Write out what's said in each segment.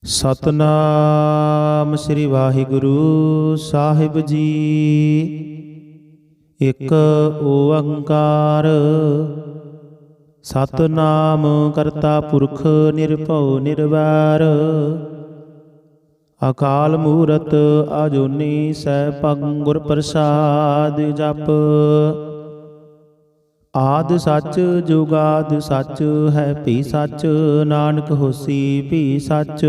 ਸਤਨਾਮ ਸ੍ਰੀ ਵਾਹਿਗੁਰੂ ਸਾਹਿਬ ਜੀ। ਇੱਕ ਓੰਕਾਰ ਸਤਨਾਮ ਕਰਤਾ ਪੁਰਖ ਨਿਰਭਉ ਨਿਰਵੈਰ ਅਕਾਲ ਮੂਰਤ ਅਜੂਨੀ ਸੈਭੰ ਗੁਰ ਪ੍ਰਸਾਦ ਜਪ। ਆਦਿ ਸੱਚ ਜੁਗਾਦਿ ਸੱਚ ਹੈ ਭੀ ਸੱਚ ਨਾਨਕ ਹੋਸੀ ਭੀ ਸੱਚ।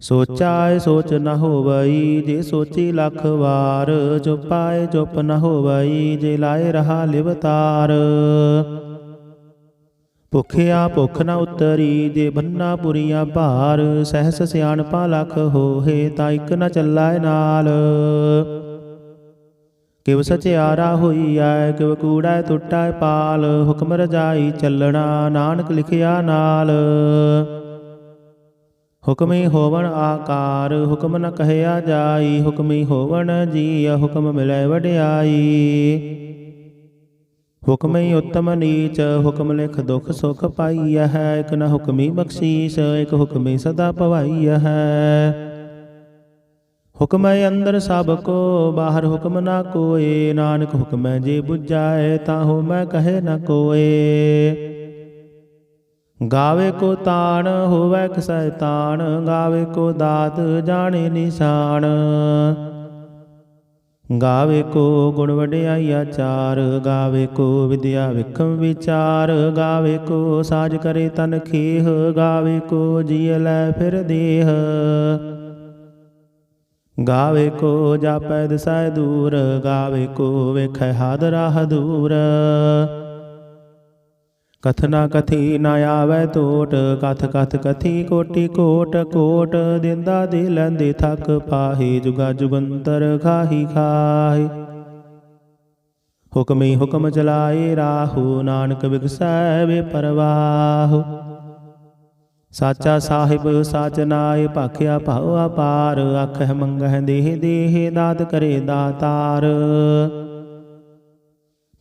ਸੋਚਾਏ ਸੋਚ ਨ ਹੋਵਈ ਜੇ ਸੋਚੀ ਲੱਖ ਵਾਰ। ਚੁਪਾਏ ਚੁਪ ਨ ਹੋਵਈ ਜੇ ਲਾਏ ਰਹਾ ਲਿਵਤਾਰ। ਭੁਖਿਆ ਭੁਖ ਨ ਉਤਰੀ ਜੇ ਬੰਨਾ ਪੁਰੀਆਂ ਭਾਰ। ਸਹਿਸ ਸਿਆਣਪਾ ਲਖ ਹੋਏ ਤਾਂ ਇਕ ਨ ਚੱਲਾਏ ਨਾਲ। ਕਿਵ ਸਚਿਆਰਾ ਹੋਈਐ ਕਿਵ ਕੂੜੈ ਟੁੱਟੈ ਪਾਲ। ਹੁਕਮ ਰਜਾਈ ਚੱਲਣਾ ਨਾਨਕ ਲਿਖਿਆ ਨਾਲ। ਹੁਕਮੀ ਹੋਵਣ ਆਕਾਰ ਹੁਕਮ ਨ ਕਹਿਆ ਜਾਈ। ਹੁਕਮੀ ਹੋਵਣ ਜੀਅ ਹੁਕਮ ਮਿਲੈ ਵਡਿਆਈ। ਹੁਕਮੀ ਉਤਮ ਨੀਚ ਹੁਕਮ ਲਿਖ ਦੁਖ ਸੁਖ ਪਾਈਐ ਹੈ। ਇਕ ਨ ਹੁਕਮੀ ਬਖਸ਼ੀਸ ਇਕ ਹੁਕਮੀ ਸਦਾ ਭਵਾਈਐ ਹੈ। ਹੁਕਮੈ ਅੰਦਰ ਸਭ ਕੋ ਬਾਹਰ ਹੁਕਮ ਨਾ ਕੋਏ। ਨਾਨਕ ਹੁਕਮੈ ਜੇ ਬੁਝਾਏ ਤਾਂ ਹੋ ਮੈਂ ਕਹੇ ਨ ਕੋਏ। ਗਾਵੇ ਕੋ ਤਾਣ ਹੋਵੈ ਕਿਸੈ ਤਾਣ। ਗਾਵੇ ਕੋ ਦਾਤ ਜਾਣੇ ਨਿਸ਼ਾਨ। ਗਾਵੇ ਕੋ ਗੁਣ ਵਡਿਆਈ ਆਚਾਰ। ਗਾਵੇ ਕੋ ਵਿਦਿਆ ਵਿਖਮ ਵਿਚਾਰ। ਗਾਵੇ ਕੋ ਸਾਜ ਕਰੇ ਤਨ ਖੇਹ। ਗਾਵੇ ਕੋ ਜੀਅ ਲੈ ਫਿਰ ਦੇਹ। ਗਾਵੇ ਕੋ ਜਾਪੈ ਦਿਸੈ ਦੂਰ। ਗਾਵੇ ਕੋ ਵੇਖੈ ਹਾਦਰਾ ਹਦੂਰ। ਕਥਨਾ ਕਥੀ ਨ ਆਵੈ ਟੋਟ। ਕਥ ਕਥ ਕਥੀ ਕੋਟੀ ਕੋਟ। ਕੋਟ ਦਿੰਦਾ ਦੇ ਲੈਂਦੇ ਥੱਕ ਪਾਹੇ। ਜੁਗਾ ਜੁਗੰਤਰ ਖਾਹੀ ਖਾਹੀ। ਹੁਕਮੀ ਹੁਕਮ ਚਲਾਏ ਰਾਹੂ। ਨਾਨਕ ਵਿਗਸੈ ਵੇ ਪਰਵਾਹ। ਸਾਚਾ ਸਾਹਿਬ ਸਾਚ ਨਾਇ ਭਾਖਿਆ ਭਾਉ ਅਪਾਰ। ਆਖਹਿ ਮੰਗਹਿ ਦੇਹ ਦੇਹ ਦਾਤ ਕਰੇ ਦਾਤਾਰ।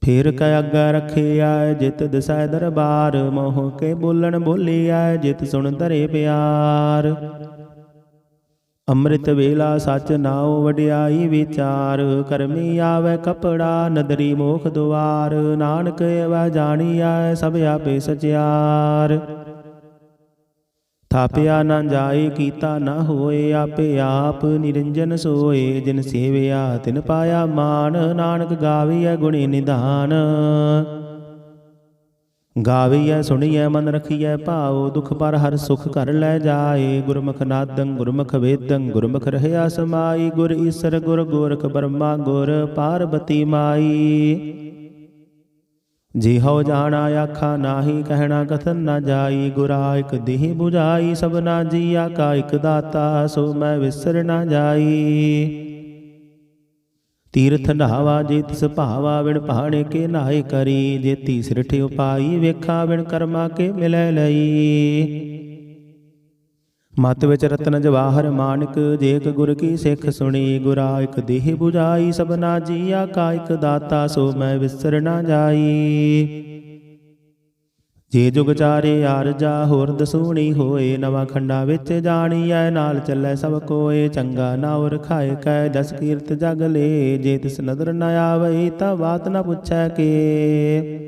ਫਿਰ ਕੈ ਅੱਗੇ ਰਖਿਆ ਜਿਤ ਦਿਸੈ ਦਰਬਾਰ। ਮੋਹ ਕੇ ਬੋਲਣ ਬੋਲਿਆ ਜਿਤ ਸੁਣ ਧਰੇ ਪਿਆਰ। ਅੰਮ੍ਰਿਤ ਵੇਲਾ ਸਚ ਨਾਉ ਵਡਿਆਈ ਵਿਚਾਰ। ਕਰਮੀ ਆਵੈ ਕਪੜਾ ਨਦਰੀ ਮੋਖ ਦੁਆਰ। ਨਾਨਕ ਏਵੈ ਜਾਣੀਐ ਸਭ ਆਪੇ ਸਚਿਆਰ। ਥਾਪਿਆ ਨਾ ਜਾਏ ਕੀਤਾ ਨਾ ਹੋਏ। ਆਪੇ ਆਪ ਨਿਰੰਜਨ ਸੋਏ। ਜਿਨ ਸੇਵਿਆ ਤਿਨ ਪਾਇਆ ਮਾਨ। ਨਾਨਕ ਗਾਵੀਐ ਗੁਣੀ ਨਿਧਾਨ। ਗਾਵੀਐ ਸੁਣੀਐ ਮਨ ਰਖੀਐ ਭਾਉ। ਦੁਖ ਪਰ ਹਰ ਸੁਖ ਘਰ ਲੈ ਜਾਏ। ਗੁਰਮੁਖ ਨਾਦੰ ਗੁਰਮੁਖ ਵੇਦੰ ਗੁਰਮੁਖ ਰਹਿਆ ਸਮਾਈ। ਗੁਰ ਈਸਰ ਗੁਰ ਗੋਰਖ ਬਰਮਾ ਗੁਰ ਪਾਰਬਤੀ ਮਾਈ। ਜਿਹਉ ਜਾਣਾ ਆਖਾ ਨਾਹੀ ਕਹਿਣਾ ਕਥਨ ਨ ਜਾਈ। ਗੁਰਾ ਇਕ ਦੇਹ 부ਝਾਈ ਸਭਨਾ ਜੀਆ ਕਾ ਇਕ ਦਾਤਾ। ਸੋ ਮੈਂ ਵਿਸਰ ਨ ਜਾਈ। ਤੀਰਥ ਨਹਾਵਾ ਜੇ ਤਿਸ ਭਾਵਾ। ਵਿਣ ਪਹਾੜੇ ਕੇ ਨਾਏ ਕਰੀ। ਜੇਤੀ ਸਿਰਠ ਉਪਾਈ ਵੇਖਾ। ਵਿਣ ਕਰਮਾ ਕੇ ਮਿਲੈ ਲਈ। ਮਤ ਵਿੱਚ ਰਤਨ ਜਵਾਹਰ ਮਾਨਕ। ਜੇ ਇਕ ਗੁਰ ਕੀ ਸਿੱਖ ਸੁਣੀ। ਗੁਰਾ ਇਕ ਦੇਹ 부ਝਾਈ ਸਭਨਾ ਜੀਆ ਕਾ ਇਕ ਦਾਤਾ। ਸੋ ਮੈਂ ਵਿਸਰ ਨ ਜਾਈ। ਜੇ ਜੁਗ ਚਾਰੇ ਆਰਜਾ ਹੋਰ ਦਸੂਣੀ ਹੋਏ। ਨਵਾਂ ਖੰਡਾ ਵਿੱਚ ਜਾਣੀਐ ਨਾਲ ਚੱਲੈ ਸਭ ਕੋਏ। ਚੰਗਾ ਨਾਉ ਰਖਾਏ ਕੈ ਜਸ ਕੀਰਤ ਜਗ ਲੇ। ਜੇ ਤਿਸ ਨਦਰ ਨ ਆਵਈ ਤਾਂ ਬਾਤ ਨ ਪੁੱਛੈ ਕੇ।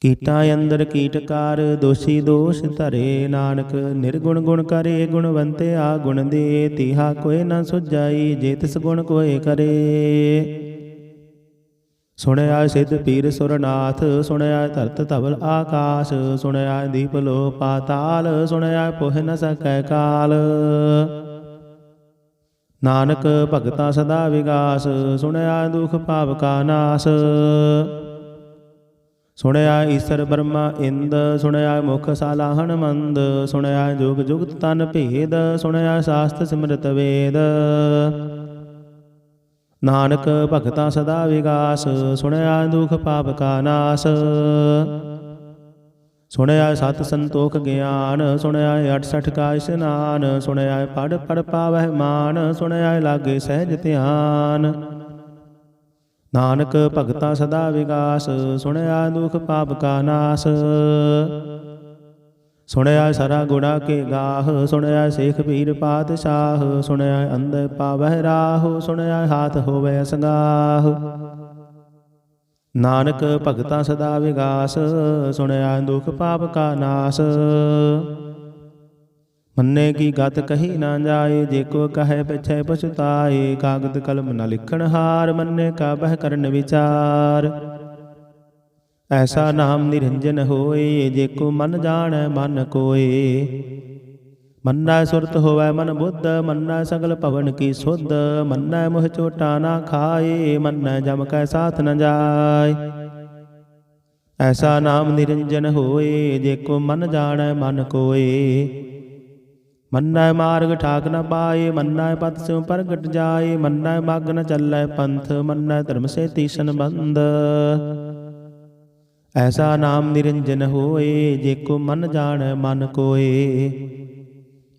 ਕੀਟਾਂ ਅੰਦਰ ਕੀਟਕਾਰ ਦੋਸ਼ੀ ਦੋਸ਼ ਧਰੇ। ਨਾਨਕ ਨਿਰਗੁਣ ਗੁਣ ਕਰੇ ਗੁਣਵੰਤਿਆ ਗੁਣ ਦੇ। ਤਿਹਾ ਕੋਇ ਨ ਸੁਝਾਈ ਜੇ ਤਿਸ ਗੁਣ ਕੋਇ ਕਰੇ। ਸੁਣਿਆ ਸਿੱਧ ਪੀਰ ਸੁਰਨਾਥ। ਸੁਣਿਆ ਧਰਤ ਧਵਲ ਆਕਾਸ਼। ਸੁਣਿਆ ਦੀਪ ਲੋ ਪਾਤਾਲ। ਸੁਣਿਆ ਪੁਹ ਨ ਸਕੈ ਕਾਲ। ਨਾਨਕ ਭਗਤਾ ਸਦਾ ਵਿਗਾਸ। ਸੁਣਿਆ ਦੁਖ ਪਾਪ ਕਾ ਨਾਸ। ਸੁਣਿਆ ਈਸਰ ਬਰਮਾ ਇੰਦ। ਸੁਣਿਆ ਮੁਖ ਸਾਲਾਹਣ ਮੰਦ। ਸੁਣਿਆ ਜੁਗ ਜੁਗਤ ਤਨ ਭੇਦ। ਸੁਣਿਆ ਸਾਸਤ ਸਿਮਰਤ ਵੇਦ। ਨਾਨਕ ਭਗਤਾ ਸਦਾ ਵਿਗਾਸ। ਸੁਣਿਆ ਦੁਖ ਪਾਪ ਕਾ ਨਾਸ। ਸੁਣਿਆ ਸਤ ਸੰਤੋਖ ਗਿਆਨ। ਸੁਣਿਆ 68 ਕਾ ਇਸ਼ਨਾਨ। ਸੁਣਿਆ ਪੜ ਪੜ ਪਾਵਹਿ ਮਾਨ। ਸੁਣਿਆ ਲਾਗੇ ਸਹਿਜ ਧਿਆਨ। ਨਾਨਕ ਭਗਤਾ ਸਦਾ ਵਿਗਾਸ। ਸੁਣਿਆ ਦੁਖ ਪਾਪ ਕਾ ਨਾਸ। ਸੁਣਿਆ ਸਰਾ ਗੁਣਾ ਕੇ ਗਾਹ, ਸੁਣਿਆ ਸੇਖ ਪੀਰ ਪਾਤਸ਼ਾਹ, ਸੁਣਿਆ ਅੰਧ ਪਾਵਹਿ ਰਾਹ, ਸੁਣਿਆ ਹਾਥ ਹੋਵੇ ਅਸੰਗਾਹ। ਨਾਨਕ ਭਗਤਾਂ ਸਦਾ ਵਿਗਾਸ, ਸੁਣਿਆ ਦੁਖ ਪਾਪ ਕਾ ਨਾਸ। ਮੰਨੇ ਕੀ ਗਤ ਕਹੀ ਨਾ ਜਾਏ, ਜੇ ਕੋ ਕਹੈ ਪਿਛੈ ਪਛੁਤਾਏ। ਕਾਗਦ ਕਲਮ ਨ ਲਿਖਣ ਹਾਰ, ਮੰਨੇ ਕਾ ਬਹਿ ਕਰਨ ਵਿਚਾਰ। ਐਸਾ ਨਾਮ ਨਿਰੰਜਨ ਹੋਏ, ਜੇ ਕੋ ਮਨ ਜਾਣੈ ਮਨ ਕੋਏ। ਮੰਨੈ ਸੁਰਤ ਹੋਵੈ ਮਨ ਬੁੱਧ, ਮੰਨੈ ਸਗਲ ਭਵਨ ਕੀ ਸੁਧ। ਮੰਨੈ ਮੁਹ ਚੋਟਾ ਨਾ ਖਾਏ, ਮੰਨੈ ਜਮ ਕੈ ਸਾਥ ਨ ਜਾਏ। ਐਸਾ ਨਾਮ ਨਿਰੰਜਨ ਹੋਏ, ਜੇ ਕੋ ਮਨ ਜਾਣੈ ਮਨ ਕੋਏ। ਮੰਨੈ ਮਾਰਗ ਠਾਕ ਨ ਪਾਏ, ਮੰਨੈ ਪਤ ਸਿਉ ਪ੍ਰਗਟ ਜਾਏ। ਮੰਨੈ ਮਗ ਨ ਚੱਲੈ ਪੰਥ, ਮੰਨੈ ਧਰਮ ਸੇ ਤੀਸਨ ਬੰਧ। ਐਸਾ ਨਾਮ ਨਿਰੰਜਨ ਹੋਏ, ਜੇ ਕੋ ਮਨ ਜਾਣੈ ਮਨ ਕੋਏ।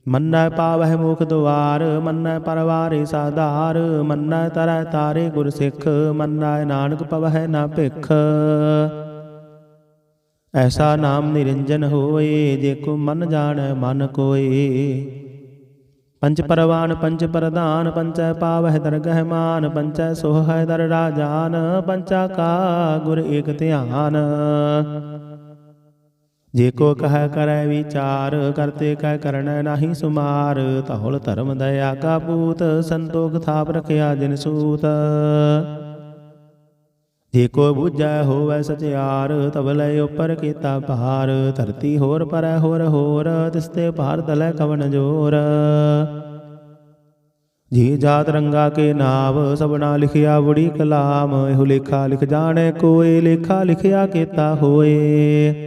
ਮੰਨੈ ਪਾਵਹਿ ਮੁਖ ਦੁਆਰ, ਮੰਨੈ ਪਰਵਾਰੇ ਸਾਧਾਰ। ਮੰਨੈ ਤਰੈ ਤਾਰੇ ਗੁਰ ਸਿੱਖ, ਮੰਨੈ ਨਾਨਕ ਪਵਹਿ ਨਾ ਭਿਖ। ਐਸਾ ਨਾਮ ਨਿਰੰਜਨ ਹੋਏ, ਜੇ ਕੋ ਮਨ ਜਾਣੈ ਮਨ ਕੋਏ। ਪੰਚ ਪਰਵਾਨ ਪੰਚ ਪ੍ਰਧਾਨ, ਪੰਚੈ ਪਾਵਹਿ ਦਰਗਹਿ ਮਾਨ। ਪੰਚੈ ਸੋਹੈ ਦਰ ਰਾਜਾਨ, ਪੰਚਾ ਕਾ ਗੁਰ ਏਕ ਧਿਆਨ। ਜੇ ਕੋ ਕਹੈ ਕਰੈ ਵਿਚਾਰ, ਕਰਤੇ ਕਹਿ ਕਰਣੈ ਨਾਹੀ ਸੁਮਾਰ। ਧੌਲ ਧਰਮ ਦਇਆ ਕਾ ਪੂਤ, ਸੰਤੋਖ ਥਾਪ ਰਖਿਆ ਜਿਨ ਸੂਤ। ਜੇ ਕੋ ਬੁਝੈ ਹੋਵੈ ਸਚਿਆਰ, ਤਬਲੇ ਉਪਰ ਕੀਤਾ ਭਾਰ। ਧਰਤੀ ਹੋਰ ਪਰੈ ਹੋਰ ਹੋਰ, ਤਿਸਤੇ ਭਾਰ ਤਲੈ ਕਵਣ ਜੋਰ। ਜੀ ਜਾਤ ਰੰਗਾ ਕੇ ਨਾਮ, ਸਭਨਾ ਲਿਖਿਆ ਬੁੜੀ ਕਲਾਮ। ਇਹੋ ਲੇਖਾ ਲਿਖ ਜਾਣੈ ਕੋਇ, ਲੇਖਾ ਲਿਖਿਆ ਕੀਤਾ ਹੋਏ।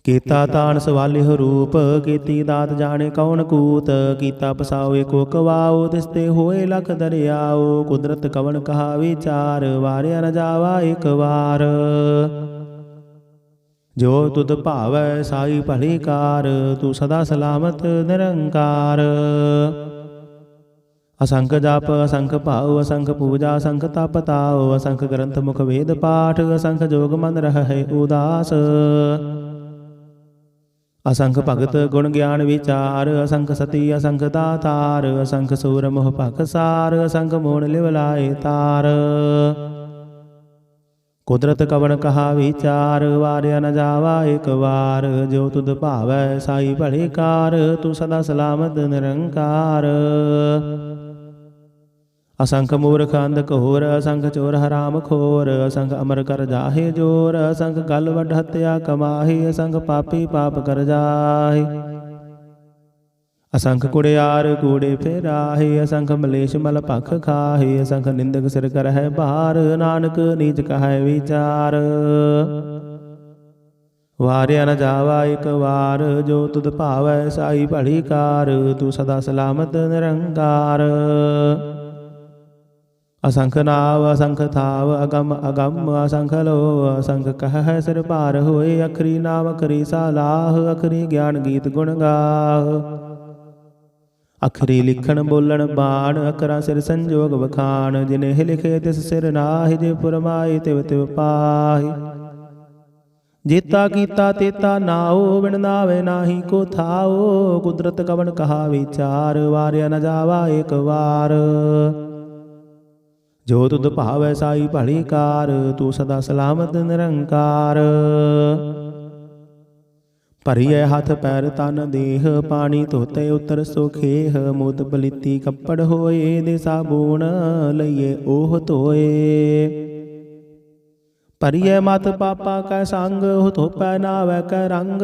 ਕੀਤਾ ਤਾਣ ਸਵਾਲਿਹੁ ਰੂਪ, ਕੀਤੀ ਦਾਤ ਜਾਣੇ ਕੌਣ ਕੂਤ। ਕੀਤਾ ਪਸਾਉ ਏਕੋ ਕਵਾਉ, ਤਿਸਤੇ ਹੋਏ ਲਖ ਦਰਿਆਉ। ਕੁਦਰਤ ਕਵਣ ਕਹਾ ਵਿਚਾਰ, ਵਾਰਿਆ ਨ ਜਾਵਾ ਏਕ ਵਾਰ। ਜੋ ਤੁਧ ਭਾਵੈ ਸਾਈ ਭਲੀ ਕਾਰ, ਤੂੰ ਸਦਾ ਸਲਾਮਤ ਨਿਰੰਕਾਰ। ਅਸੰਖ ਜਪ ਅਸੰਖ ਭਾਉ, ਅਸੰਖ ਪੂਜਾ ਅਸੰਖ ਤਪ ਤਾਉ। ਅਸੰਖ ਗ੍ਰੰਥ ਮੁਖ ਵੇਦ ਪਾਠ, ਅਸੰਖ ਜੋਗ ਮਨ ਰਹੈ ਉਦਾਸ। ਅਸੰਖ ਭਗਤ ਗੁਣ ਗਿਆਨ ਵਿਚਾਰ, ਅਸੰਖ ਸਤੀ ਅਸੰਖ ਦਾਤਾਰ। ਅਸੰਖ ਸੂਰ ਮੋਹ ਭਖਸਾਰ, ਅਸੰਖ ਮੋਣ ਲਿਵ ਲਾਏ ਤਾਰ। ਕੁਦਰਤ ਕਵਣ ਕਹਾ ਵਿਚਾਰ, ਵਾਰਿਆ ਨ ਜਾਵਾ ਏਕ ਵਾਰ। ਜੋ ਤੁਧ ਭਾਵੈ ਸਾਈ ਭਲੀ ਕਾਰ, ਤੂੰ ਸਦਾ ਸਲਾਮਤ ਨਿਰੰਕਾਰ। ਅਸੰਖ ਮੂਰਖ ਅੰਧ ਘੋਰ, ਅਸੰਖ ਚੋਰ ਹਰਾਮ ਖੋਰ। ਅਸੰਖ ਅਮਰ ਕਰ ਜਾਹੇ ਜੋਰ, ਅਸੰਖ ਗਲ ਵੱਡ ਹੱਤਿਆ ਕਮਾਹੀ। ਅਸੰਖ ਪਾਪੀ ਪਾਪ ਕਰ ਜਾਹੇ। ਅਸੰਖ ਕੁੜਿਆਰ ਕੂੜੇ ਫੇਰਾਹੇ, ਅਸੰਖ ਮਲੇਸ਼ ਮਲ ਭਖ ਖਾਹੇ। ਅਸੰਖ ਨਿੰਦਕ ਸਿਰ ਕਰਹਿ ਭਾਰ, ਨਾਨਕ ਨੀਚ ਕਹੈ ਵਿਚਾਰ। ਵਾਰਿਆ ਨ ਜਾਵਾ ਏਕ ਵਾਰ, ਜੋ ਤੁਧ ਭਾਵੈ ਸਾਈ ਭਲੀ ਕਾਰ। ਤੂੰ ਸਦਾ ਸਲਾਮਤ ਨਿਰੰਕਾਰ। ਅਸੰਖ ਨਾਵ ਅਸੰਖ ਥਾਵ, ਅਗਮ ਅਗਮ ਅਸੰਖ ਲੋ। ਅਸੰਖ ਕਹਿ ਸਿਰ ਭਾਰ ਹੋਏ, ਅਖਰੀ ਨਾਮ ਅਖਰੀ ਸਾਲਾਹ। ਅਖਰੀ ਗਿਆਨ ਗੀਤ ਗੁਣ ਗਾਹ, ਅਖਰੀ ਲਿਖਣ ਬੋਲਣ ਬਾਣ। ਅਖਰਾਂ ਸਿਰ ਸੰਜੋਗ ਵਖਾਣ, ਜਿਨਿ ਲਿਖੇ ਤਿਸ ਸਿਰ ਨਾਹਿ। ਜੇ ਫੁਰਮਾਏ ਤਿਵ ਤਿਵ ਪਾਹਿ। ਜੇਤਾ ਕੀਤਾ ਤੇਤਾ ਨਾਉ, ਬਿਨ ਨਾਵੇ ਨਾਹੀ ਕੋ ਥਾਉ। ਕੁਦਰਤ ਕਵਣ ਕਹਾ ਵਿਚਾਰ, ਵਾਰਿਆ ਨ ਜਾਵਾ ਏਕ ਵਾਰ। ਜੋ ਤੁਧ ਭਾਵੈ ਸਾਈ ਭਲੀ ਕਾਰ, ਤੂੰ ਸਦਾ ਸਲਾਮਤ ਨਿਰੰਕਾਰ। ਭਰੀਐ ਹੱਥ ਪੈਰ ਤਨ ਦੇਹ, ਪਾਣੀ ਧੋਤੇ ਉਤਰ ਸੁਖੇਹ। ਮੋਤ ਪਲੀਤੀ ਕੱਪੜ ਹੋਏ, ਦੇ ਸਾਬੂਣ ਲਈਏ ਉਹ ਧੋਏ। ਭਰੀਐ ਮਤ ਪਾਪਾ ਕੈ ਸੰਗ, ਉਹ ਧੋਪੈ ਨਾਵੈ ਕੈ ਰੰਗ।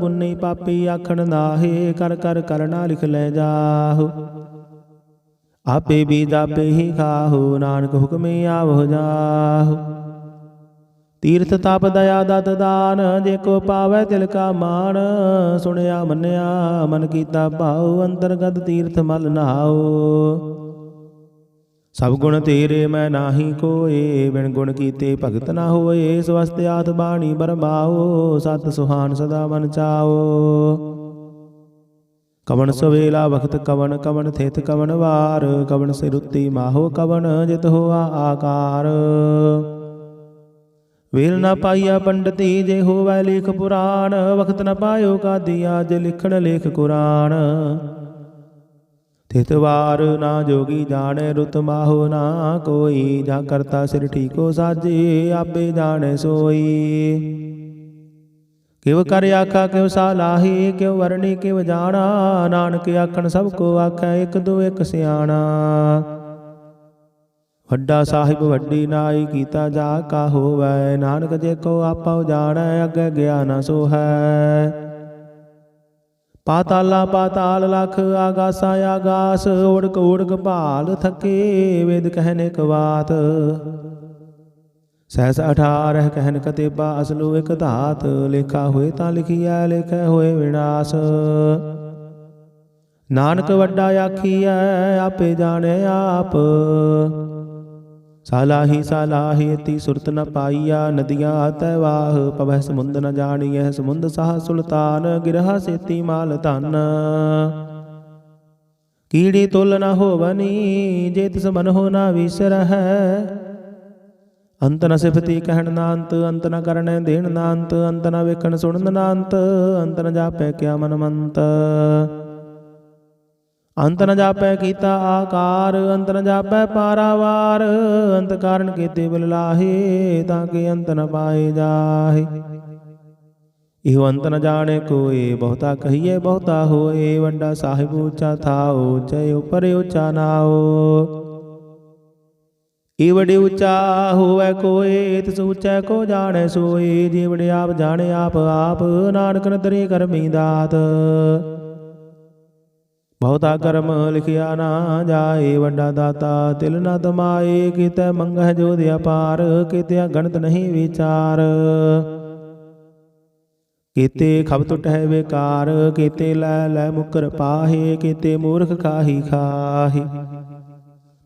ਪੁੰਨੀ ਪਾਪੀ ਆਖਣ ਨਾਹੇ, ਕਰ ਕਰ ਕਰਨਾ ਲਿਖ ਲੈ ਜਾਹੁ। ਆਪੇ ਬੀਜ ਆਪੇ ਹੀ ਖਾਹੁ, ਨਾਨਕ ਹੁਕਮੀ ਆਵਹੁ ਜਾਹੁ। ਤੀਰਥ ਤਪ ਦਇਆ ਦਤ ਦਾਨ, ਜੇ ਕੋ ਪਾਵੈ ਤਿਲ ਕਾ ਮਾਨ। ਸੁਣਿਆ ਮੰਨਿਆ ਮਨ ਕੀਤਾ ਭਾਉ, ਅੰਤਰਗਤ ਤੀਰਥ ਮਲ ਨਹਾਉ। ਸਭ ਗੁਣ ਤੇਰੇ ਮੈਂ ਨਾਹੀ ਕੋਏ, ਬਿਨ ਗੁਣ ਕੀਤੇ ਭਗਤ ਨਾ ਹੋਏ। ਸਵਸਤ ਆਤ ਬਾਣੀ ਬਰਮਾਓ, ਸਤ ਸੁਹਾਨ ਸਦਾ ਮਨ ਚਾਓ। ਕਵਣ ਸਵੇਲਾ ਵਖਤ ਕਵਣ, ਕਵਣ ਥਿਤ ਕਵਣ ਵਾਰ। ਕਵਣ ਸਿਰੁੱਤੀ ਮਾਹੋ ਕਵਣ, ਜਿਤ ਹੋਆ ਆਕਾਰ। ਵੇਲ ਨਾ ਪਾਈਆ ਪੰਡਤੀ ਜੇ ਹੋਵੈ ਲੇਖ ਪੁਰਾਣ, ਵਖਤ ਨ ਪਾਇਓ ਕਾਦੀਆ ਜੇ ਲਿਖਣ ਲੇਖ ਕੁਰਾਨ। ਤਿਤ ਵਾਰ ਨਾ ਜੋਗੀ ਜਾਣੈ ਰੁਤ ਮਾਹੋ ਨਾ ਕੋਈ, ਜਾ ਕਰਤਾ ਸਿਰ ਠੀਕੋ ਸਾਜੇ ਆਪੇ ਜਾਣੈ ਸੋਈ। ਕਿਵ ਕਰ ਆਖਾ ਕਿਵ ਸਾਲਾਹੀ, ਕਿਵ ਵਰਣੀ ਕਿਵ ਜਾਣਾ, ਨਾਨਕ ਆਖਣ ਸਭ ਕੋ ਆਖੈ ਇਕ ਦੋ ਇਕ ਸਿਆਣਾ। ਵੱਡਾ ਸਾਹਿਬ ਵੱਡੀ ਨਾਈ ਕੀਤਾ ਜਾ ਕਾ ਹੋਵੈ, ਨਾਨਕ ਜੇ ਕੋ ਆਪਾ ਜਾਣੈ ਅੱਗੇ ਗਿਆ ਨਾ ਸੋਹੈ। ਪਾਤਾਲਾ ਪਾਤਾਲ ਲਖ ਆਗਾਸਾ ਆਗਾਸ, ਓੜਕ ਓੜਕ ਭਾਲ ਥਕੇ ਵੇਦ ਕਹਿਨ ਇਕ ਬਾਤ। ਸਹਿਸ 18 ਕਹਿਨ ਕਤੇਬਾ ਅਸਲੂ ਇਕ ਧਾਤ, ਲੇਖਾ ਹੋਏ ਤਾਂ ਲਿਖੀਐ ਲੇਖੈ ਹੋਏ ਵਿਨਾਸ਼। ਨਾਨਕ ਵੱਡਾ ਆਖੀਐ ਆਪੇ ਜਾਣੈ ਆਪ, ਸਾਲਾਹੀ ਸਾਲਾਹੀ ਅਤੀ ਸੁਰਤ ਨ ਪਾਈਆ, ਨਦੀਆਂ ਤੈ ਵਾਹ ਪਵੈ ਸਮੁੰਦ ਨ ਜਾਣੀਐ। ਸਮੁੰਦ ਸਾਹ ਸੁਲਤਾਨ ਗਿਰਹਾ ਸੇਤੀ ਮਾਲ ਧਨ, ਕੀੜੀ ਤੁਲ ਨ ਹੋਵਨੀ ਜੇ ਤਿਸ ਮਨ ਹੋ ਨ ਵਿਸਰਹਿ। ਅੰਤ ਨ ਸਿਫਤੀ ਕਹਿਣ ਨਾ ਅੰਤ, ਅੰਤ ਨ ਕਰਨੈ ਦੇਣ ਨਾ ਅੰਤ, ਅੰਤ ਨ ਵੇਖਣ ਸੁਣਨ ਨਾ ਅੰਤ, ਅੰਤ ਨ ਜਾਪੈ ਕਿਆ ਮਨ ਮੰਤ। ਅੰਤ ਨ ਜਾਪੈ ਕੀਤਾ ਆਕਾਰ, ਅੰਤ ਨ ਜਾਪੈ ਪਾਰਾਵਾਰ, ਅੰਤ ਕਾਰਨ ਕੀਤੇ ਬਿਲ ਲਾਹੇ ਤਾਂ ਕਿ ਅੰਤ ਨ ਪਾਏ ਜਾਹੇ। ਇਹੋ ਅੰਤ ਨ ਜਾਣੇ ਕੋਏ, ਬਹੁਤਾ ਕਹੀਏ ਬਹੁਤਾ ਹੋਏ, ਵੱਡਾ ਸਾਹਿਬ ਉੱਚਾ ਥਾਓ ਜੈ ਉਪਰ ਉੱਚਾ ਨਾਓ। ਏ ਵਡੇ ਉੱਚਾ ਹੋਵੈ ਕੋਏ, ਤਿਸ ਉੱਚੈ ਕੋ ਜਾਣੈ ਸੋਏ, ਜੇ ਵਡੇ ਆਪ ਜਾਣੇ ਆਪ ਆਪ, ਨਾਨਕ ਨਦਰੇ ਕਰਮੀ ਦਾਤ। ਬਹੁਤਾ ਕਰਮ ਲਿਖਿਆ ਨਾ ਜਾਏ, ਵੱਡਾ ਦਾਤਾ ਤਿਲ ਨਾ ਤਮਾਏ, ਕੀਤੈ ਮੰਗਹਿ ਜੋਧ ਅਪਾਰ, ਕੀਤਿਆ ਗਣਤ ਨਹੀਂ ਵਿਚਾਰ। ਕੀਤੇ ਖਬ ਟੁਟਹਿ ਬੇਕਾਰ, ਕੀਤੇ ਲੈ ਲੈ ਮੁਕਰ ਪਾਹੇ, ਕੀਤੇ ਮੂਰਖ ਖਾਹੀ ਖਾਹੀ।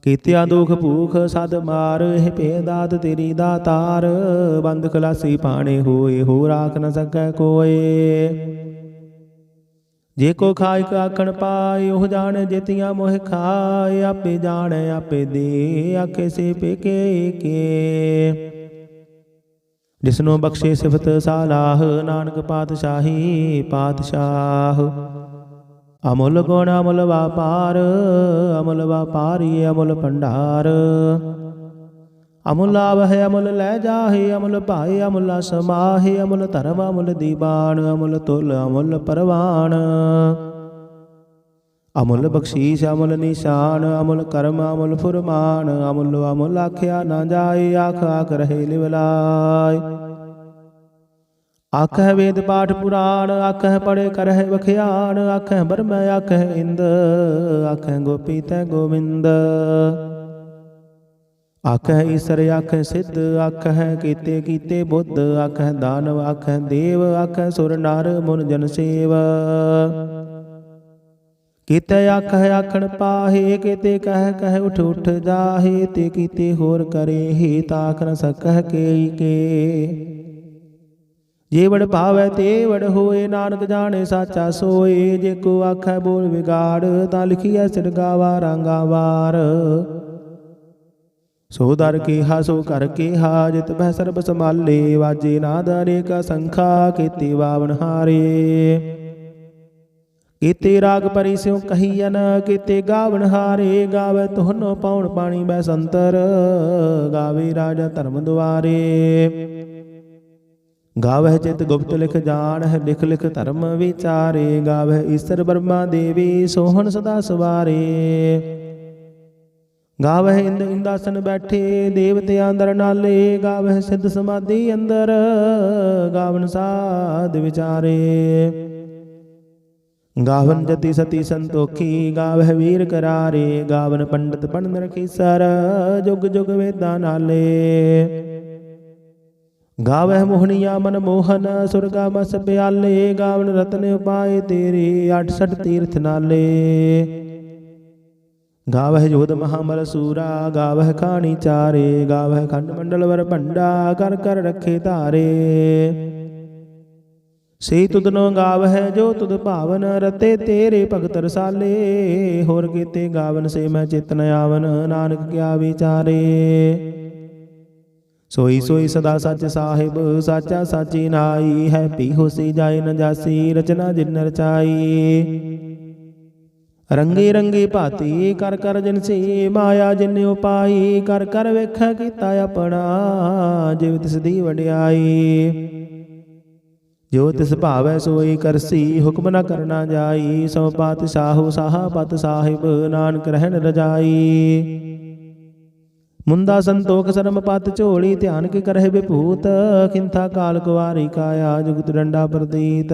ਕੀਤਿਆ ਦੁਖ ਭੂਖ ਸਦ ਮਾਰ, ਇਹ ਭੇ ਦਾਤ ਤੇਰੀ ਦਾਤਾਰ। ਬੰਦ ਖਲਾਸੀ ਪਾਣੇ ਹੋਏ, ਹੋ ਰਾਖ ਨ ਸਕੈ ਕੋਏ। ਜੇ ਕੋ ਖਾਇਕ ਆਖਣ ਪਾਏ, ਉਹ ਜਾਣੇ ਜੇਤੀਆਂ ਮੋਹ ਖਾਏ। ਆਪੇ ਜਾਣੈ ਆਪੇ ਦੇ ਆਖੇ ਸੇ ਪੇਕੇ ਕੇ, ਜਿਸਨੂੰ ਬਖਸ਼ੇ ਸਿਫਤ ਸਾਲਾਹ, ਨਾਨਕ ਪਾਤਸ਼ਾਹੀ ਪਾਤਸ਼ਾਹ। ਅਮੁੱਲ ਗੁਣ ਅਮੁੱਲ ਵਾਪਾਰ, ਅਮੁੱਲ ਵਾਪਾਰੀ ਅਮੁੱਲ ਭੰਡਾਰ। ਅਮੁੱਲ ਆਵਹਿ ਅਮੁੱਲ ਲੈ ਜਾਹੇ, ਅਮੁੱਲ ਭਾਏ ਅਮੁੱਲ ਸਮਾਹੇ। ਅਮੁੱਲ ਧਰਮ ਅਮੁੱਲ ਦੀਬਾਨ, ਅਮੁੱਲ ਤੁਲ ਅਮੁੱਲ ਪਰਵਾਨ। ਅਮੁੱਲ ਬਖਸ਼ੀਸ਼ ਅਮੁੱਲ ਨਿਸ਼ਾਨ, ਅਮੁੱਲ ਕਰਮ ਅਮੁੱਲ ਫੁਰਮਾਨ। ਅਮੁੱਲ ਅਮੁੱਲ ਆਖਿਆ ਨਾ ਜਾਏ, ਆਖ ਆਖ ਰਹੇ ਲਿਵਲਾਏ। ਆਖਹਿ ਵੇਦ ਪਾਠ ਪੁਰਾਣ, ਆਖਹਿ ਪੜੇ ਕਰਹਿ ਵਖਿਆਣ। ਆਖਹਿ ਬਰਮੈ ਆਖਹਿ ਇੰਦ, ਆਖਹਿ ਗੋਪੀ ਤੈ ਗੋਵਿੰਦ। ਆਖਹਿ ਈਸਰ ਆਖਹਿ ਸਿੱਧ, ਆਖਹਿ ਕੀਤੇ ਕੀਤੇ ਬੁੱਧ। ਆਖਹਿ ਦਾਨਵ ਆਖਹਿ ਦੇਵ, ਆਖਹਿ ਸੁਰ ਨਰ ਮੁਨ ਜਨ ਸੇਵ। ਕੀਤੇ ਆਖਹਿ ਆਖਣ ਪਾਹੇ, ਕੀਤੇ ਕਹਿ ਕਹਿ ਉਠ ਉਠ ਜਾਹੇ। ਤੇ ਕੀਤੇ ਹੋਰ ਕਰੇ ਤਾਖ ਨ ਸਕਹਿ ਕੇਈ ਕੇ। ਜੇ ਵਡ ਭਾਵੈ ਤੇ ਵਡ ਹੋਏ, ਨਾਨਕ ਜਾਣੇ ਸਾਚਾ ਸੋਏ। ਜੇ ਕੋ ਆਖੈ ਬੋਲ ਵਿਗਾੜ, ਤਾਂ ਲਿਖੀਐ ਸਿਰ ਗਾਵਾ ਰਾਂਗਾ ਵਾਰ। ਸੋ ਦਰ ਕੇਹਾ ਸੋ ਕਰ ਕੇਹਾ, ਜਿਤ ਬਹਿ ਸਰਬ ਸੰਭਾਲੇ। ਵਾਜੇ ਨਾਦ ਅਨੇਕਾ ਸੰਖਾ, ਕੀਤੇ ਬਾਵਨ ਹਾਰੇ। ਕੀਤੇ ਰਾਗ ਪਰੀ ਸਿਉ ਕਹੀਐਨ, ਕੀਤੇ ਗਾਵਨ ਹਾਰੇ। ਗਾਵੇ ਤੁਹਾਨੋ ਪਾਉਣ ਪਾਣੀ ਬੈ ਸੰਤਰ, ਗਾਵੇ ਰਾਜਾ ਧਰਮ ਦੁਆਰੇ। ਗਾਵਹਿ ਚਿਤ ਗੁਪਤ ਲਿਖ ਜਾਣਹਿ, ਲਿਖ ਲਿਖ ਧਰਮ ਵਿਚਾਰੇ। ਗਾਵਹਿ ਈਸਰ ਬਰਮਾ ਦੇਵੀ, ਸੋਹਣ ਸਦਾ ਸਵਾਰੇ। ਗਾਵਹਿ ਇੰਦ ਇੰਦਾਸਨ ਬੈਠੇ, ਦੇਵਤਿਆਂ ਅੰਦਰ ਨਾਲੇ। ਗਾਵਹਿ ਸਿੱਧ ਸਮਾਧੀ ਅੰਦਰ, ਗਾਵਨ ਸਾਧ ਵਿਚਾਰੇ। ਗਾਵਨ ਜਤੀ ਸਤੀ ਸੰਤੋਖੀ, ਗਾਵਹਿ ਵੀਰ ਕਰਾਰੇ। ਗਾਵਨ ਪੰਡਤ ਪੜਨ ਰਖੀਸਰ, ਜੁਗ ਜੁਗ ਵੇਦਾਂ ਨਾਲੇ। ਗਾਵਹਿ ਮੋਹਣੀਆ ਮਨ ਮੋਹਨ, ਸੁਰਗਾ ਮਸ ਪਿਆਲੇ। ਗਾਵਨ ਰਤਨ ਉਪਾਏ ਤੇਰੇ, 68 ਤੀਰਥ ਨਾਲੇ। ਗਾਵਹਿ ਜੋਧ ਮਹਾਮਲ ਸੂਰਾ, ਗਾਵਹਿ ਖਾਣੀ ਚਾਰੇ। ਗਾਵਹਿ ਖੰਡ ਮੰਡਲ ਵਰ ਭੰਡਾ, ਕਰ ਕਰ ਰੱਖੇ ਧਾਰੇ। ਸੇ ਤੁਧਨੋ ਗਾਵਹਿ ਜੋ ਤੁਧ ਭਾਵਨ, ਰਤੇ ਤੇਰੇ ਭਗਤ ਰਸਾਲੇ। ਹੋਰ ਕੀਤੇ ਗਾਵਨ ਸੇ ਮੈਂ ਚਿਤ ਨ ਆਵਨ, ਨਾਨਕ ਕਿਆ ਵਿਚਾਰੇ। सोई सोई सदा सच साहिब साचा साची नाई है पी होसी जाए न जासी रचना जिन रचाई रंगी रंगी भाती कर कर जिनसी माया जिन उपाई कर कर वेख कीता अपना जिव तिस दी वडियाई जो तिस भावै सोई करसी हुक्म न करना जाई सौ पातशाहु साहा पत साहिब नानक रहन रजाई मुंदा संतोख सरम पत झोली ध्यान के करह विभूत किंथा काल कुवारी काया जुगत डंडा प्रतीत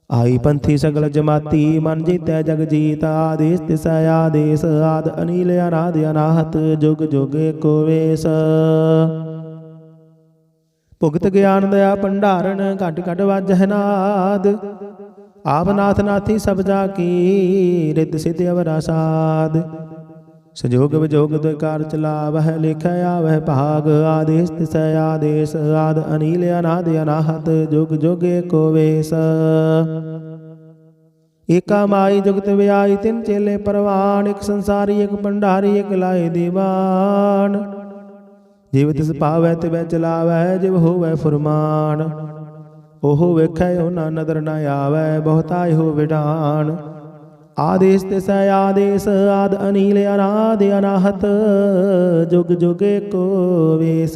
आई पंथी सगल जमाती मन जीतै जग जीत आदेश तिसै आदेश आद अनिल अनाद अनाहत जुग जुग एको वेश भुगत ज्ञान दया भंडारण घट घट वाजह नाद आप नाथ नाथी सब जाकी रिद सिद्ध अवरा साध संजोग विजोग द्विकार चलावह लिख आवह भाग आदेश तिसै आदेश आद अनिल अनाद अनाहत जुग जुग एको वेश एका माई जुगत व्याई तिन चेले परवान एक संसारी एक भंडारी एक लाए दीवान जिव तिस पावै तिवै चलावै जिव होवै फुरमान ओहो वेखै ओना नदर न आवै बहुताय हो विडान आदेश तिसै आदेश आद अनिल अनाद अनाहत जुग जुग एको वेश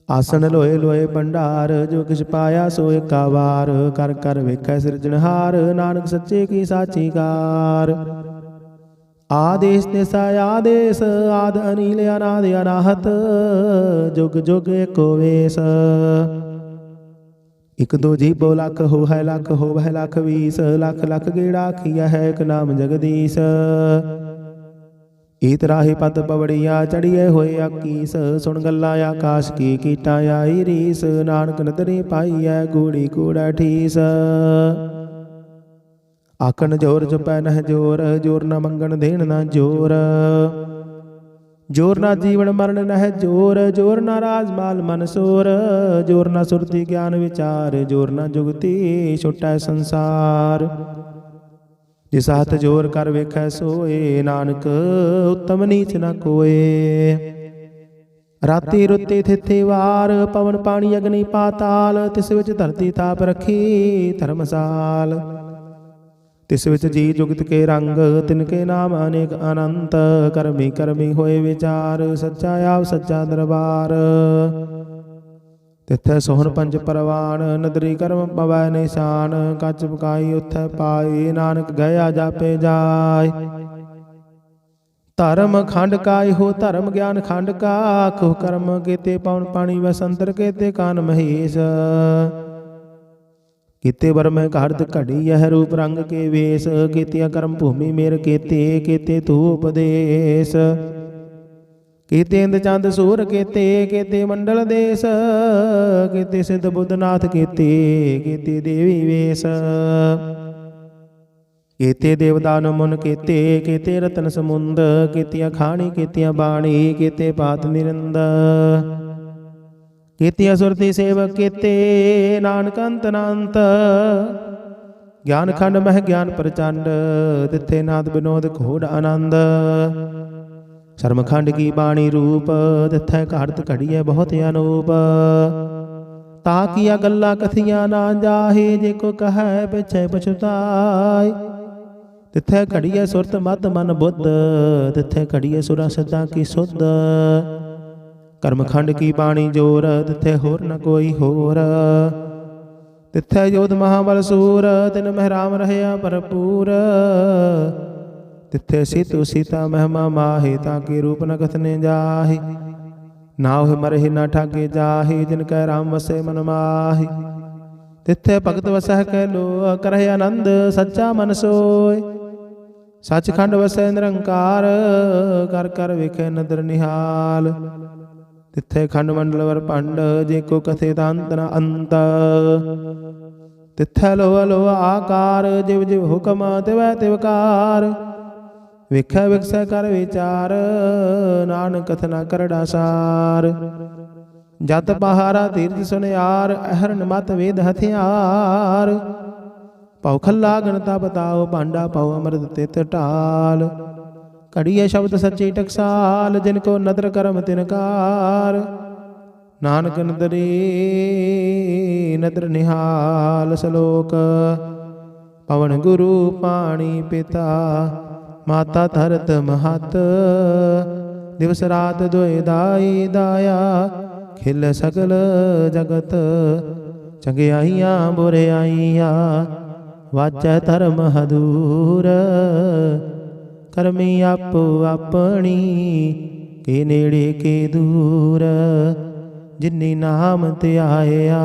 आसन लोए लोए भंडार जो किछ पाया सो एका वार कर कर वेखै सिरजनहार नानक सच्चे की साची कार आदेश तिसै आदेश आद अनिल अनाद अनाहत जुग जुग एको वेश इक दो जीबो लख हो है लख हो वह लख 20 लख लख गेड़ा खिया है एक नाम जगदीश ईत राही पत पवड़िया चढ़िए होए आकीस सुन गल्ला आकाश की कीटा आई रीस नानक नदरी पाई है गूड़ी कूड़ा ठीस आखन जोर चुपै नह जोर जोर न मंगन देन न जोर जोर ना जीवन मरण नह जोर जोर ना राजमाल मन सोर जोर ना सुरति ज्ञान विचार जोर ना जुगती छुटै संसार जिस हाथ जोर कर वेखै सोए नानक उत्तम नीच न कोए राति रुते थिथे वार पवन पानी अग्नि पाताल तिस विच धरती ताप रखी धर्मसाल तिस विच जी जुगत के रंग तिनके नाम अनेक अनंत करमी करमी होए विचार सच्चा आप सच्चा दरबार तिथै सोहन पंच परवान नदरी कर्म पवै निशान कच पकाई उथै पाई नानक गया जापे जाय धर्म खंड काय हो धर्म ज्ञान खंड का खुह कर्म केते पवन पानी वसंतर केते कान महेश केते वर्म घारत घड़ी यह रूप रंग के वेश केतिया कर्म भूमि मेर केते केते तू उपदेश केते इंद चंद सूर केते केते मंडल देश केते सिद्ध बुद्धनाथ केते केते देवी वेश केते देवदान मुन केते केते रतन समुंद केतिया खाणी केतिया बाणी केते पात निरंद केतिया सुरति सेवक केते नानक अंत अनंत ज्ञान खंड मह ज्ञान प्रचंड तिथे नाद विनोद घोड़ आनंद शर्म खंड की बाणी रूप तिथे घारत घड़िए बहुत अनूप ताकिया गल्ला कथिया ना जाहे जे को कह पिछे पछुताय तिथे घड़िए सुरत मत मन बुद्ध तिथे घड़िए सुरा सदा की सुध कर्मखंड की बाणी जोर तिथे होर न कोई होर तिथे योध महाबल सूर तिन महराम रहया भरपूर तिथे सीतु सीता महिमा माहे ताके रूप न कथने जाहे नाव मरहि न ठाके जाहे जिनकै राम वसे मन माहे तिथे भगत वसह कै लो करहि आनंद सच्चा मन सोय सचखंड वसै निरंकार कर कर विखे नदर निहाल तिथे खंड मंडल वर पंड जे को कथे अंत न अंत तिथे लो लो आकार जिव जिव हुक्म तिवै तिवकार विखै विकसै कर विचार नानक कथना करड़ा सार जत पहारा तीर्थ सुनियार अहरन मत वेद हथियार पौ खल्ला गणता बताओ पांडा पौ अमृत तित टाल ਘੜੀਏ ਸ਼ਬਦ ਸੱਚੀ ਟਕਸਾਲ, ਜਿਨ ਕੋ ਨਦਰ ਕਰਮ ਤਿਨਕਾਰ। ਨਾਨਕ ਨਦਰੀ ਨਦਰ ਨਿਹਾਲ ਸਲੋਕ। ਪਵਨ ਗੁਰੂ ਪਾਣੀ ਪਿਤਾ, ਮਾਤਾ ਧਰਤ ਮਹਤ। ਦਿਵਸ ਰਾਤ ਦੁਇ ਦਾਈ ਦਾਇਆ, ਖਿਲ ਸਗਲ ਜਗਤ। ਚੰਗਿਆਈਆਂ ਬੁਰਿਆਈਆਂ, ਵਾਜੈ ਧਰਮ ਹਦੂਰ। ਕਰਮੀ ਆਪੋ ਆਪਣੀ, ਕੇ ਨੇੜੇ ਕੇ ਦੂਰ। ਜਿਨੀ ਨਾਮ ਧਿਆਇਆ,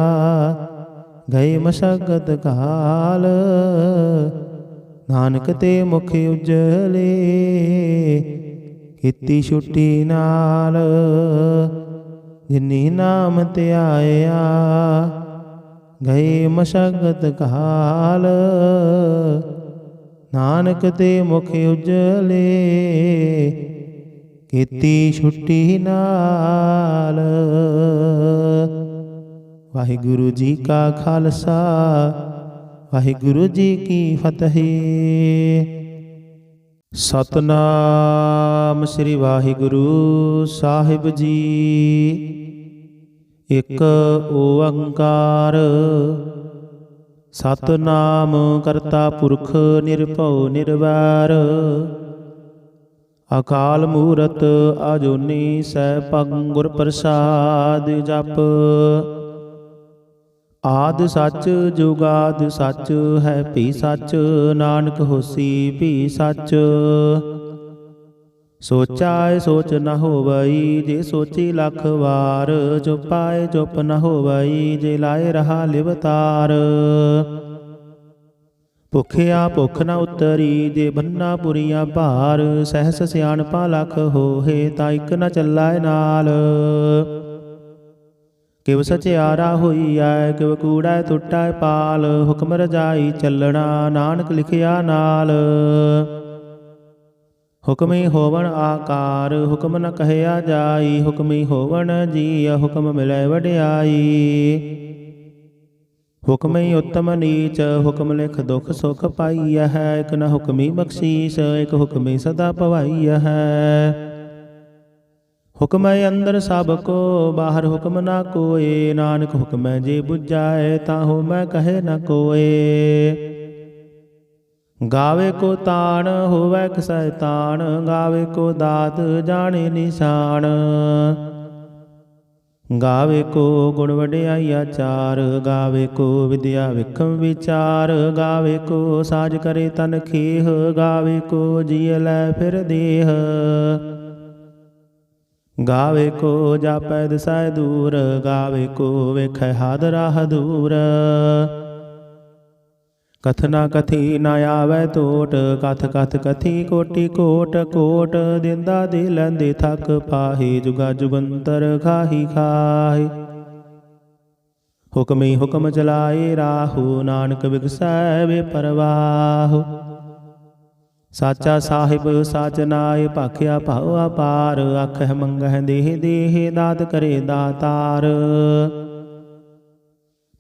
ਗਏ ਮਸ਼ਕਤ ਕਾਲ। ਨਾਨਕ ਤੇ ਮੁਖ ਉਜਲੇ, ਕੀਤੀ ਛੁੱਟੀ ਨਾਲ। ਜਿਨੀ ਨਾਮ ਧਿਆਇਆ, ਗਏ ਮਸ਼ਕਤ ਕਾਲ। ਨਾਨਕ ਤੇ ਮੁਖ ਉਜਲੇ, ਕੀਤੀ ਛੁੱਟੀ ਨਾਲ। ਵਾਹਿਗੁਰੂ ਜੀ ਕਾ ਖਾਲਸਾ, ਵਾਹਿਗੁਰੂ ਜੀ ਕੀ ਫਤਿਹ। ਸਤਨਾਮ ਸ੍ਰੀ ਵਾਹਿਗੁਰੂ ਸਾਹਿਬ ਜੀ। ਇਕ ਓੰਕਾਰ, ਸਤਨਾਮ ਕਰਤਾ ਪੁਰਖ ਨਿਰਭਉ ਨਿਰਵੈਰ। ਅਕਾਲ ਮੂਰਤ ਅਜੂਨੀ ਸੈਭੰ ਗੁਰ ਪ੍ਰਸਾਦ ਜਪ। ਆਦਿ ਸੱਚ ਜੁਗਾਦਿ ਸੱਚ, ਹੈ ਭੀ ਸੱਚ ਨਾਨਕ ਹੋਸੀ ਭੀ ਸੱਚ। ਸੋਚਾਏ ਸੋਚ ਨ ਹੋਵਈ, ਜੇ ਸੋਚੀ ਲੱਖ ਵਾਰ। ਚੁਪਾਏ ਚੁਪ ਨ ਹੋਵਈ, ਜੇ ਲਾਏ ਰਹਾ ਲਿਵਤਾਰ। ਭੁਖਿਆ ਭੁਖ ਨ ਉਤਰੀ, ਜੇ ਬੰਨਾ ਪੁਰੀਆਂ ਭਾਰ। ਸਹਿਸ ਸਿਆਣਪਾ ਲੱਖ ਹੋਏ, ਤਾਂ ਇਕ ਨ ਚੱਲਾਏ ਨਾਲ। ਕਿਵ ਸਚਿਆਰਾ ਹੋਈਐ, ਕਿਵ ਕੂੜੈ ਟੁੱਟੈ ਪਾਲ। ਹੁਕਮ ਰਜਾਈ ਚੱਲਣਾ, ਨਾਨਕ ਲਿਖਿਆ ਨਾਲ। ਹੁਕਮੀ ਹੋਵਣ ਆਕਾਰ, ਹੁਕਮ ਨ ਕਹਿਆ ਜਾਈ। ਹੁਕਮੀ ਹੋਵਣ ਜੀਅ, ਹੁਕਮ ਮਿਲੈ ਵਡਿਆਈ। ਹੁਕਮੀ ਉਤਮ ਨੀਚ, ਹੁਕਮ ਲਿਖ ਦੁਖ ਸੁਖ ਪਾਈਐ ਹੈ। ਇਕ ਨ ਹੁਕਮੀ ਬਖਸ਼ੀਸ, ਇਕ ਹੁਕਮੀ ਸਦਾ ਭਵਾਈਐ ਹੈ। ਹੁਕਮੈ ਅੰਦਰ ਸਭ ਕੋ, ਬਾਹਰ ਹੁਕਮ ਨਾ ਕੋਏ। ਨਾਨਕ ਹੁਕਮੈ ਜੇ ਬੁਝਾਏ, ਤਾਂ ਹੋਮੈ ਕਹੇ ਨ ਕੋਏ। ਗਾਵੇ ਕੋ ਤਾਣ, ਹੋਵੈ ਕਸੈ ਤਾਣ। ਗਾਵੇ ਕੋ ਦਾਤ, ਜਾਣੇ ਨਿਸ਼ਾਨ। ਗਾਵੇ ਕੋ ਗੁਣ ਵਡਿਆਈ ਆਚਾਰ। ਗਾਵੇ ਕੋ ਵਿਦਿਆ ਵਿਖਮ ਵਿਚਾਰ। ਗਾਵੇ ਕੋ ਸਾਜ ਕਰੇ ਤਨ ਖੇਹ। ਗਾਵੇ ਕੋ ਜੀਅ ਲੈ ਫਿਰ ਦੇਹ। ਗਾਵੇ ਕੋ ਜਾਪੈ ਦਿਸੈ ਦੂਰ। ਗਾਵੇ ਕੋ ਵੇਖੈ ਹਾਦਰਾ ਹਦੂਰ। ਕਥਨਾ ਕਥੀ ਨ ਆਵੈ ਟੋਟ, ਕਥ ਕਥ ਕਥੀ ਕੋਟੀ ਕੋਟ। ਕੋਟ ਦਿੰਦਾ ਦੇ ਲੈਂਦੇ ਥੱਕ ਪਾਹੀ, ਜੁਗਾ ਜੁਗੰਤਰ ਖਾਹੀ ਖਾਹੀ। ਹੁਕਮੀ ਹੁਕਮ ਚਲਾਏ ਰਾਹੂ, ਨਾਨਕ ਵਿਗਸੈ ਵੇ ਪਰਵਾਹੂ। ਸਾਚਾ ਸਾਹਿਬ ਸਾਚ ਨਾਇ, ਭਾਖਿਆ ਭਾਉ ਅਪਾਰ। ਆਖਹਿ ਮੰਗਹਿ ਦੇਹ ਦੇਹ, ਦਾਤ ਕਰੇ ਦਾਤਾਰ।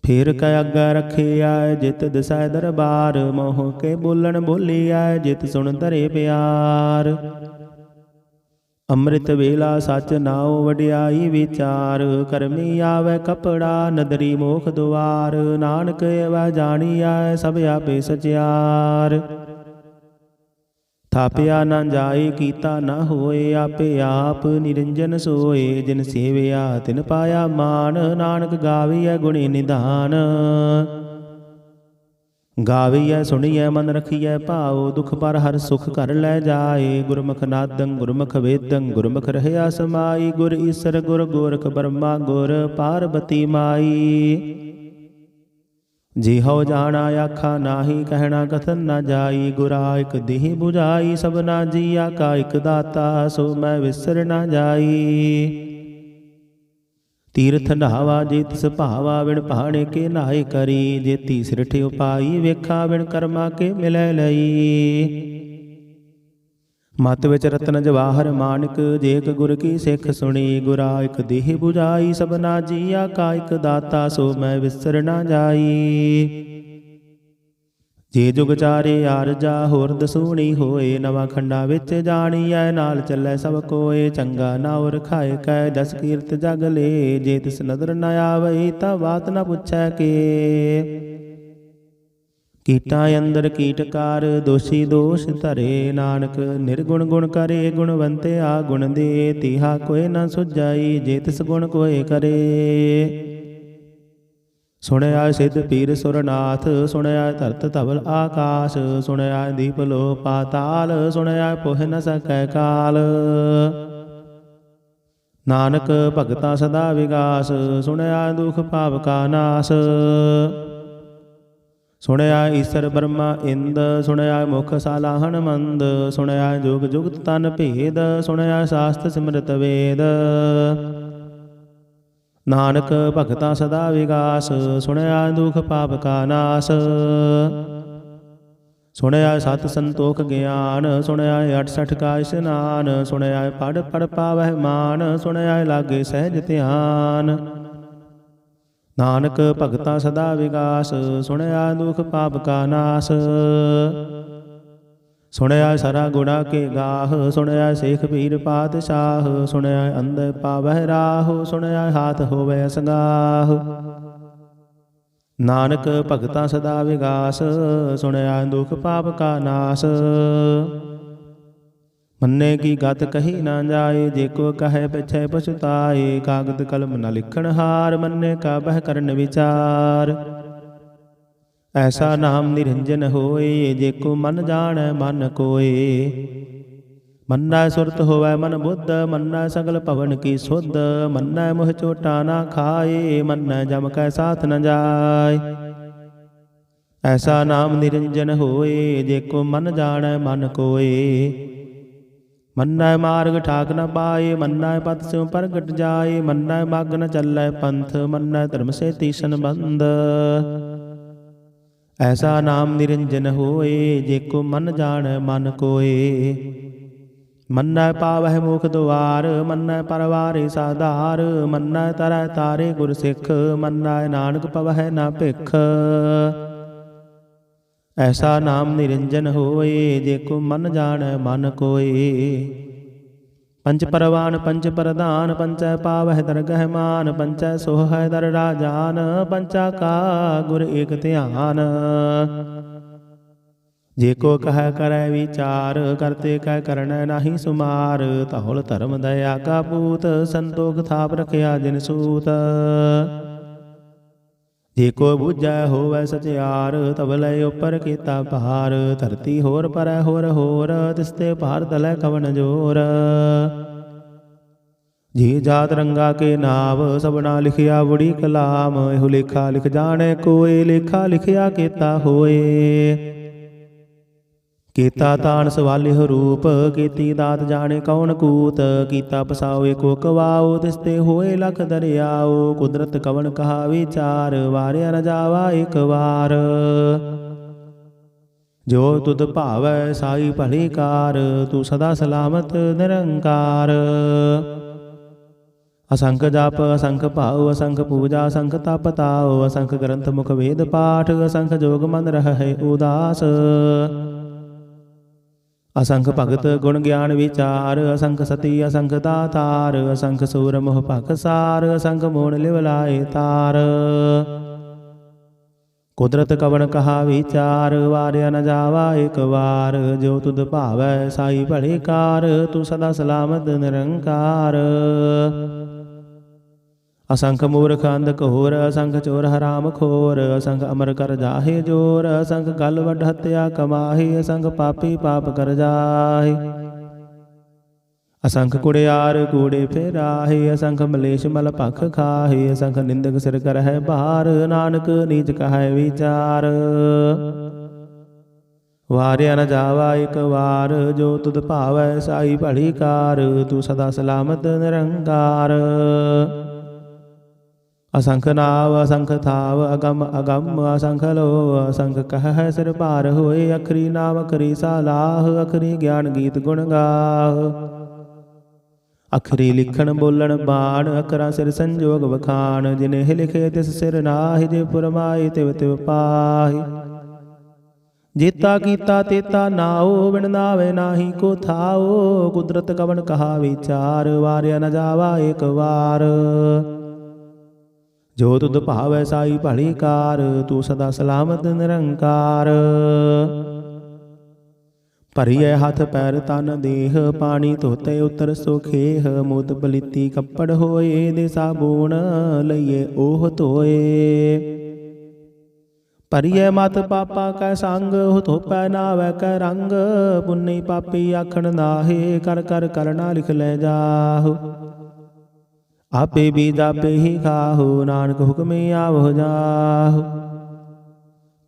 ਫਿਰ ਕੈ ਅੱਗੇ ਰਖਿਆ, ਜਿਤ ਦਿਸੈ ਦਰਬਾਰ। ਮੋਹ ਕੇ ਬੋਲਣ ਬੋਲੀਐ, ਜਿਤ ਸੁਣ ਧਰੇ ਪਿਆਰ। ਅੰਮ੍ਰਿਤ ਵੇਲਾ ਸਚ ਨਾਉ, ਵਡਿਆਈ ਵਿਚਾਰ। ਕਰਮੀ ਆਵੈ ਕਪੜਾ, ਨਦਰੀ ਮੋਖ ਦੁਆਰ। ਨਾਨਕ ਐਵੈ ਜਾਣੀਐ, ਸਭ ਆਪੇ ਸਚਿਆਰ। ਥਾਪਿਆ ਨਾ ਜਾਏ, ਕੀਤਾ ਨਾ ਹੋਏ। ਆਪੇ ਆਪ ਨਿਰੰਜਨ ਸੋਏ। ਜਿਨ ਸੇਵਿਆ ਤਿਨ ਪਾਇਆ ਮਾਨ। ਨਾਨਕ ਗਾਵੀਐ ਗੁਣੀ ਨਿਧਾਨ। ਗਾਵੀਐ ਸੁਣੀਐ ਮਨ ਰਖੀਐ ਭਾਉ। ਦੁਖ ਪਰ ਹਰ ਸੁਖ ਘਰ ਲੈ ਜਾਏ। ਗੁਰਮੁਖ ਨਾਦੰ ਗੁਰਮੁਖ ਵੇਦੰ, ਗੁਰਮੁਖ ਰਹਿਆ ਸਮਾਈ। ਗੁਰ ਈਸਰ ਗੁਰ ਗੋਰਖ ਬਰਮਾ, ਗੁਰ ਪਾਰਬਤੀ ਮਾਈ। ਜਿਹਉ ਜਾਣਾ ਆਖਾ ਨਾਹੀ, ਕਹਿਣਾ ਕਥਨ ਨ ਜਾਈ। ਗੁਰਾ ਇਕ ਦੇਹ 부ਝਾਈ, ਸਭਨਾ ਜੀਆ ਕਾ ਇਕ ਦਾਤਾ। ਸੋ ਮੈਂ ਵਿਸਰ ਨ ਜਾਈ। ਤੀਰਥ ਨਹਾਵਾ ਜੇ ਤਿਸ ਭਾਵਾ, ਵਿਣ ਪਹਾਣੇ ਕੇ ਨਾਏ ਕਰੀ। ਜੇ ਤੀਸਰ ਠਿਉ ਪਾਈ, ਵੇਖਾ ਵਿਣ ਕਰਮਾ ਕੇ ਮਿਲੈ ਲਈ। ਮਤ ਵਿੱਚ ਰਤਨ ਜਵਾਹਰ ਮਾਨਕ, ਜੇ ਇਕ ਗੁਰ ਕੀ ਸਿੱਖ ਸੁਣੀ। ਗੁਰਾ ਇਕ ਦੇਹ 부ਝਾਈ, ਸਭਨਾ ਜੀਆ ਕਾ ਇਕ ਦਾਤਾ। ਸੋ ਮੈਂ ਵਿਸਰ ਨ ਜਾਈ। ਜੇ ਜੁਗ ਚਾਰੇ ਆਰਜਾ ਹੋਰ ਦਸੂਣੀ ਹੋਏ, ਨਵਾਂ ਖੰਡਾ ਵਿੱਚ ਜਾਣੀਐ ਨਾਲ ਚੱਲੈ ਸਭ ਕੋਏ। ਚੰਗਾ ਨਾਉਰ ਖਾਏ ਕੈ ਜਸ ਕੀਰਤ ਜਗ ਲੇ, ਜੇ ਤਿਸ ਨਦਰ ਨ ਆਵਈ ਤਾਂ ਬਾਤ ਨ ਪੁੱਛੈ ਕੇ। ਕੀਟਾਂ ਅੰਦਰ ਕੀਟਕਾਰ ਦੋਸ਼ੀ ਦੋਸ਼ ਧਰੇ, ਨਾਨਕ ਨਿਰਗੁਣ ਗੁਣ ਕਰੇ ਗੁਣਵੰਤਿਆ ਗੁਣ ਦੇ। ਤੀਹਾ ਕੋਇ ਨ ਸੁਝਾਈ ਜੇ ਤਿਸ ਗੁਣ ਕੋਇ ਕਰੇ। ਸੁਣਿਆ ਸਿੱਧ ਪੀਰ ਸੁਰਨਾਥ, ਸੁਣਿਆ ਧਰਤ ਧਵਲ ਆਕਾਸ਼। ਸੁਣਿਆ ਦੀਪ ਲੋ ਪਾਤਾਲ, ਸੁਣਿਆ ਪੁਹ ਨ ਸਕੈ ਕਾਲ। ਨਾਨਕ ਭਗਤਾ ਸਦਾ ਵਿਗਾਸ, ਸੁਣਿਆ ਦੁਖ ਪਾਪ ਕਾ ਨਾਸ। ਸੁਣਿਆ ਈਸਰ ਬ੍ਰਹਮਾ ਇੰਦ, ਸੁਣਿਆ ਮੁਖ ਸਾਲਾਹਣ ਮੰਦ। ਸੁਣਿਆ ਜੁਗ ਜੁਗਤ ਤਨ ਭੇਦ, ਸੁਣਿਆ ਸਾਸਤ ਸਿਮਰਤ ਵੇਦ। ਨਾਨਕ ਭਗਤਾ ਸਦਾ ਵਿਗਾਸ, ਸੁਣਿਆ ਦੁਖ ਪਾਪ ਕਾ ਨਾਸ। ਸੁਣਿਆ ਸਤ ਸੰਤੋਖ ਗਿਆਨ, ਸੁਣਿਆ 68 ਕਾ ਇਸ਼ਨਾਨ। ਸੁਣਿਆ ਪੜ ਪੜ ਪਾਵਹਿ ਮਾਨ, ਸੁਣਿਆ ਲਾਗੇ ਸਹਿਜ ਧਿਆਨ। ਨਾਨਕ ਭਗਤਾ ਸਦਾ ਵਿਗਾਸ, ਸੁਣਿਆ ਦੁਖ ਪਾਪ ਕਾ ਨਾਸ। ਸੁਣਿਆ ਸਰਾ ਗੁਣਾ ਕੇ ਗਾਹ, ਸੁਣਿਆ ਸੇਖ ਪੀਰ ਪਾਤਸ਼ਾਹ। ਸੁਣਿਆ ਅੰਧ ਪਾਵਹਿ ਰਾਹ, ਸੁਣਿਆ ਹਾਥ ਹੋਵੇ ਅਸੰਗਾਹ। ਨਾਨਕ ਭਗਤਾ ਸਦਾ ਵਿਗਾਸ, ਸੁਣਿਆ ਦੁਖ ਪਾਪ ਕਾ ਨਾਸ। ਮੰਨੇ ਕੀ ਗਤ ਕਹੀ ਨਾ ਜਾਏ, ਜੇ ਕੋ ਕਹੈ ਪਿਛੈ ਪਛੁਤਾਏ। ਕਾਗਦ ਕਲਮ ਨ ਲਿਖਣ ਹਾਰ, ਮੰਨੇ ਕਾ ਬਹਿ ਕਰਨ ਵਿਚਾਰ। ਐਸਾ ਨਾਮ ਨਿਰੰਜਨ ਹੋਏ, ਜੇ ਕੋ ਮਨ ਜਾਣੈ ਮਨ ਕੋਏ। ਮੰਨੈ ਸੁਰਤ ਹੋਵੈ ਮਨ ਬੁੱਧ, ਮੰਨੈ ਸਗਲ ਭਵਨ ਕੀ ਸੁਧ। ਮੰਨੈ ਮੁਹ ਚੋਟਾ ਨਾ ਖਾਏ, ਮੰਨੈ ਜਮ ਕੈ ਸਾਥ ਨ ਜਾਏ। ਐਸਾ ਨਾਮ ਨਿਰੰਜਨ ਹੋਏ, ਜੇ ਕੋ ਮਨ ਜਾਣੈ ਮਨ ਕੋਏ। ਮੰਨੈ ਮਾਰਗ ਠਾਕ ਨ ਪਾਏ, ਮੰਨੈ ਪਤ ਸਿਉ ਪ੍ਰਗਟ ਜਾਏ। ਮੰਨੈ ਮਗ ਨ ਚੱਲੈ ਪੰਥ, ਮੰਨੈ ਧਰਮ ਸੇ ਤੀਸ਼ਨ ਬੰਧ। ਐਸਾ ਨਾਮ ਨਿਰੰਜਨ ਹੋਏ, ਜੇ ਕੋ ਮਨ ਜਾਣੈ ਮਨ ਕੋਏ। ਮੰਨੈ ਪਾਵਹਿ ਮੁਖ ਦੁਆਰ, ਮੰਨੈ ਪਰਵਾਰੇ ਸਾਧਾਰ। ਮੰਨੈ ਤਰੈ ਤਾਰੇ ਗੁਰ ਸਿੱਖ, ਮੰਨੈ ਨਾਨਕ ਪਵਹਿ ਨਾ ਭਿਖ। ਐਸਾ ਨਾਮ ਨਿਰੰਜਨ ਹੋਏ, ਜੇ ਕੋ ਮਨ ਜਾਣੈ ਮਨ ਕੋਏ। ਪੰਚ ਪਰਵਾਨ ਪੰਚ ਪ੍ਰਧਾਨ, ਪੰਚੈ ਪਾਵਹਿ ਦਰਗਹਿ ਮਾਨ। ਪੰਚੈ ਸੋਹੈ ਦਰ ਰਾਜਾਨ, ਪੰਚਾ ਕਾ ਗੁਰ ਏਕ ਧਿਆਨ। ਜੇ ਕੋ ਕਹੈ ਕਰੈ ਵਿਚਾਰ, ਕਰਤੇ ਕੈ ਕਰਣੈ ਨਾਹੀ ਸੁਮਾਰ। ਧੌਲ ਧਰਮ ਦਇਆ ਕਾ ਪੂਤ, ਸੰਤੋਖ ਥਾਪ ਰਖਿਆ ਜਿਨ ਸੂਤ। ਜੇ ਕੋ ਬੁਝੈ ਹੋਵੈ ਸਚਿਆਰ, ਤਬਲੇ ਉਪਰ ਕੀਤਾ ਭਾਰ। ਧਰਤੀ ਹੋਰ ਪਰੈ ਹੋਰ ਹੋਰ, ਤਿਸਤੇ ਭਾਰ ਤਲੈ ਕਵਣ ਜੋਰ। ਜੀ ਜਾਤ ਰੰਗਾ ਕੇ ਨਾਮ, ਸਭਨਾ ਲਿਖਿਆ ਬੁੜੀ ਕਲਾਮ। ਇਹੋ ਲੇਖਾ ਲਿਖ ਜਾਣੈ ਕੋਇ, ਲੇਖਾ ਲਿਖਿਆ ਕੀਤਾ ਹੋਏ। ਕੀਤਾ ਤਾਣ ਸਵਾਲਿਹ ਰੂਪ, ਕੀਤੀ ਦਾਤ ਜਾਣੇ ਕੌਣ ਕੂਤ। ਕੀਤਾ ਪਸਾਉ ਏਕੋ ਕਵਾਉ, ਤਿਸਤੇ ਹੋਏ ਲਖ ਦਰਿਆਉ। ਕੁਦਰਤ ਕਵਣ ਕਹਾ ਵਿਚਾਰ, ਵਾਰਿਆ ਨ ਜਾਵਾ ਏਕ ਵਾਰ। ਜੋ ਤੁਧ ਭਾਵੈ ਸਾਈ ਭਲੀ ਕਾਰ, ਤੂੰ ਸਦਾ ਸਲਾਮਤ ਨਿਰੰਕਾਰ। ਅਸੰਖ ਜਪ ਅਸੰਖ ਭਾਉ, ਅਸੰਖ ਪੂਜਾ ਅਸੰਖ ਤਪ ਤਾਉ। ਅਸੰਖ ਗ੍ਰੰਥ ਮੁਖ ਵੇਦ ਪਾਠ, ਅਸੰਖ ਜੋਗ ਮਨ ਰਹਿ ਉਦਾਸ। ਅਸੰਖ ਭਗਤ ਗੁਣ ਗਿਆਨ ਵਿਚਾਰ, ਅਸੰਖ ਸਤੀ ਅਸੰਖ ਦਾਤਾਰ। ਅਸੰਖ ਸੂਰ ਮੋਹ ਭਖਸਾਰ, ਅਸੰਖ ਮੋਣ ਲਿਵ ਲਾਏ ਤਾਰ। ਕੁਦਰਤ ਕਵਣ ਕਹਾ ਵਿਚਾਰ, ਵਾਰਿਆ ਨ ਜਾਵਾ ਏਕ ਵਾਰ। ਜੋ ਤੁਧ ਭਾਵੈ ਸਾਈ ਭਲੀ ਕਾਰ, ਤੂੰ ਸਦਾ ਸਲਾਮਤ ਨਿਰੰਕਾਰ। ਅਸੰਖ ਮੂਰਖ ਅੰਧ ਘੋਰ, ਅਸੰਖ ਚੋਰ ਹਰਾਮ ਖੋਰ। ਅਸੰਖ ਅਮਰ ਕਰ ਜਾਹੇ ਜੋਰ, ਅਸੰਖ ਗਲ ਵੱਡ ਹੱਤਿਆ ਕਮਾਹੀ। ਅਸੰਖ ਪਾਪੀ ਪਾਪ ਕਰ ਜਾਹੇ। ਅਸੰਖ ਕੁੜਿਆਰ ਕੂੜੇ ਫੇਰਾਹੇ, ਅਸੰਖ ਮਲੇਸ਼ ਮਲ ਭਖ ਖਾਹੇ। ਅਸੰਖ ਨਿੰਦਕ ਸਿਰ ਕਰਹਿ ਭਾਰ, ਨਾਨਕ ਨੀਚ ਕਹੈ ਵਿਚਾਰ। ਵਾਰਿਆ ਨ ਜਾਵਾ ਏਕ ਵਾਰ, ਜੋ ਤੁਧ ਭਾਵੈ ਸਾਈ ਭਲੀ ਕਾਰ। ਤੂੰ ਸਦਾ ਸਲਾਮਤ ਨਿਰੰਕਾਰ। ਅਸੰਖ ਨਾਵ ਅਸੰਖ ਥਾਵ, ਅਗਮ ਅਗਮ ਅਸੰਖ ਲੋ। ਅਸੰਖ ਕਹਿ ਸਿਰ ਭਾਰ ਹੋਏ, ਅਖਰੀ ਨਾਮ ਅਖਰੀ ਸਾਲਾਹ। ਅਖਰੀ ਗਿਆਨ ਗੀਤ ਗੁਣ ਗਾਹ। ਅਖਰੀ ਲਿਖਣ ਬੋਲਣ ਬਾਣ, ਅਖਰਾਂ ਸਿਰ ਸੰਜੋਗ ਵਖਾਣ। ਜਿਨੇ ਲਿਖੇ ਤਿਸ ਸਿਰ ਨਾਹਿ, ਜੇ ਪੁਰਮਾਏ ਤਿਵ ਤਿਵ ਪਾਹਿ। ਜੇਤਾ ਕੀਤਾ ਤੇਤਾ ਨਾਓ, ਬਿਨ ਨਾਵੇ ਨਾਹੀ ਕੋ ਥਾਓ। ਕੁਦਰਤ ਕਵਨ ਕਹਾ ਵਿਚਾਰ, ਵਾਰਿਆ ਨ ਜਾਵਾ ਏਕ ਵਾਰ। ਜੋ ਤੁਧ ਭਾਵੈ ਸਾਈ ਭਲੀ ਕਾਰ, ਤੂੰ ਸਦਾ ਸਲਾਮਤ ਨਿਰੰਕਾਰ। ਭਰੀਐ ਹੱਥ ਪੈਰ ਤਨ ਦੇਹ, ਪਾਣੀ ਧੋਤੇ ਉਤਰ ਸੋਖੇਹ। ਮੂਤ ਪਲੀਤੀ ਕੱਪੜ ਹੋਏ, ਦੇ ਸਾਬੂਣ ਲਈਏ ਉਹ ਧੋਏ। ਭਰੀਐ ਮਤ ਪਾਪਾ ਕੈ ਸੰਗ, ਉਹ ਧੋਪੈ ਨਾਵੈ ਕੈ ਰੰਗ। ਪੁੰਨੀ ਪਾਪੀ ਆਖਣ ਨਾਹੇ, ਕਰ ਕਰ ਕਰਨਾ ਲਿਖ ਲੈ ਜਾਹੁ। ਆਪੇ ਬੀਜ ਆਪੇ ਹੀ ਖਾਹੁ, ਨਾਨਕ ਹੁਕਮੇ ਆਵਹੁ ਜਾਹੁ।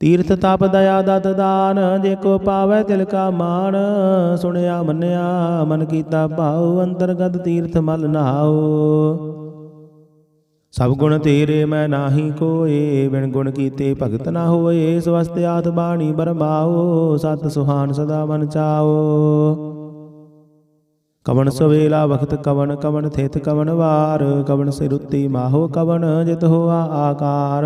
ਤੀਰਥ ਤਪ ਦਇਆ ਦਤ ਦਾਨ, ਜੇ ਕੋ ਪਾਵੈ ਤਿਲ ਕਾ ਮਾਨ। ਸੁਣਿਆ ਮੰਨਿਆ ਮਨ ਕੀਤਾ ਭਾਉ, ਅੰਤਰਗਤ ਤੀਰਥ ਮਲ ਨਹਾਉ। ਸਭ ਗੁਣ ਤੇਰੇ ਮੈਂ ਨਾਹੀ ਕੋਏ, ਬਿਨ ਗੁਣ ਕੀਤੇ ਭਗਤ ਨਾ ਹੋਏ। ਸਵਸਤ ਆਤ ਬਾਣੀ ਬਰਮਾਓ, ਸਤ ਸੁਹਾਨ ਸਦਾ ਮਨ ਚਾਓ। ਕਵਣ ਸਵੇਲਾ ਵਖਤ ਕਵਣ, ਕਵਣ ਥਿਤ ਕਵਣ ਵਾਰ। ਕਵਣ ਸਿਰੁੱਤੀ ਮਾਹੋ ਕਵਣ, ਜਿਤ ਹੋਆ ਆਕਾਰ।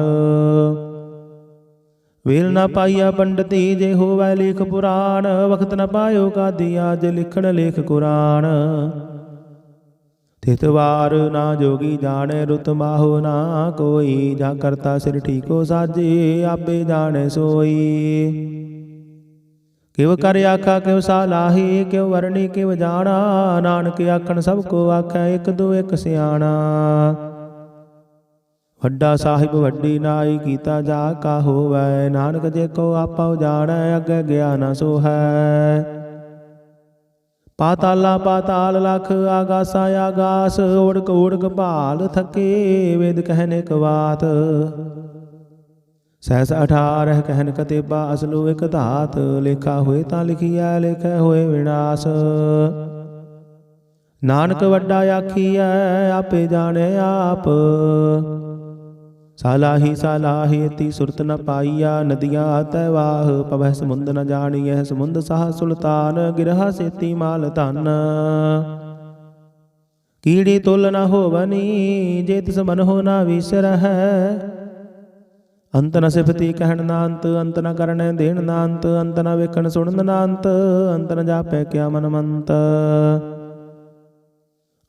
ਵੇਲ ਨਾ ਪਾਈਆ ਪੰਡਤੀ, ਜੇ ਹੋਵੈ ਲੇਖ ਪੁਰਾਣ। ਵਖਤ ਨ ਪਾਇਓ ਕਾਦੀਆ, ਜੇ ਲਿਖਣ ਲੇਖ ਕੁਰਾਨ। ਤਿਤ ਵਾਰ ਨਾ ਜੋਗੀ ਜਾਣੈ, ਰੁਤ ਮਾਹੋ ਨਾ ਕੋਈ। ਜਾਂ ਕਰਤਾ ਸਿਰ ਠੀਕੋ ਸਾਜੇ, ਆਪੇ ਜਾਣੈ ਸੋਈ। ਕਿਵ ਕਰ ਆਖਾ ਕਿਵ ਸਾਲਾਹੀ, ਕਿਵ ਵਰਣੀ ਕਿਵ ਜਾਣਾ। ਨਾਨਕ ਆਖਣ ਸਭ ਕੋ ਆਖੈ, ਇਕ ਦੋ ਇਕ ਸਿਆਣਾ। ਵੱਡਾ ਸਾਹਿਬ ਵੱਡੀ ਨਾਈ, ਕੀਤਾ ਜਾ ਕਾ ਹੋਵੈ। ਨਾਨਕ ਜੇ ਕੋ ਆਪਾ ਜਾਣੈ, ਅੱਗੇ ਗਿਆ ਨਾ ਸੋ ਹੈ। ਪਾਤਾਲਾ ਪਾਤਾਲ ਲਖ, ਆਗਾਸਾ ਆਗਾਸ। ਓੜਕ ਓੜਕ ਭਾਲ ਥਕੇ, ਵੇਦ ਕਹਿਨ ਇਕ ਬਾਤ। ਸਹਿਸ 18 ਕਹਿਨ ਕਤੇਬਾ, ਅਸਲੂ ਇਕ ਧਾਤ। ਲੇਖਾ ਹੋਏ ਤਾਂ ਲਿਖੀਐ, ਲੇਖੈ ਹੋਏ ਵਿਨਾਸ਼। ਨਾਨਕ ਵੱਡਾ ਆਖੀਐ, ਆਪੇ ਜਾਣੈ ਆਪ। ਸਾਲਾਹੀ ਸਾਲਾਹੀ ਤੀ ਸੁਰਤ ਨ ਪਾਈਆ, ਨਦੀਆਂ ਤੈ ਵਾਹ। ਪਵਹਿ ਸਮੁੰਦ ਨ ਜਾਣੀਐ, ਸਮੁੰਦ ਸਾਹ ਸੁਲਤਾਨ। ਗਿਰਹਾ ਸੇਤੀ ਮਾਲ ਧਨ, ਕੀੜੀ ਤੁਲ ਨ ਹੋਵਨੀ। ਜੇ ਤਿਸ ਮਨ ਹੋ ਨਾ ਵਿਸਰਹਿ। ਅੰਤ ਨ ਸਿਫਤੀ ਕਹਿਣ ਨਾ ਅੰਤ, ਅੰਤ ਨ ਕਰਨੈ ਦੇਣ ਨਾ ਅੰਤ। ਅੰਤ ਨ ਵੇਖਣ ਸੁਣਨ ਨਾ ਅੰਤ, ਅੰਤ ਨ ਜਾਪੈ ਕਿਆ ਮਨ ਮੰਤ।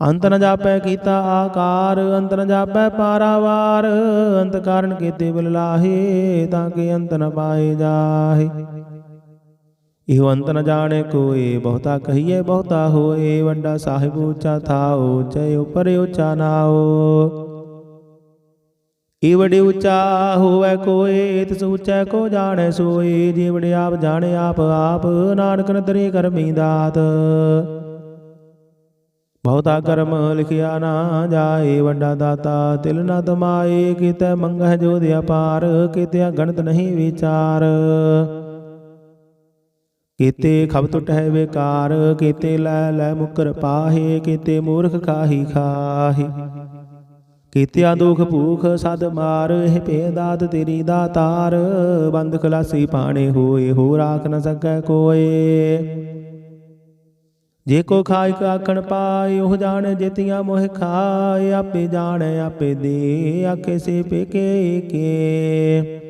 ਅੰਤ ਨ ਜਾਪੈ ਕੀਤਾ ਆਕਾਰ, ਅੰਤ ਨ ਜਾਪੈ ਪਾਰਾਵਾਰ। ਅੰਤ ਕਾਰਨ ਕੀਤੇ ਬਿਲ ਲਾਹੇ, ਤਾਂ ਕਿ ਅੰਤ ਨ ਪਾਏ ਜਾਹੇ। ਇਹੋ ਅੰਤ ਨ ਜਾਣੇ ਕੋਏ, ਬਹੁਤਾ ਕਹੀਏ ਬਹੁਤਾ ਹੋਏ। ਵੱਡਾ ਸਾਹਿਬ ਉੱਚਾ ਥਾਓ, ਚੈ ਉਪਰ ਉੱਚਾ ਨਾਓ। ਈਵੜੇ ਉੱਚਾ ਹੋਵੈ ਕੋਏ, ਤਿਸ ਉੱਚੈ ਕੋ ਜਾਣੈ ਸੋਏ। ਜੀਵੜੇ ਆਪ ਜਾਣੇ ਆਪ ਆਪ, ਨਾਨਕ ਨਦਰੀ ਕਰਮੀ ਦਾਤ। ਬਹੁਤਾ ਕਰਮ ਲਿਖਿਆ ਨਾ ਜਾਏ, ਵੱਡਾ ਦਾਤਾ ਤਿਲ ਨ ਤਮਾਏ। ਕੀਤੈ ਮੰਗਹਿ ਜੋਧ ਅਪਾਰ, ਕੀਤਿਆ ਗਣਤ ਨਹੀਂ ਵਿਚਾਰ। ਕੀਤੇ ਖਬ ਟੁਟਹਿ ਬੇਕਾਰ, ਕੀਤੇ ਲੈ ਲੈ ਮੁਕਰ ਪਾਹੇ। ਕੀਤੇ ਮੂਰਖ ਖਾਹੀ ਖਾਹੀ, ਕੀਤਿਆ ਦੁਖ ਭੂਖ ਸਦ ਮਾਰ। ਇਹ ਭੇਦਾਤ ਤੇਰੀ ਦਾਤਾਰ, ਬੰਦ ਖਲਾਸੀ ਪਾਣੇ ਹੋਏ। ਹੋ ਰਾਖ ਨ ਸਕੈ ਕੋਏ। ਜੇ ਕੋ ਖਾਇਕ ਆਖਣ ਪਾਏ, ਉਹ ਜਾਣੇ ਜੇਤੀਆਂ ਮੋਹਿ ਖਾਏ। ਆਪੇ ਜਾਣੈ ਆਪੇ ਦੇ, ਆਖੇ ਸੇ ਪੇਕੇ ਕੇ।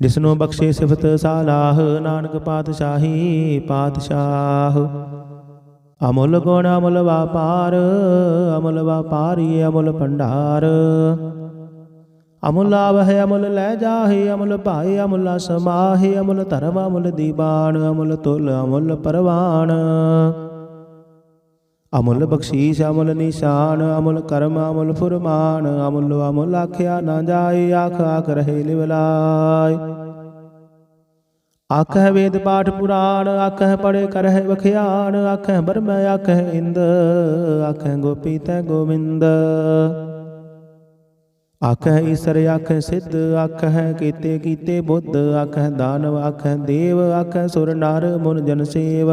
ਜਿਸਨੂੰ ਬਖਸ਼ੇ ਸਿਫਤ ਸਾਲਾਹ, ਨਾਨਕ ਪਾਤਸ਼ਾਹੀ ਪਾਤਸ਼ਾਹ। ਅਮੁੱਲ ਗੁਣ ਅਮੁੱਲ ਵਾਪਾਰ, ਅਮੁੱਲ ਵਾਪਾਰੀ ਅਮੁੱਲ ਭੰਡਾਰ। ਅਮੁੱਲ ਆਵਹਿ ਅਮੁੱਲ ਲੈ ਜਾਹੇ, ਅਮੁੱਲ ਭਾਏ ਅਮੁੱਲਾ ਸਮਾਹੇ। ਅਮੁੱਲ ਧਰਮ ਅਮੁੱਲ ਦੀਬਾਨ, ਅਮੁੱਲ ਤੁਲ ਅਮੁੱਲ ਪਰਵਾਨ। ਅਮੁੱਲ ਬਖਸ਼ੀਸ਼ ਅਮੁੱਲ ਨਿਸ਼ਾਨ, ਅਮੁੱਲ ਕਰਮ ਅਮੁੱਲ ਫੁਰਮਾਨ। ਅਮੁੱਲ ਅਮੁੱਲ ਆਖਿਆ ਨਾ ਜਾਏ, ਆਖ ਆਖ ਰਹੇ ਲਿਵਲਾਏ। ਆਖਹਿ ਵੇਦ ਪਾਠ ਪੁਰਾਣ, ਆਖਹਿ ਪੜੇ ਕਰਹਿ ਵਖਿਆਨ। ਆਖਹਿ ਬਰਮੈ ਆਖਹਿ ਇੰਦ, ਆਖਹਿ ਗੋਪੀ ਤੈ ਗੋਵਿੰਦ। ਆਖਹਿ ਈਸਰ ਆਖਹਿ ਸਿੱਧ, ਆਖਹਿ ਕੀਤੇ ਕੀਤੇ ਬੁੱਧ। ਆਖਹਿ ਦਾਨਵ ਆਖਹਿ ਦੇਵ, ਆਖਹਿ ਸੁਰ ਨਰ ਮੁਨ ਜਨ ਸੇਵ।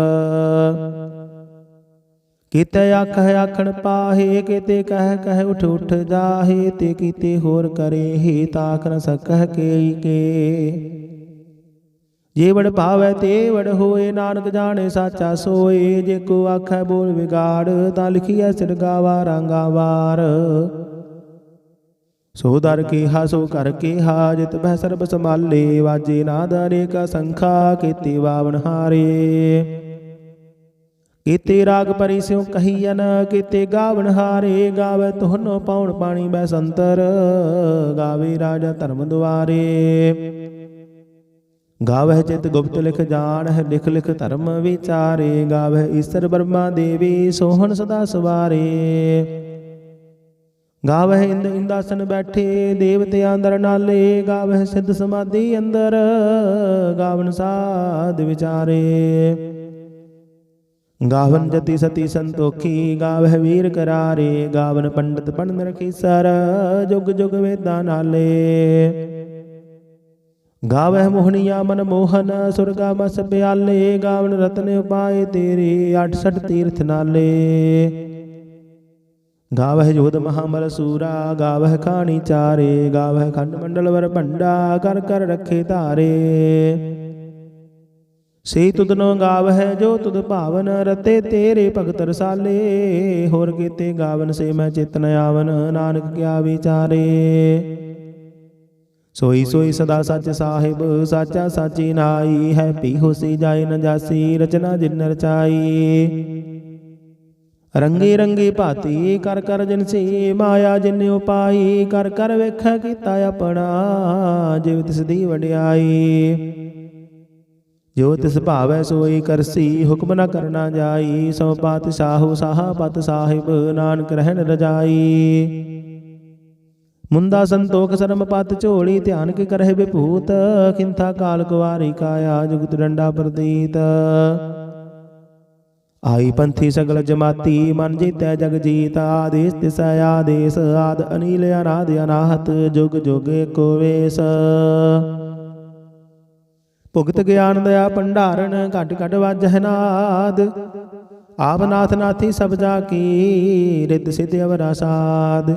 ਕੀਤੇ ਆਖਹਿ ਆਖਣ ਪਾਹੇ, ਕੀਤੇ ਕਹਿ ਕਹਿ ਉਠ ਉਠ ਜਾਹੇ। ਤੇ ਕੀਤੇ ਹੋਰ ਕਰੇ, ਤਾਕ ਨ ਸਕਹਿ ਕੇਈ ਕੇ। ਜੇ ਵਡ ਭਾਵੈ ਤੇ ਵਡ ਹੋਏ, ਨਾਨਕ ਜਾਣੇ ਸਾਚਾ ਸੋਏ। ਜੇ ਕੋ ਆਖੈ ਬੋਲ ਵਿਗਾੜ, ਤਾਂ ਲਿਖੀਐ ਸਿਰ ਗਾਵਾ ਰਾਂਗਾ ਵਾਰ। ਸੋ ਦਰ ਕੇਹਾ ਸੋ ਕਰ ਕੇਹਾ, ਜਿਤ ਬਹਿ ਸਰਬ ਸੰਭਾਲੇ। ਵਾਜੇ ਨਾਦ ਅਨੇਕਾ ਸੰਖਾ, ਕੀਤੇ ਬਾਵਨ ਹਾਰੇ। ਕੀਤੇ ਰਾਗ ਪਰੀ ਸਿਉ ਕਹੀਅਨ, ਕੀਤੇ ਗਾਵਨ ਹਾਰੇ। ਗਾਵੇ ਤੁਹਨੋ ਪਾਉਣ ਪਾਣੀ ਬੈਸੰਤਰ, ਗਾਵੇ ਰਾਜਾ ਧਰਮ ਦੁਆਰੇ। ਗਾਵਹਿ ਚਿਤ ਗੁਪਤ ਲਿਖ ਜਾਣਹਿ, ਲਿਖ ਲਿਖ ਧਰਮ ਵਿਚਾਰੇ। ਗਾਵਹਿ ਈਸਰ ਬਰਮਾ ਦੇਵੀ, ਸੋਹਣ ਸਦਾ ਸਵਾਰੇ। ਗਾਵਹਿ ਇੰਦ ਇੰਦਾਸਨ ਬੈਠੇ, ਦੇਵਤੇ ਅੰਦਰ ਨਾਲੇ। ਗਾਵਹਿ ਸਿੱਧ ਸਮਾਧੀ ਅੰਦਰ, ਗਾਵਨ ਸਾਧ ਵਿਚਾਰੇ। ਗਾਵਨ ਜਤੀ ਸਤੀ ਸੰਤੋਖੀ, ਗਾਵਹਿ ਵੀਰ ਕਰਾਰੇ। ਗਾਵਨ ਪੰਡਤ ਪੜਨ ਰਖੀਸਰ, ਜੁਗ ਜੁਗ ਵੇਦਾਂ ਨਾਲੇ। ਗਾਵਹਿ ਮੋਹਣੀਆ ਮਨ ਮੋਹਨ, ਸੁਰਗਾ ਮਸ ਪਿਆਲੇ। ਗਾਵਨ ਰਤਨ ਉਪਾਏ ਤੇਰੇ, 68 ਤੀਰਥ ਨਾਲੇ। ਗਾਵਹਿ ਜੋਧ ਮਹਾਬਲ ਸੂਰਾ, ਗਾਵਹਿ ਖਾਣੀ ਚਾਰੇ। ਗਾਵਹਿ ਖੰਡ ਮੰਡਲ ਵਰ ਭੰਡਾ, ਕਰ ਕਰ ਰੱਖੇ ਧਾਰੇ। ਸੇ ਤੁਧਨੋ ਗਾਵਹਿ ਜੋ ਤੁਧ ਭਾਵਨ, ਰਤੇ ਤੇਰੇ ਭਗਤ ਰਸਾਲੇ। ਹੋਰ ਕੀਤੇ ਗਾਵਨ ਸੇ ਮੈਂ ਚਿਤ ਨ ਆਵਨ, ਨਾਨਕ ਕਿਆ ਵਿਚਾਰੇ। ਸੋਈ ਸੋਈ ਸਦਾ ਸੱਚ ਸਾਹਿਬ, ਸਾਚਾ ਸਾਚੀ ਨਾਈ। ਹੈ ਪੀ ਹੋਸੀ ਜਾਏ ਨ ਜਾਸੀ, ਰਚਨਾ ਜਿਨ ਰਚਾਈ। ਰੰਗੇ ਰੰਗੇ ਭਾਤੀ, ਕਰ ਕਰ ਜਿਨਸੀ। ਮਾਇਆ ਜਿਨ ਉਪਾਈ, ਕਰ ਕਰ ਵੇਖੈ ਕੀਤਾ ਆਪਣਾ। ਜਿਵ ਤਿਸ ਦੀ ਵਡਿਆਈ, ਜੋ ਤਿਸ ਭਾਵੈ ਸੋਈ ਕਰਸੀ। ਹੁਕਮ ਨ ਕਰਨਾ ਜਾਈ, ਸੋ ਪਾਤਸ਼ਾਹੂ ਸਾਹਾ ਪਤ ਸਾਹਿਬ। ਨਾਨਕ ਰਹਿਣ ਰਜਾਈ। ਮੁੰਦਾ ਸੰਤੋਖ ਸਰਮ ਪਤ ਝੋਲੀ, ਧਿਆਨ ਕੇ ਕਰਹਿ ਵਿਭੂਤ। ਖਿੰਥਾ ਕਾਲ ਕੁਵਾਰੀ ਕਾਇਆ, ਜੁਗਤ ਡੰਡਾ ਪ੍ਰਤੀਤ। ਆਈ ਪੰਥੀ ਸਗਲ ਜਮਾਤੀ, ਮਨ ਜੀਤੈ ਜਗ ਜੀਤ। ਆਦੇਸ ਤਿਸੈ ਆਦੇਸ, ਆਦ ਅਨੀਲ ਅਨਾਦ ਅਨਾਹਤ। ਜੁਗ ਜੁਗ ਏਕੋ ਵੇਸ। ਭੁਗਤ ਗਿਆਨ ਦਇਆ ਭੰਡਾਰਨ, ਘਟ ਘਟ ਵਾਜਹਿ ਨਾਦ। ਆਪ ਨਾਥ ਨਾਥੀ ਸਭ ਜਾ ਕੀ, ਰਿੱਧ ਸਿੱਧ ਅਵਰਾ ਸਾਧ।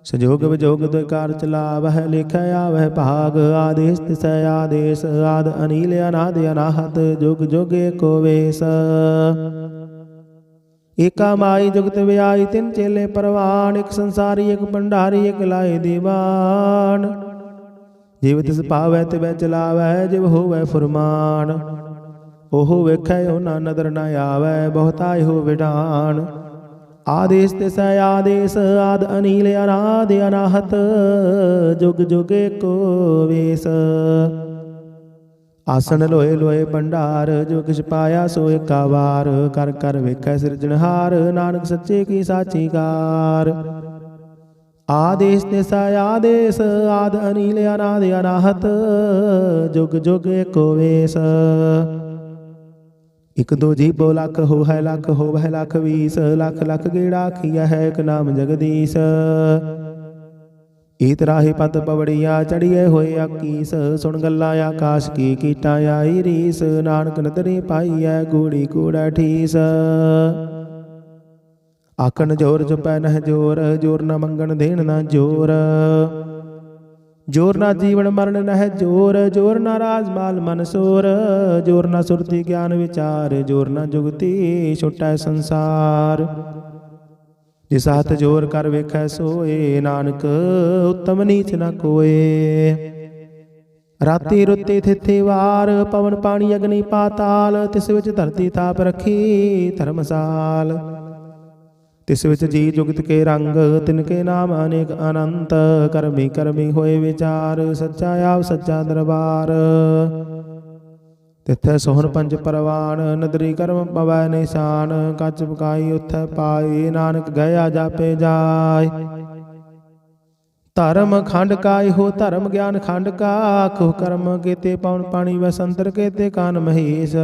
ਸੰਜੋਗ ਵਿਜੋਗ ਦੁਇ ਕਾਰ ਚਲਾਵਹਿ, ਲਿਖੈ ਆਵਹਿ ਭਾਗ। ਆਦੇਸ ਤਿਸੈ ਆਦੇਸ, ਆਦ ਅਨੀਲ ਅਨਾਦ ਅਨਾਹਤ। ਜੁਗ ਜੁਗ ਏਕੋ ਵੇਸ। ਏਕਾ ਮਾਈ ਜੁਗਤ ਵਿਆਈ, ਤਿੰਨ ਚੇਲੇ ਪਰਵਾਨ। ਇਕ ਸੰਸਾਰੀ ਇਕ ਭੰਡਾਰੀ, ਇਕ ਲਾਏ ਦੀਵਾਨ। ਜਿਵ ਤਿਸ ਭਾਵੈ ਤਿਵੈ ਚਲਾਵੈ, ਜਿਵ ਹੋਵੈ ਫੁਰਮਾਨ। ਉਹ ਵੇਖੈ ਉਹਨਾਂ ਨਦਰ ਨ ਆਵੈ, ਬਹੁਤਾ ਇਹੋ ਵਿਡਾਨ। ਆਦੇਸ ਤਿਸੈ ਆਦੇਸ, ਆਦ ਅਨੀਲ ਅਨਾਦ ਅਨਾਹਤ। ਜੁਗ ਜੁਗ ਏਕੋ ਵੇਸ। ਆਸਣ ਲੋਏ ਲੋਏ ਭੰਡਾਰ, ਜੋ ਕਿਛ ਪਾਇਆ ਸੋ ਏਕਾ ਵਾਰ। ਕਰ ਕਰ ਵੇਖੈ ਸਿਰਜਣਹਾਰ, ਨਾਨਕ ਸੱਚੇ ਕੀ ਸਾਚੀ ਕਾਰ। ਆਦੇਸ ਤਿਸੈ ਆਦੇਸ, ਆਦ ਅਨੀਲ ਅਨਾਦ ਅਨਾਹਤ। ਜੁਗ ਜੁਗ ਏਕੋ ਵੇਸ। ਇਕ ਦੋ ਜੀਬੋ ਲੱਖ ਹੋਵੈ ਲੱਖ, ਹੋਵੈ ਲੱਖ 20। ਲੱਖ ਲੱਖ ਗੇੜਾ ਆਖੀਆ ਹੈ, ਇਕ ਨਾਮ ਜਗਦੀਸ਼। ਈਤ ਰਾਹੀ ਪਤ ਪਵੜੀਆ, ਚੜੀਏ ਹੋਏ ਆਕੀਸ। ਸੁਣ ਗੱਲਾਂ ਆਕਾਸ਼ ਕੀ, ਕੀਟਾਂ ਆਈ ਰੀਸ। ਨਾਨਕ ਨਦਰੀ ਪਾਈਐ, ਗੂੜੀ ਕੂੜੈ ਠੀਸ। ਆਖਣ ਜੋਰ ਜਪੈ ਨਹਿ ਜੋਰ, ਜੋਰ ਨਾ ਮੰਗਣ ਦੇਣ ਨਾ ਜੋਰ। ਜੋਰ ਨਾ ਜੀਵਨ ਮਰਨ ਨਹਿ ਜੋਰ, ਜੋਰ ਨਾ ਰਾਜ ਮਾਲ ਮਨ ਸੋਰ। ਜੋਰ ਨਾ ਸੁਰਤੀ ਗਿਆਨ ਵਿਚਾਰ, ਜੋਰ ਨਾ ਜੁਗਤੀ ਛੁਟੈ ਸੰਸਾਰ। ਜਿਸ ਹੱਥ ਜੋਰ ਕਰ ਵੇਖੈ ਸੋਏ, ਨਾਨਕ ਉੱਤਮ ਨੀਚ ਨ ਕੋਏ। ਰਾਤੀ ਰੁੱਤੀ ਥਿਥੀ ਵਾਰ, ਪਵਨ ਪਾਣੀ ਅਗਨੀ ਪਾਤਾਲ। ਤਿਸ ਵਿੱਚ ਧਰਤੀ ਥਾਪ ਰੱਖੀ ਧਰਮਸਾਲ। ਤਿਸ ਵਿੱਚ ਜੀ ਜੁਗਤ ਕੇ ਰੰਗ, ਤਿਨ ਕੇ ਨਾਮ ਅਨੇਕ ਅਨੰਤ। ਕਰਮੀ ਕਰਮੀ ਹੋਏ ਵਿਚਾਰ, ਸੱਚਾ ਆਪ ਸੱਚਾ ਦਰਬਾਰ। ਤਿੱਥੈ ਸੋਹਣ ਪੰਜ ਪਰਵਾਨ, ਨਦਰੀ ਕਰਮ ਪਵੈ ਨਿਸ਼ਾਨ। ਕੱਚ ਪਕਾਈ ਉਥੈ ਪਾਈ, ਨਾਨਕ ਗਿਆ ਜਾਪੇ ਜਾਏ। ਧਰਮ ਖੰਡ ਕਾ ਇਹੋ ਧਰਮ, ਗਿਆਨ ਖੰਡ ਕਾ ਆਖੋ ਕਰਮ। ਕੀਤੇ ਪਉਣ ਪਾਣੀ ਵਸੰਤਰ, ਕੀਤੇ ਕਾਨ ਮਹੇਸ਼।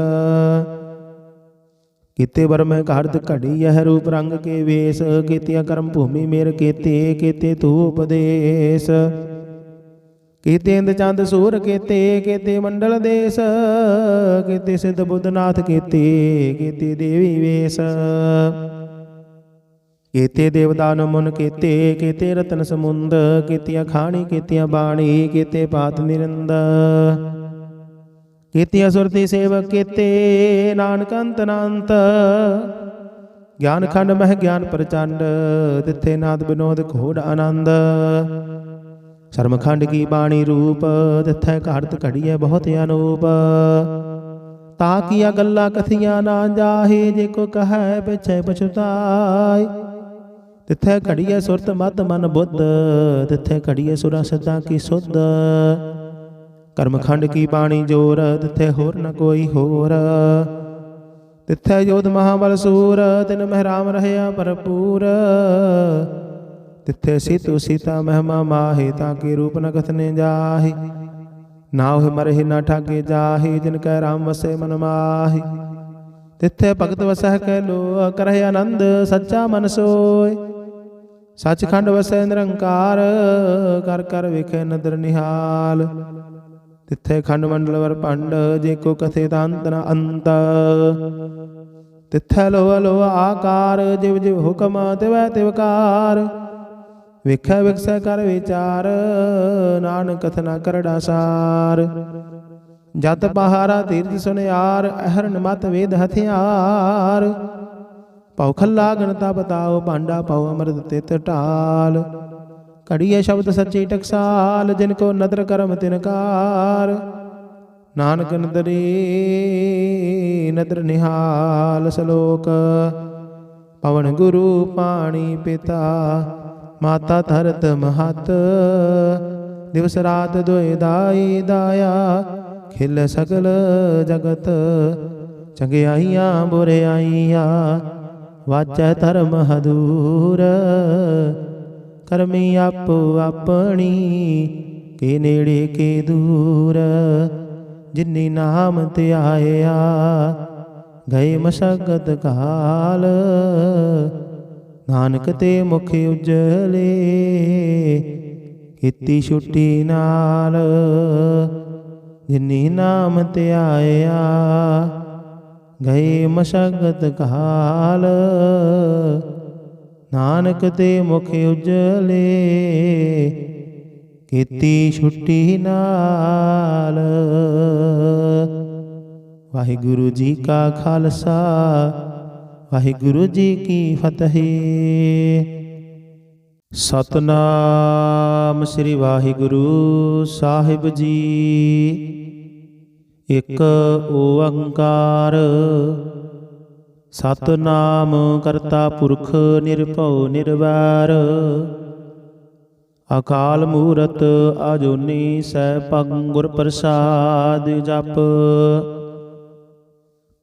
ਕੀਤੇ ਬਰਮੈ ਘਾਰਦ ਘੜੀ, ਇਹ ਰੂਪ ਰੰਗ ਕੇ ਵੇਸ। ਕੀਤੀਆਂ ਕਰਮ ਭੂਮੀ ਮੇਰ ਕੀਤੇ, ਕੀਤੇ ਤੂ ਉਪਦੇਸ। ਕੀਤੇ ਇੰਦ ਚੰਦ ਸੂਰ ਕੀਤੇ, ਕੀਤੇ ਮੰਡਲ ਦੇਸ। ਕੀਤੇ ਸਿੱਧ ਬੁੱਧਨਾਥ ਕੀਤੇ, ਕੀਤੇ ਦੇਵੀ ਵੇਸ। ਕੀਤੇ ਦੇਵਦਾਨ ਮੁਨ ਕੀਤੇ, ਕੀਤੇ ਰਤਨ ਸਮੁੰਦ। ਕੀਤੀਆਂ ਖਾਣੀ ਕੀਤੀਆਂ ਬਾਣੀ, ਕੀਤੇ ਪਾਤ ਨਿਰੰਦ। ਕੀਤੀਆਂ ਸੁਰਤੀ ਸੇਵਕ ਕੀਤੇ, ਨਾਨਕ ਅੰਤ ਅਨੰਤ। ਗਿਆਨ ਖੰਡ ਮਹਿ ਗਿਆਨ ਪ੍ਰਚੰਡ, ਤਿੱਥੇ ਨਾਦ ਬਿਨੋਦ ਘੋੜ ਆਨੰਦ। ਸ਼ਰਮਖੰਡ ਕੀ ਬਾਣੀ ਰੂਪ, ਤਿੱਥੈ ਘਾੜਤ ਘੜੀਐ ਬਹੁਤ ਅਨੂਪ। ਤਾ ਕੀਆ ਗੱਲਾਂ ਕਥੀਆਂ ਨਾ ਜਾਹੇ, ਜੇ ਕੋ ਕਹੈ ਪਿਛੈ ਪਛੁਤਾਇ। ਤਿੱਥੈ ਘੜੀਐ ਸੁਰਤ ਮਤ ਮਨ ਬੁੱਧ, ਤਿੱਥੈ ਘੜੀਐ ਸੁਰਾ ਸਦਾ ਕੀ ਸੁਧ। ਕਰਮਖੰਡ ਕੀ ਬਾਣੀ ਜੋਰ, ਤਿੱਥੈ ਹੋਰ ਨ ਕੋਈ ਹੋਰ। ਤਿੱਥੈ ਯੋਧ ਮਹਾਬਲ ਸੂਰ, ਤਿਨ ਮਹਿ ਰਾਮ ਰਹਿਆ ਭਰਪੂਰ। ਤਿੱਥੇ ਸੀਤੂ ਸੀਤਾ ਮਹਿਮਾ ਮਾਹੇ, ਤਾਂ ਕੇ ਰੂਪ ਨ ਕਥਨੇ ਜਾਹੇ। ਨਾ ਉਹ ਮਰਹਿ ਨਾ ਠਾਗੇ ਜਾਹੇ, ਜਿਨ ਕੈ ਰਾਮ ਵਸੈ ਮਨ ਮਾਹੀ। ਤਿੱਥੇ ਭਗਤ ਵਸਹਿ ਕੈ ਲੋ, ਕਰਹਿ ਆਨੰਦ ਸੱਚਾ ਮਨ ਸੋਇ। ਸੱਚਖੰਡ ਵਸੈ ਨਿਰੰਕਾਰ, ਕਰ ਕਰ ਵੇਖੈ ਨਦਰ ਨਿਹਾਲ। ਤਿੱਥੇ ਖੰਡ ਮੰਡਲ ਵਰ ਭੰਡ, ਜੇ ਕੋ ਕਥੇ ਤਾਂ ਅੰਤ ਨ ਅੰਤ। ਤਿੱਥੈ ਲੋਹ ਲੋਹ ਆਕਾਰ, ਜਿਵ ਜਿਵ ਹੁਕਮ ਤਿਵੈ ਤਿਵਕਾਰ। ਵੇਖੈ ਵਿਖਸੈ ਕਰ ਵਿਚਾਰ, ਨਾਨਕ ਕਥਨਾ ਕਰੜਾ ਸਾਰ। ਜਤ ਪਹਾਰਾ ਤੀਰਥ ਸੁਨਿਆਰ, ਅਹਰਨ ਮਤ ਵੇਦ ਹਥਿਆਰ। ਪਉ ਖੱਲਾ ਗਣਤਾ ਬਤਾਓ, ਭਾਂਡਾ ਪਉ ਅੰਮ੍ਰਿਤ ਤਿਤ ਢਾਲ। ਘੜੀਏ ਸ਼ਬਦ ਸੱਚੀ ਟਕਸਾਲ, ਜਿਨ ਕੋ ਨਦਰ ਕਰਮ ਤਿਨਕਾਰ। ਨਾਨਕ ਨਦਰੀ ਨਦਰ ਨਿਹਾਲ। ਸਲੋਕ। ਪਵਨ ਗੁਰੂ ਪਾਣੀ ਪਿਤਾ, ਮਾਤਾ ਧਰਤ ਮਹਤ। ਦਿਵਸ ਰਾਤ ਦੁਇ ਦਾਈ ਦਾਇਆ, ਖਿਲ ਸਗਲ ਜਗਤ। ਚੰਗਿਆਈਆਂ ਬੁਰਿਆਈਆਂ, ਵਾਚੈ ਧਰਮ ਹਦੂਰ। ਕਰਮੀ ਆਪੋ ਆਪਣੀ, ਕੇ ਨੇੜੇ ਕੇ ਦੂਰ। ਜਿਨੀ ਨਾਮ ਧਿਆਇਆ, ਗਏ ਮਸ਼ਕਤ ਕਾਲ। ਨਾਨਕ ਤੇ ਮੁਖ ਉਜਲੇ, ਕੀਤੀ ਛੁੱਟੀ ਨਾਲ। ਜਿਨੀ ਨਾਮ ਧਿਆਇਆ, ਗਏ ਮਸ਼ਕਤ ਕਾਲ। ਨਾਨਕ ਤੇ ਮੁਖ ਉਜਲੇ, ਕੀਤੀ ਛੁੱਟੀ ਨਾਲ। ਵਾਹਿਗੁਰੂ ਜੀ ਕਾ ਖਾਲਸਾ, ਵਾਹਿਗੁਰੂ ਜੀ ਕੀ ਫਤਿਹ। ਸਤਿਨਾਮ ਸ੍ਰੀ ਵਾਹਿਗੁਰੂ ਸਾਹਿਬ ਜੀ। ਇਕ ਓੰਕਾਰ, ਸਤਿਨਾਮ ਕਰਤਾ ਪੁਰਖ ਨਿਰਭਉ ਨਿਰਵੈਰ। ਅਕਾਲ ਮੂਰਤ ਅਜੂਨੀ ਸੈਭੰ ਗੁਰ ਪ੍ਰਸਾਦਿ ਜਪ।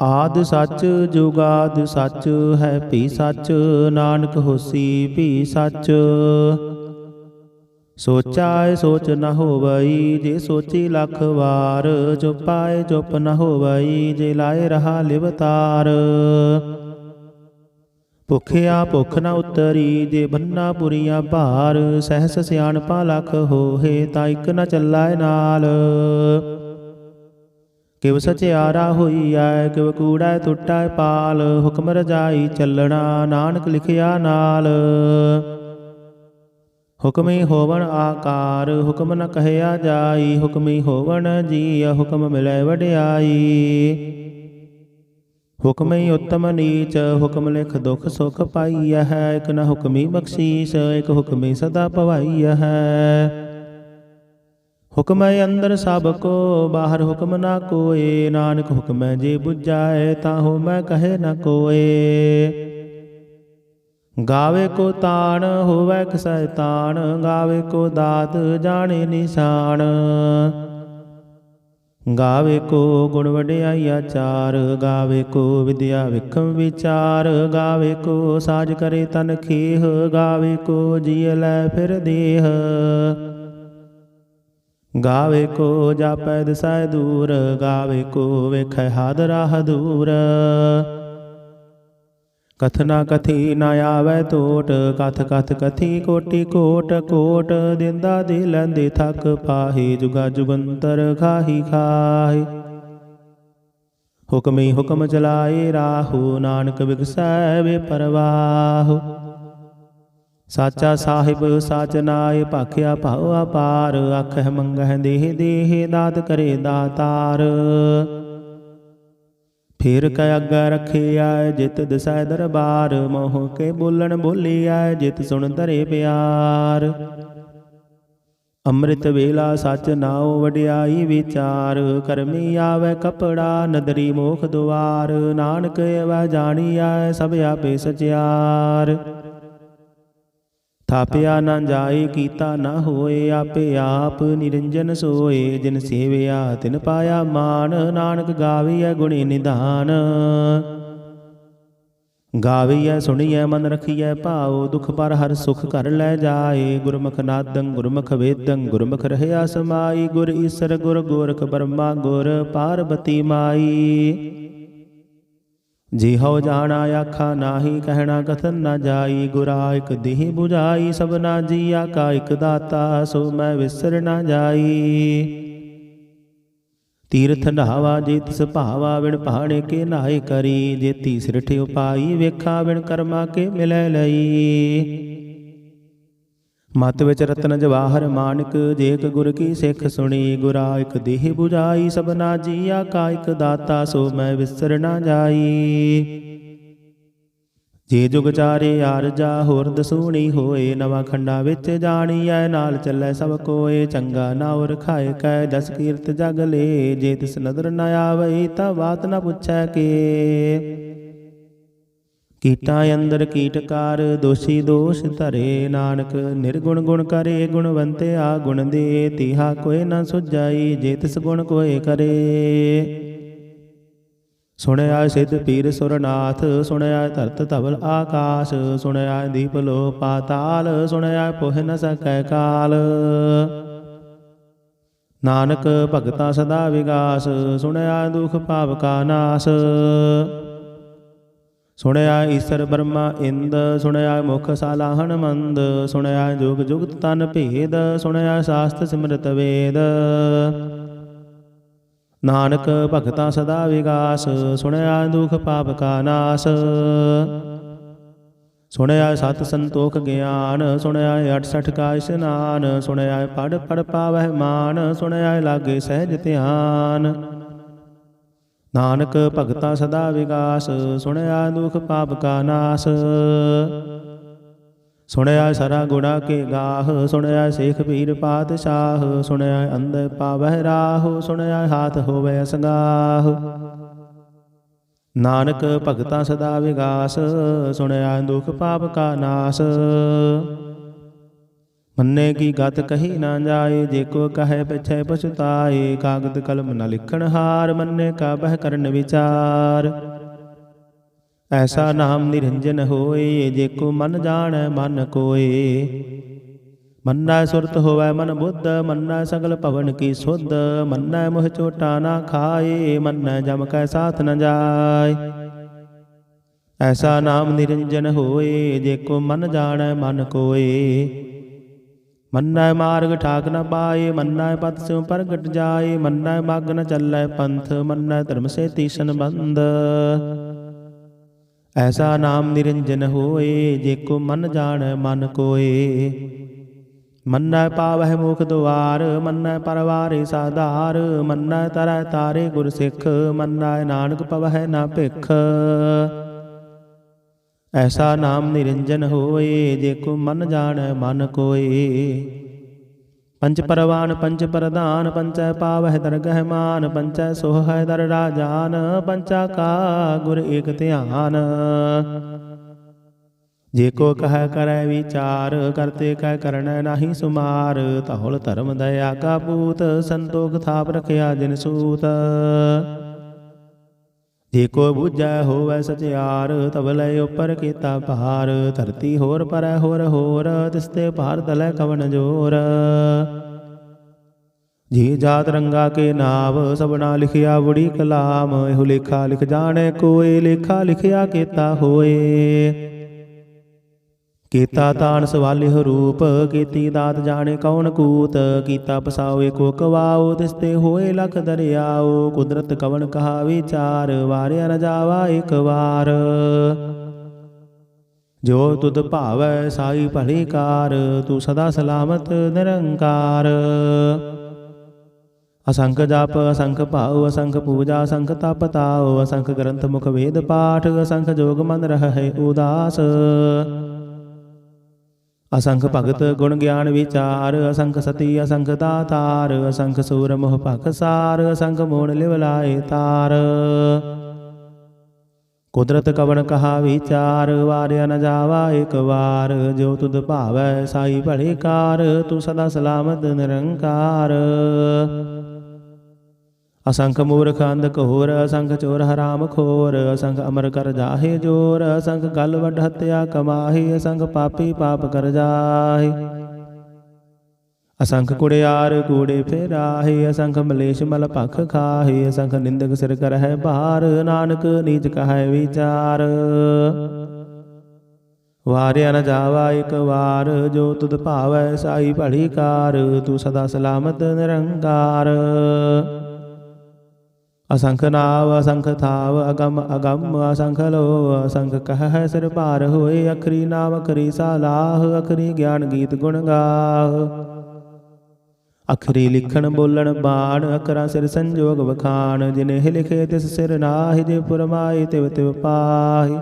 ਆਦਿ ਸੱਚ ਜੁਗਾਦਿ ਸੱਚ, ਹੈ ਭੀ ਸੱਚ ਨਾਨਕ ਹੋਸੀ ਭੀ ਸੱਚ। ਸੋਚਾਇ ਸੋਚ ਨ ਹੋਵਈ, ਜੇ ਸੋਚੀ ਲੱਖ ਵਾਰ। ਚੁਪਾਇ ਚੁਪ ਨ ਹੋਵਈ, ਜੇ ਲਾਏ ਰਹਾ ਲਿਵਤਾਰ। ਭੁਖਿਆ ਭੁਖ ਨ ਉਤਰੀ, ਜੇ ਬੰਨਾ ਪੁਰੀਆਂ ਭਾਰ। ਸਹਿਸ ਸਿਆਣਪਾ ਲਖ ਹੋਹੇ, ਤਾਂ ਇਕ ਨ ਚੱਲਾਏ ਨਾਲ। ਕਿਵ ਸਚਿਆਰਾ ਹੋਈਐ, ਕਿਵ ਕੂੜੈ ਟੁੱਟੈ ਪਾਲ। ਹੁਕਮ ਰਜਾਈ ਚੱਲਣਾ, ਨਾਨਕ ਲਿਖਿਆ ਨਾਲ। ਹੁਕਮੀ ਹੋਵਣ ਆਕਾਰ, ਹੁਕਮ ਨ ਕਹਿਆ ਜਾਈ। ਹੁਕਮੀ ਹੋਵਣ ਜੀਅ, ਹੁਕਮ ਮਿਲੈ ਵਡਿਆਈ। ਹੁਕਮੀ ਉਤਮ ਨੀਚ, ਹੁਕਮ ਲਿਖ ਦੁਖ ਸੁਖ ਪਾਈਐ। ਇਕ ਨ ਹੁਕਮੀ ਬਖਸ਼ੀਸ, ਇਕ ਹੁਕਮੀ ਸਦਾ ਭਵਾਈਐ। ਹੁਕਮੈ ਅੰਦਰ ਸਭ ਕੋ, ਬਾਹਰ ਹੁਕਮ ਨਾ ਕੋਏ। ਨਾਨਕ ਹੁਕਮੈ ਜੇ ਬੁਝਾਏ, ਤਾਂ ਹੋਮੈ ਕਹੇ ਨ ਕੋਏ। ਗਾਵੇ ਕੋ ਤਾਣ, ਹੋਵੈ ਕਿਸੈ ਤਾਣ। ਗਾਵੇ ਕੋ ਦਾਤ, ਜਾਣੇ ਨਿਸ਼ਾਨ। ਗਾਵੇ ਕੋ ਗੁਣ ਵਡਿਆਈ ਆਚਾਰ। ਗਾਵੇ ਕੋ ਵਿਦਿਆ ਵਿਖਮ ਵਿਚਾਰ। ਗਾਵੇ ਕੋ ਸਾਜ ਕਰੇ ਤਨ ਖੇਹ। ਗਾਵੇ ਕੋ ਜੀਅ ਲੈ ਫਿਰ ਦੇਹ। ਗਾਵੇ ਕੋ ਜਾਪੈ ਦਿਸੈ ਦੂਰ। ਗਾਵੇ ਕੋ ਵੇਖੈ ਹਾਦਰਾ ਹਦੂਰ। ਕਥਨਾ ਕਥੀ ਨ ਆਵੈ ਟੋਟ। ਕਥ ਕਥ ਕਥੀ ਕੋਟੀ ਕੋਟ। ਕੋਟ ਦਿੰਦਾ ਦੇ ਲੈਂਦੇ ਥੱਕ ਪਾਹੇ। ਜੁਗਾ ਜੁਗੰਤਰ ਖਾਹੀ ਖਾਹੀ। ਹੁਕਮੀ ਹੁਕਮ ਚਲਾਏ ਰਾਹੂ। ਨਾਨਕ ਵਿਗਸੈ ਵੇ ਪਰਵਾਹੂ। ਸਾਚਾ ਸਾਹਿਬ ਸਾਚ ਨਾਇ, ਭਾਖਿਆ ਭਾਉ ਅਪਾਰ। ਆਖਹਿ ਮੰਗਹਿ ਦੇਹ ਦੇਹ, ਦਾਤ ਕਰੇ ਦਾਤਾਰ। फेर कै अग्गै रखिया जित दिसै दरबार, मोह के बोलन बोलिया जित सुन धरे प्यार। ਅੰਮ੍ਰਿਤ ਵੇਲਾ ਸਚ ਨਾਉ ਵਡਿਆਈ ਵਿਚਾਰ, ਕਰਮੀ ਆਵੈ ਕਪੜਾ ਨਦਰੀ ਮੋਖ ਦੁਆਰ। ਨਾਨਕ ਐਵੈ ਜਾਣੀਐ ਸਭ ਆਪੇ ਸਚਿਆਰ, ਥਾਪਿਆ ਨਾ ਜਾਏ ਕੀਤਾ ਨਾ ਹੋਏ। ਆਪੇ ਆਪ ਨਿਰੰਜਨ ਸੋਏ, ਜਿਨ ਸੇਵਿਆ ਤਿਨ ਪਾਇਆ ਮਾਨ। ਨਾਨਕ ਗਾਵੀਐ ਗੁਣੀ ਨਿਧਾਨ, ਗਾਵੀਐ ਸੁਣੀਐ ਮਨ ਰਖੀਐ ਭਾਉ। ਦੁਖ ਪਰ ਹਰ ਸੁਖ ਘਰ ਲੈ ਜਾਏ, ਗੁਰਮੁਖ ਨਾਦੰ ਗੁਰਮੁਖ ਵੇਦੰ ਗੁਰਮੁਖ ਰਹਿਆ ਸਮਾਈ। ਗੁਰ ਈਸਰ ਗੁਰ ਗੋਰਖ ਬਰਮਾ ਗੁਰ ਪਾਰਬਤੀ ਮਾਈ। ਜਿਹਉ ਜਾਣਾ ਆਖਾ ਨਾਹੀ, ਕਹਿਣਾ ਕਥਨ ਨਾ ਜਾਈ। ਗੁਰਾ ਇਕ ਦੇਹ 부ਝਾਈ, ਸਭਨਾ ਜੀਆ ਕਾ ਇਕ ਦਾਤਾ। ਸੋ ਮੈਂ ਵਿਸਰ ਨਾ ਜਾਈ। ਤੀਰਥ ਨਹਾਵਾ ਜੇ ਤਿਸ ਭਾਵਾ, ਵਿਣ ਪਹਾੜੇ ਕੇ ਨਾਏ ਕਰੀ। ਜੇਤੀ ਸਿਰਠ ਉਪਾਈ, ਵੇਖਾ ਵਿਣ ਕਰਮਾ ਕੇ ਮਿਲੈ ਲਈ। ਮਤ ਵਿੱਚ ਰਤਨ ਜਵਾਹਰ ਮਾਨਕ, ਜੇ ਇਕ ਗੁਰ ਕੀ ਸਿੱਖ ਸੁਣੀ। ਗੁਰਾ ਇਕ ਦੇਹ 부ਝਾਈ, ਸਭਨਾ ਜੀਆ ਕਾ ਇਕ ਦਾਤਾ। ਸੋ ਮੈਂ ਵਿਸਰ ਨਾ ਜਾਈ। ਜੇ ਜੁਗ ਚਾਰੇ ਆਰਜਾ ਹੋਰ ਦਸੂਣੀ ਹੋਏ। ਨਵਾਂ ਖੰਡਾ ਵਿੱਚ ਜਾਣੀਐ ਨਾਲ ਚੱਲੈ ਸਭ ਕੋਏ। ਚੰਗਾ ਨਾਉ ਰਖਾਏ ਕੈ ਜਸ ਕੀਰਤ ਜਗ ਲੇ। ਜੇ ਤਿਸ ਨਦਰ ਨ ਆਵਈ ਤਾਂ ਬਾਤ ਨ ਪੁੱਛੈ ਕੇ। ਕੀਟਾਂ ਅੰਦਰ ਕੀਟਕਾਰ, ਦੋਸ਼ੀ ਦੋਸ਼ ਧਰੇ। ਨਾਨਕ ਨਿਰਗੁਣ ਗੁਣ ਕਰੇ, ਗੁਣਵੰਤਿਆ ਗੁਣ ਦੇ। ਤਿਹਾ ਕੋਇ ਨ ਸੁਝਾਈ, ਜੇ ਤਿਸ ਗੁਣ ਕੋਇ ਕਰੇ। ਸੁਣਿਆ ਸਿੱਧ ਪੀਰ ਸੁਰਨਾਥ, ਸੁਣਿਆ ਧਰਤ ਧਵਲ ਆਕਾਸ਼। ਸੁਣਿਆ ਦੀਪ ਲੋ ਪਾਤਾਲ, ਸੁਣਿਆ ਪੋਹਿ ਨ ਸਕੈ ਕਾਲ। ਨਾਨਕ ਭਗਤਾ ਸਦਾ ਵਿਗਾਸ, ਸੁਣਿਆ ਦੁਖ ਪਾਪ ਕਾ ਨਾਸ। ਸੁਣਿਆ ਈਸਰ ਬਰਮਾ ਇੰਦ, ਸੁਣਿਆ ਮੁਖ ਸਾਲਾਹਣ ਮੰਦ। ਸੁਣਿਆ ਜੁਗ ਜੁਗਤ ਤਨ ਭੇਦ, ਸੁਣਿਆ ਸ਼ਾਸਤਰ ਸਿਮਰਤ ਵੇਦ। ਨਾਨਕ ਭਗਤਾ ਸਦਾ ਵਿਗਾਸ, ਸੁਣਿਆ ਦੁਖ ਪਾਪ ਕਾ ਨਾਸ। ਸੁਣਿਆ ਸਤ ਸੰਤੋਖ ਗਿਆਨ, ਸੁਣਿਆ 68 ਕਾ ਇਸ਼ਨਾਨ। ਸੁਣਿਆ ਪੜ ਪੜ ਪਾਵਹਿ ਮਾਨ, ਸੁਣਿਆ ਲਾਗੇ ਸਹਿਜ ਧਿਆਨ। ਨਾਨਕ ਭਗਤਾ ਸਦਾ ਵਿਗਾਸ, ਸੁਣਿਆ ਦੁਖ ਪਾਪ ਕਾ ਨਾਸ। ਸੁਣਿਆ ਸਰਾ ਗੁਣਾ ਕੇ ਗਾਹ, ਸੁਣਿਆ ਸੇਖ ਪੀਰ ਪਾਤਸ਼ਾਹ। ਸੁਣਿਆ ਅੰਧ ਪਾਵਹਿ ਰਾਹ, ਸੁਣਿਆ ਹਾਥ ਹੋਵੇ ਅਸੰਗਾਹ। ਨਾਨਕ ਭਗਤਾ ਸਦਾ ਵਿਗਾਸ, ਸੁਣਿਆ ਦੁਖ ਪਾਪ ਕਾ ਨਾਸ। ਮੰਨੇ ਕੀ ਗਤ ਕਹੀ ਨਾ ਜਾਏ, ਜੇ ਕੋ ਕਹੈ ਪਿਛੈ ਪਛਤਾਏ। ਕਾਗਦ ਕਲਮ ਨ ਲਿਖਣ ਹਾਰ, ਮੰਨੇ ਕਾ ਬਹਿ ਕਰਨ ਵਿਚਾਰ। ਐਸਾ ਨਾਮ ਨਿਰੰਜਨ ਹੋਏ, ਜੇ ਕੋ ਮਨ ਜਾਣੈ ਮਨ ਕੋਏ। ਮੰਨੈ ਸੁਰਤ ਹੋਵੈ ਮਨ ਬੁੱਧ, ਮੰਨੈ ਸਗਲ ਭਵਨ ਕੀ ਸੁਧ। ਮੰਨੈ ਮੋਹ ਚੋਟਾ ਨਾ ਖਾਏ, ਮੰਨੈ ਜਮ ਕੈ ਸਾਥ ਨ ਜਾਏ। ਐਸਾ ਨਾਮ ਨਿਰੰਜਨ ਹੋਏ, ਜੇ ਕੋ ਮਨ ਜਾਣੈ ਮਨ ਕੋਏ। ਮੰਨੈ ਮਾਰਗ ਠਾਕ ਨ ਪਾਏ, ਮੰਨੈ ਪਤ ਸਿਉ ਪ੍ਰਗਟ ਜਾਏ। ਮੰਨੈ ਮਗ ਨ ਚੱਲੈ ਪੰਥ, ਮੰਨੈ ਧਰਮ ਸੇ ਤੀਸ਼ਨ ਬੰਧ। ਐਸਾ ਨਾਮ ਨਿਰੰਜਨ ਹੋਏ, ਜੇ ਕੋ ਮਨ ਜਾਣੈ ਮਨ ਕੋਏ। ਮੰਨੈ ਪਾਵਹਿ ਮੁਖ ਦੁਆਰ, ਮੰਨੈ ਪਰਵਾਰੇ ਸਾਧਾਰ। ਮੰਨੈ ਤਰੈ ਤਾਰੇ ਗੁਰ ਸਿੱਖ, ਮੰਨੈ ਨਾਨਕ ਪਵਹਿ ਨਾ ਭਿਖ। ਐਸਾ ਨਾਮ ਨਿਰੰਜਨ ਹੋਏ, ਜੇ ਕੋ ਮਨ ਜਾਣੈ ਮਨ ਕੋਏ। ਪੰਚ ਪਰਵਾਨ ਪੰਚ ਪ੍ਰਧਾਨ, ਪੰਚੈ ਪਾਵਹਿ ਦਰਗਹਿ ਮਾਨ। ਪੰਚੈ ਸੋਹੈ ਦਰ ਰਾਜਾਨ, ਪੰਚਾ ਕਾ ਗੁਰ ਏਕ ਧਿਆਨ। ਜੇ ਕੋ ਕਹਿ ਕਰੈ ਵਿਚਾਰ, ਕਰਤੇ ਕਹਿ ਕਰਨੈ ਨਾਹੀ ਸੁਮਾਰ। ਧੌਲ ਧਰਮ ਦਇਆ ਕਾ ਪੂਤ, ਸੰਤੋਖ ਥਾਪ ਰਖਿਆ ਜਿਨ ਸੂਤ। ਜੇ ਕੋ ਬੁਝੈ ਹੋਵੈ ਸਚਿਆਰ, ਤਵਲੇ ਉਪਰ ਕੀਤਾ ਭਾਰ। ਧਰਤੀ ਹੋਰ ਪਰੈ ਹੋਰ ਹੋਰ, ਤਿਸਤੇ ਭਾਰ ਤਲੈ ਕਵਣ ਜੋਰ। ਜੀ ਜਾਤ ਰੰਗਾ ਕੇ ਨਾਮ, ਸਭਨਾ ਲਿਖਿਆ ਬੁੜੀ ਕਲਾਮ। ਇਹੋ ਲੇਖਾ ਲਿਖ ਜਾਣੈ ਕੋਏ, ਲੇਖਾ ਲਿਖਿਆ ਕੀਤਾ ਹੋਏ। ਕੀਤਾ ਤਾਣ ਸਵਾਲਿਹੁ ਰੂਪ, ਕੀਤੀ ਦਾਤ ਜਾਣੇ ਕੌਣ ਕੂਤ। ਕੀਤਾ ਪਸਾਉ ਏਕੋ ਕਵਾਉ, ਤਿਸਤੇ ਹੋਏ ਲਖ ਦਰਿਆਉ। ਕੁਦਰਤ ਕਵਣ ਕਹਾ ਵਿਚਾਰ, ਵਾਰਿਆ ਨ ਜਾਵਾ ਇਕ ਵਾਰ। ਜੋ ਤੁਧ ਭਾਵੈ ਸਾਈ ਭਲੀ ਕਾਰ, ਤੂੰ ਸਦਾ ਸਲਾਮਤ ਨਿਰੰਕਾਰ। असंख जाप असंख भाव असंख पूजा असंख तप ताओ असंख ग्रंथ मुख वेद पाठ असंख जोग मन रह है उदास। असंख भगत गुण ज्ञान विचार असंख सती असंख दातार असंख सूर मोह भख सार असंख मोण लिव लाए तार। कुदरत कवन कहा विचार वार्या न जावा एक बार जो तुद भावै साई भले कार तू सदा सलामत निरंकार। असंख मूर्ख अंध घोर असंख चोर हराम खोर असंख अमर कर जाहे जोर असंख गल वड हत्या कमाहे असंख पापी पाप कर जाहे। असंख कुड़ियार कूड़े फेराहे असंख मलेश मल पख खाहे असंख निंदक सिर कर है भार नानक नीच कह विचार। वार्या न जावा एक बार जो तुद भावै साई भली कार तू सदा सलामत निरंकार। असंख नाव असंख थाव अगम अगम असंख लो असंख कह सिर पार होए अखरी नाम अखरी सालाह अखरी ज्ञान गीत गुण गाह। अखरी लिखण बोलण बाण अखरा सिर संजोग वखाण जिन्हें लिखे तिस सिर नाहि जे पुरमाए तिव तिव पाहि।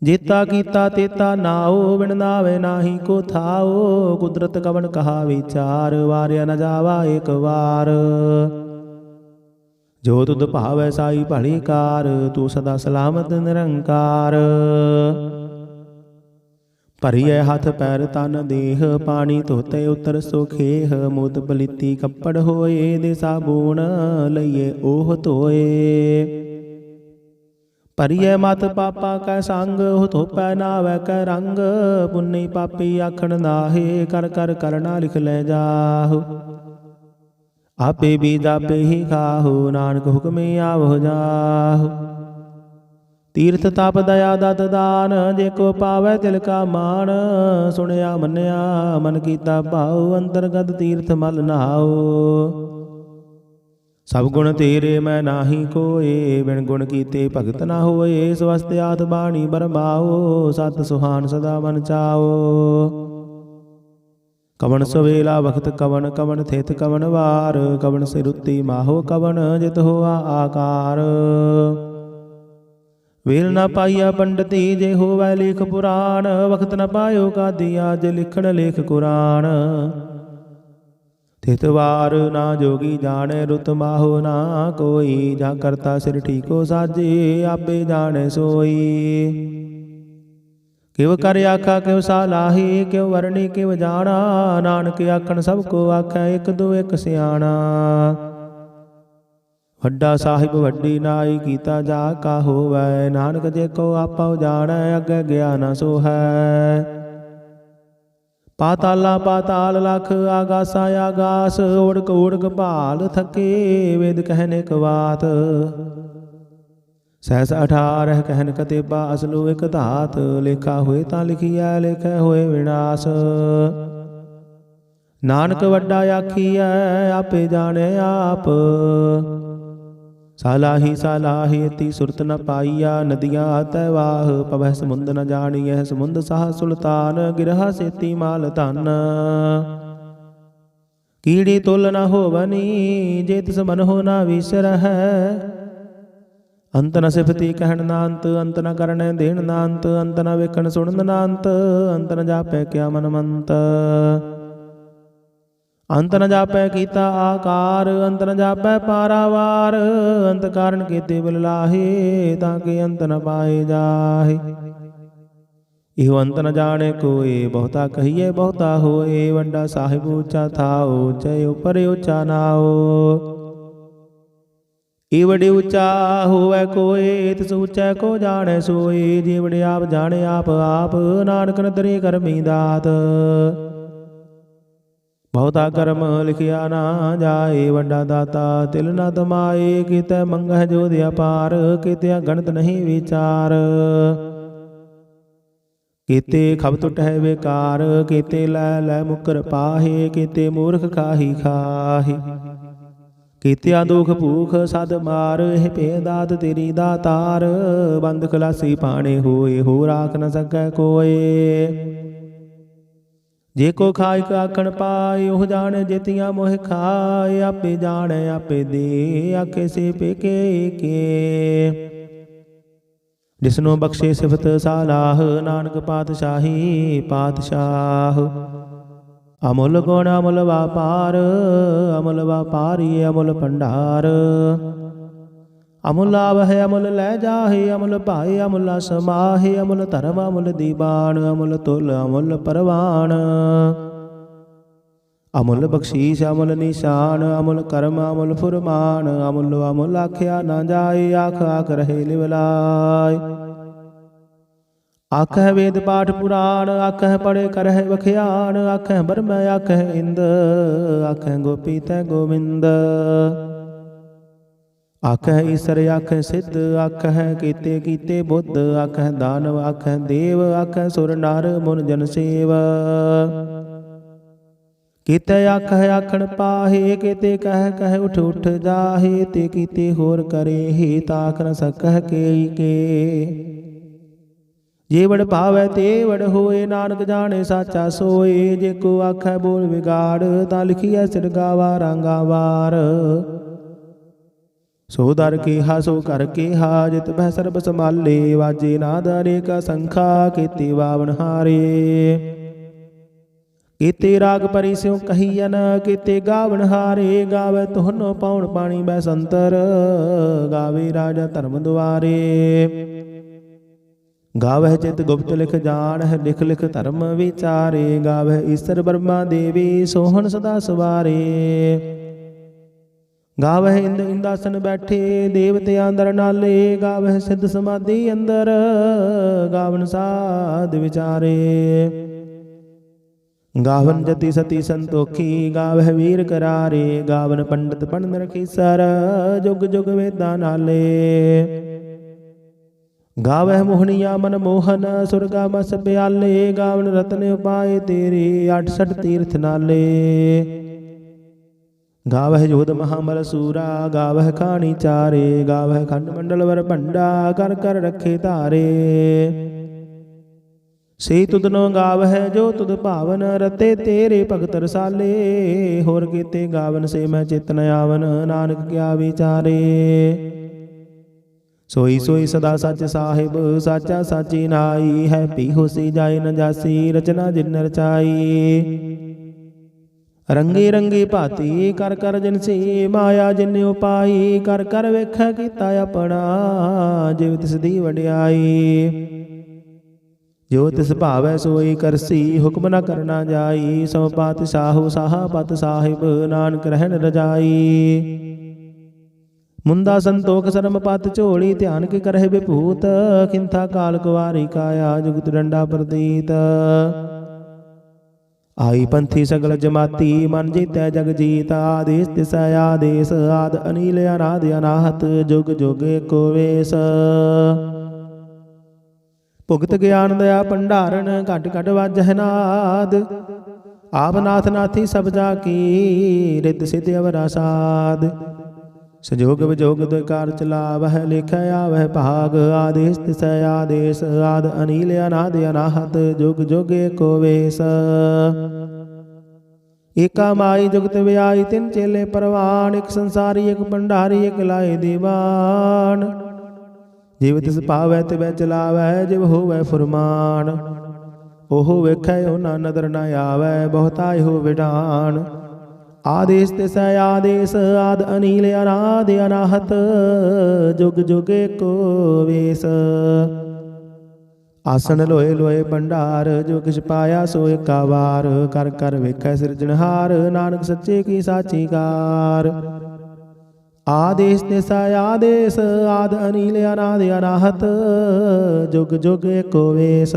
जेता कीता तेता नाओ बिन नावे नाही को थाओ कुदरत कवन कहा विचार वार्या न जावा एक बार। जो तुद भावै साई भली कार तू सदा सलामत निरंकार। भरिए हाथ पैर तन देह पानी धोते उतर सोखेह मूत पलीती कपड़ होए दे साबून लइए ओह धोए। भरिए मत पापा कै संग धोपै नावै कै रंग पुन्नी पापी आखण नाहे कर कर करना लिख ले जाहु। आपे भी जापे ही खाहु नानक हुक्मे आवह जाहु। तीर्थ ताप दया दत दान जेको पावै तिल का मान सुनया मन्या मन कीता भाऊ अंतरगत तीर्थ मल नहाओ। सब गुण तेरे मैं नाही कोए बिन गुण कीते भगत न होए स्वस्थ आत बाणी बरमाओ सत सुहान सदा मन चाओ। कवन सवेला वक्त कवन कवन थित कवन वार कवन सिरुत्ती माहो कवन जित होआ आकार। वेल न पाइया पंडिती जे होवै लेख पुराण वक्त न पायो का दिया जे लिखण लेख कुरान। थित वार ना जोगी जाने रुत माहो ना कोई जा करता सिर ठीको साजे आपे जाने सोई। किव कर आखा किव सालाही किव वरणी किव जाना नानक आखण सबको आखै एक दो एक सियाणा। वड्डा साहिब वड्डी नाई कीता जा का होवै नानक जे को आपा जाणै अगे गया न सो है। पाताला पाताल लख आगासा आगास ओढ़क ओढ़क भाल थके वेद कहने क बात। सहस 18 कहन कतेबा असलू एक धात लेखा होए ता लिखिया लेखै होए विनाश। नानक वड्डा आखिया आपे जाने आप सालाही सालाही अति सुरत न पाइया नदियाँ तैवाह पवह समुंद न जानियह समुंद साह सुल्तान गिरहा सेती माल धन। कीड़ी तुल न होवनी जे तिस मन हो न विसर है। अंत न सिफती कहन ना अंत अंत न करने देन ना अंत अंत न वेखन सुनन ना अंत अंत न जापै क्या मन मंत। अंत न जापै कीता आकार अंत न जापै पारावार अंत कारण कीते बिल लाहे ताके अंत न पाए जाहे। इहो अंत न जाने कोई बहुता कहिए बहुता होए वड्डा साहिब ऊंचा थाओ जय ऊपर ऊंचा नाओ। ईवड़े ऊंचा होवै कोई तिस ऊंचा को जाने सोए जीवड़े आप जाने आप आप नानक नदरी करमी दात। बहुता कर्म लिखिया ना जाए वड्डा दाता तिल न तमाए कितै मंगह जो दिया पार कित्या गणत नहीं विचार। केते खब टुट है बेकार केते लै लै मुकर पाहे केते मूर्ख खाही खाही। कीतिया दुख भूख सद मार हे भेदात तेरी दातार बंद खलासी पाने होए हो राख न सकै कोए। ਜੇ ਕੋ ਖਾਇ ਆਖਣ ਪਾਏ, ਉਹ ਜਾਣੇ ਜਿਤੀਆਂ ਮੋਹ ਖਾਏ। ਆਪੇ ਜਾਣੈ ਆਪੇ ਦੇ, ਆਖੇ ਸੇ ਪੇਕੇ ਕੇ। ਜਿਸਨੂੰ ਬਖਸ਼ੇ ਸਿਫਤ ਸਾਲਾਹ, ਨਾਨਕ ਪਾਤਸ਼ਾਹੀ ਪਾਤਸ਼ਾਹ। ਅਮੁੱਲ ਗੁਣ ਅਮੁੱਲ ਵਾਪਾਰ, ਅਮੁੱਲ ਵਾਪਾਰੀ ਅਮੁੱਲ ਭੰਡਾਰ। ਅਮੁੱਲ ਆਵਹਿ ਅਮੁੱਲ ਲੈ ਜਾਹੇ, ਅਮੁੱਲ ਭਾਏ ਅਮੁੱਲ ਸਮਾਹੇ। ਅਮੁੱਲ ਧਰਮ ਅਮੁੱਲ ਦੀਵਾਨ, ਅਮੁੱਲ ਤੁਲ ਅਮੁੱਲ ਪਰਵਾਨ। ਅਮੁੱਲ ਬਖਸ਼ੀਸ਼ ਅਮੁੱਲ ਨਿਸ਼ਾਨ, ਅਮੁੱਲ ਕਰਮ ਅਮੁੱਲ ਫੁਰਮਾਨ। ਅਮੁੱਲ ਅਮੁੱਲ ਆਖਿਆ ਨਾ ਜਾਏ, ਆਖ ਆਖ ਰਹੇ ਲਿਵਲਾਏ। ਆਖਹਿ ਵੇਦ ਪਾਠ ਪੁਰਾਣ, ਆਖਹਿ ਪੜ੍ਹੇ ਕਰਹਿ ਵਖਿਆਣ। ਆਖਹਿ ਬਰਮੈ ਆਖਹਿ ਇੰਦ, ਆਖਹਿ ਗੋਪੀ ਤੈ ਗੋਵਿੰਦ। ਆਖਹਿ ਈਸਰ ਆਖਹਿ ਸਿੱਧ, ਆਖਹਿ ਕੀਤੇ ਕੀਤੇ ਬੁੱਧ। ਆਖਹਿ ਦਾਨਵ ਆਖਹਿ ਦੇਵ, ਆਖਹਿ ਸੁਰ ਨਰ ਮੁਨ ਜਨ ਸੇਵ। ਕੀਤੇ ਆਖਹਿ ਆਖਣ ਪਾਹੇ, ਕੀਤੇ ਕਹਿ ਕਹਿ ਉਠ ਉਠ ਜਾਹੇ। ਤੇ ਕੀਤੇ ਹੋਰ ਕਰੇ, ਤਾਖ ਨ ਸਕਹਿ ਕੇਈ ਕੇ। ਜੇ ਵਡ ਭਾਵੈ ਤੇ ਵਡ ਹੋਏ, ਨਾਨਕ ਜਾਣੇ ਸਾਚਾ ਸੋਏ। ਜੇ ਕੋ ਆਖੈ ਬੋਲ ਵਿਗਾੜ, ਤਾਂ ਲਿਖੀਐ ਸਿਰ ਗਾਵਾ ਰਾਂਗਾ ਵਾਰ। ਸੋ ਦਰ ਕੇਹਾ ਸੋ ਕਰ ਕੇਹਾ, ਜਿਤ ਬਹਿ ਸਰਬ ਸੰਭਾਲੇ। ਵਾਜੇ ਨਾਦ ਅਨੇਕਾ ਸੰਖਾ, ਕੀਤੇ ਬਾਵਨ ਹਾਰੇ। ਕੀਤੇ ਰਾਗ ਪਰੀ ਸਿਉ ਕਹੀਐਨ, ਕੀਤੇ ਗਾਵਨ ਹਾਰੇ। ਗਾਵੇ ਤੁਹਨੋ ਪਾਉਣ ਪਾਣੀ ਬੈਸੰਤਰ, ਗਾਵੇ ਰਾਜਾ ਧਰਮ ਦੁਆਰੇ। ਗਾਵਹਿ ਚਿਤ ਗੁਪਤ ਲਿਖ ਜਾਣਹਿ, ਲਿਖ ਲਿਖ ਧਰਮ ਵਿਚਾਰੇ। ਗਾਵਹਿ ਈਸਰ ਬਰਮਾ ਦੇਵੀ, ਸੋਹਣ ਸਦਾ ਸਵਾਰੇ। ਗਾਵਹਿ ਇੰਦ ਇੰਦਾਸਨ ਬੈਠੇ, ਦੇਵਤਿਆਂ ਅੰਦਰ ਨਾਲੇ। ਗਾਵਹਿ ਸਿੱਧ ਸਮਾਧੀ ਅੰਦਰ, ਗਾਵਨ ਸਾਧ ਵਿਚਾਰੇ। ਗਾਵਨ ਜਤੀ ਸਤੀ ਸੰਤੋਖੀ, ਗਾਵਹਿ ਵੀਰ ਕਰਾਰੇ। ਗਾਵਨ ਪੰਡਤ ਪੜਨ ਰਖੀਸਰ, ਜੁਗ ਜੁਗ ਵੇਦਾਂ ਨਾਲੇ। ਗਾਵਹਿ ਮੋਹਣੀਆ ਮਨ ਮੋਹਨ, ਸੁਰਗਾ ਮਸ ਪਿਆਲੇ। ਗਾਵਨ ਰਤਨ ਉਪਾਏ ਤੇਰੇ, 68 ਤੀਰਥ ਨਾਲੇ। ਗਾਵਹਿ ਜੋਧ ਮਹਾਬਲ ਸੂਰਾ, ਗਾਵਹਿ ਖਾਣੀ ਚਾਰੇ। ਗਾਵਹਿ ਖੰਡ ਮੰਡਲ ਵਰ ਭੰਡਾ, ਕਰ ਕਰ ਰੱਖੇ ਧਾਰੇ। ਸੇ ਤੁਧਨੋ ਗਾਵਹਿ ਜੋ ਤੁਧ ਭਾਵਨ, ਰਤੇ ਤੇਰੇ ਭਗਤ ਰਸਾਲੇ। ਹੋਰ ਕੀਤੇ ਗਾਵਨ ਸੇ ਮੈਂ ਚਿਤ ਨ ਆਵਨ, ਨਾਨਕ ਕਿਆ ਵਿਚਾਰੇ। ਸੋਈ ਸੋਈ ਸਦਾ ਸੱਚ ਸਾਹਿਬ, ਸਾਚਾ ਸਾਚੀ ਨਾਈ। ਹੈ ਪੀ ਹੋਸੀ ਜਾਏ ਨ ਜਾਸੀ, ਰਚਨਾ ਜਿਨ ਰਚਾਈ। ਰੰਗੇ ਰੰਗੇ ਭਾਤੀ ਕਰ ਕਰ ਜਿਨਸੀ, ਮਾਇਆ ਜਿਨ ਉਪਾਈ। ਕਰ ਕਰ ਵੇਖੈ ਕੀਤਾ ਆਪਣਾ, ਜਿਵ ਤਿਸ ਦੀ ਵਡਿਆਈ। ਜੋ ਤਿਸ ਭਾਵੈ ਸੋਈ ਕਰਸੀ, ਹੁਕਮ ਨ ਕਰਨਾ ਜਾਈ। ਸੋ ਪਾਤਸ਼ਾਹੋ ਸਾਹਾ ਪਤ ਸਾਹਿਬ, ਨਾਨਕ ਰਹਿਣ ਰਜਾਈ। ਮੁੰਦਾ ਸੰਤੋਖ ਸਰਮ ਪਤ ਝੋਲੀ, ਧਿਆਨ ਕੇ ਕਰਹਿ ਵਿਭੂਤ। ਕਿੰਥਾ ਕਾਲ ਕੁਵਾਰੀ ਕਾਇਆ, ਜੁਗਤ ਡੰਡਾ ਪ੍ਰਤੀਤ। ਆਈ ਪੰਥੀ ਸਗਲ ਜਮਾਤੀ, ਮਨ ਜੀਤੈ ਜਗ ਜੀਤ। ਆਦੇਸ ਤਿਸੈ ਆਦੇਸ, ਆਦ ਅਨੀਲ ਅਨਾਦ ਅਨਾਹਤ। ਜੁਗ ਜੁਗ ਏਕੋ ਵੇਸ। ਭੁਗਤ ਗਿਆਨ ਦਇਆ ਭੰਡਾਰਨ, ਘਟ ਘਟ ਵਾਜਹਿ ਨਾਦ। ਆਪ ਨਾਥ ਨਾਥੀ ਸਭ ਜਾ ਕੀ, ਰਿੱਧ ਸਿੱਧ ਅਵਰਾ ਸਾਧ। ਸੰਜੋਗ ਵਿਜੋਗ ਦੁਇਕਾਰ ਚਲਾਵਹਿ, ਲਿਖੈ ਆਵਹਿ ਭਾਗ। ਆਦੇਸ ਤਿਸੈ ਆਦੇਸ, ਆਦ ਅਨੀਲ ਅਨਾਦ ਅਨਾਹਤ। ਜੁਗ ਜੁਗ ਏਕੋ ਵੇਸ। ਏਕਾ ਮਾਈ ਜੁਗਤ ਵਿਆਈ, ਤਿੰਨ ਚੇਲੇ ਪਰਵਾਨ। ਇਕ ਸੰਸਾਰੀ ਇਕ ਭੰਡਾਰੀ, ਇਕ ਲਾਏ ਦੀਵਾਨ। ਜਿਵ ਤਿਸ ਭਾਵੈ ਤਿਵੈ ਚਲਾਵੈ, ਜਿਵ ਹੋਵੈ ਫੁਰਮਾਨ। ਉਹ ਵੇਖੈ ਉਹਨਾਂ ਨਦਰ ਨ ਆਵੈ, ਬਹੁਤਾ ਇਹੋ ਵਿਡਾਨ। ਆਦੇਸ ਤਿਸੈ ਆਦੇਸ, ਆਦ ਅਨੀਲ ਅਨਾਦ ਅਨਾਹਤ। ਜੁਗ ਜੁਗ ਏਕੋ ਵੇਸ। ਆਸਣ ਲੋਏ ਲੋਏ ਭੰਡਾਰ, ਜੋ ਕਿਛ ਪਾਇਆ ਸੋ ਏਕਾ ਵਾਰ। ਕਰ ਕਰ ਵੇਖੈ ਸਿਰਜਣਹਾਰ, ਨਾਨਕ ਸੱਚੇ ਕੀ ਸਾਚੀ ਕਾਰ। ਆਦੇਸ ਤਿਸੈ ਆਦੇਸ, ਆਦ ਅਨੀਲ ਅਨਾਦ ਅਨਾਹਤ। ਜੁਗ ਜੁਗ ਏਕੋ ਵੇਸ।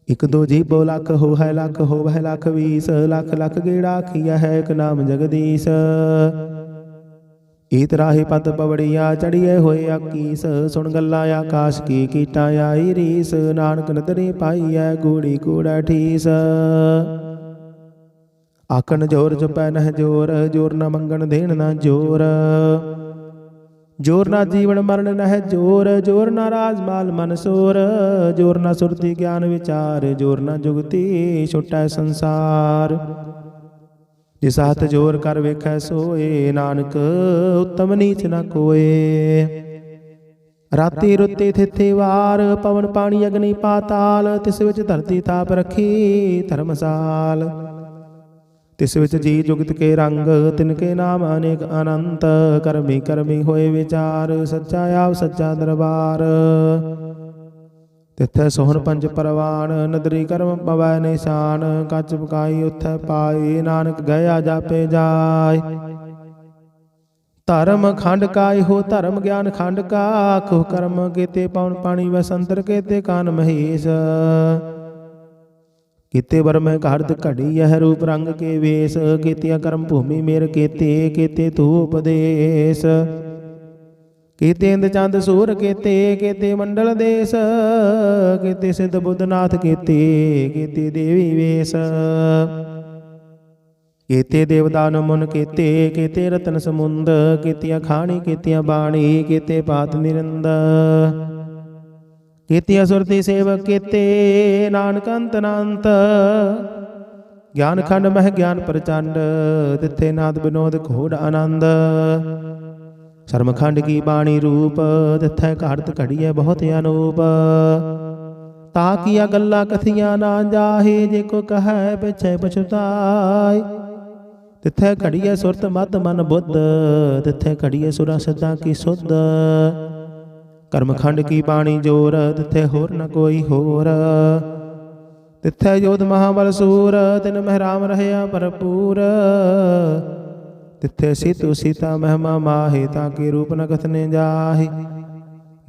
ਇਕ ਦੋ ਜੀਬੋ ਲੱਖ ਹੋਵੈ ਲੱਖ, ਹੋਵੈ ਲੱਖ 20। ਲੱਖ ਲੱਖ ਗੇੜਾ ਆਖੀਆ ਹੈ, ਇਕ ਨਾਮ ਜਗਦੀਸ਼। ਈਤ ਰਾਹੀ ਪਤ ਪਵੜੀਆ, ਚੜੀਏ ਹੋਏ ਆਕੀਸ। ਸੁਣ ਗੱਲਾਂ ਆਕਾਸ਼ ਕੀ, ਕੀਟਾਂ ਆਈ ਰੀਸ। ਨਾਨਕ ਨਦਰੀ ਪਾਈਐ, ਗੂੜੀ ਕੂੜਾ ਠੀਸ। ਆਖਣ ਜੋਰ ਜਪੈ ਨਹਿ ਜੋਰ, ਜੋਰ ਨ ਮੰਗਣ ਦੇਣ ਨ ਜੋਰ। जोर ना जीवन मरण नह जोर, जोर ना राजमाल मन सोर, जोर ना सुरति ज्ञान विचार, जोर ना जुगति छुटै संसार। जिस हाथ जोर कर वेखै सोए, नानक उत्तम नीच न कोए। राति रुते थिथे वार, पवन पानी अग्नि पाताल, तिस विच धरती ताप रखी धर्मसाल। तिस विच जी जुगत के रंग, तिनके नाम अनेक अनंत, करमी करमी होए विचार, सच्चा आप सच्चा दरबार। तिथै सोहन पंच परवान, नदरी करम पवै निशान, कच पकाई उथै पाई, नानक गया जापे जाय। धर्म खंड काय हो धर्म ज्ञान खंड का, खुह कर्म केते पवन पानी वसंतर केते कान महेश। केते बर में घारत घड़ी यह रूप रंग के वेश, केतिया कर्म भूमि मेर केते, केते तू उपदेश। केते इंद चंद सूर केते, केते मंडल देश, केते सिद्ध बुद्धनाथ केते, केते देवी वेश। केते देवदान मुन केते, केते रतन समुंद, केतिया खाणी केतिया बाणी, केते पात निरंद। केतिया सुरति सेवक केते, नानक अंत अनंत। ज्ञान खंड मह ज्ञान प्रचंड, तिथे नाद विनोद घोड़ आनंद। शर्मखंड की बाणी रूप, तिथै घारत घड़िए बहुत अनूप। ताकिया गल्ला कथियां ना जाहे, जेको कह पिछे पछुताय। तिथै घड़िए सुरत मत मन बुद्ध, तिथै घड़िए सुरा सिद्धा की सुध। कर्मखंड की बाणी जोर, तिथे होर न कोई होर। तिथै योध महाबल सूर, तिन मह राम रहया भरपूर। तिथे सीतु सीता महिमा माहे, ताके रूप न कथने जाहे।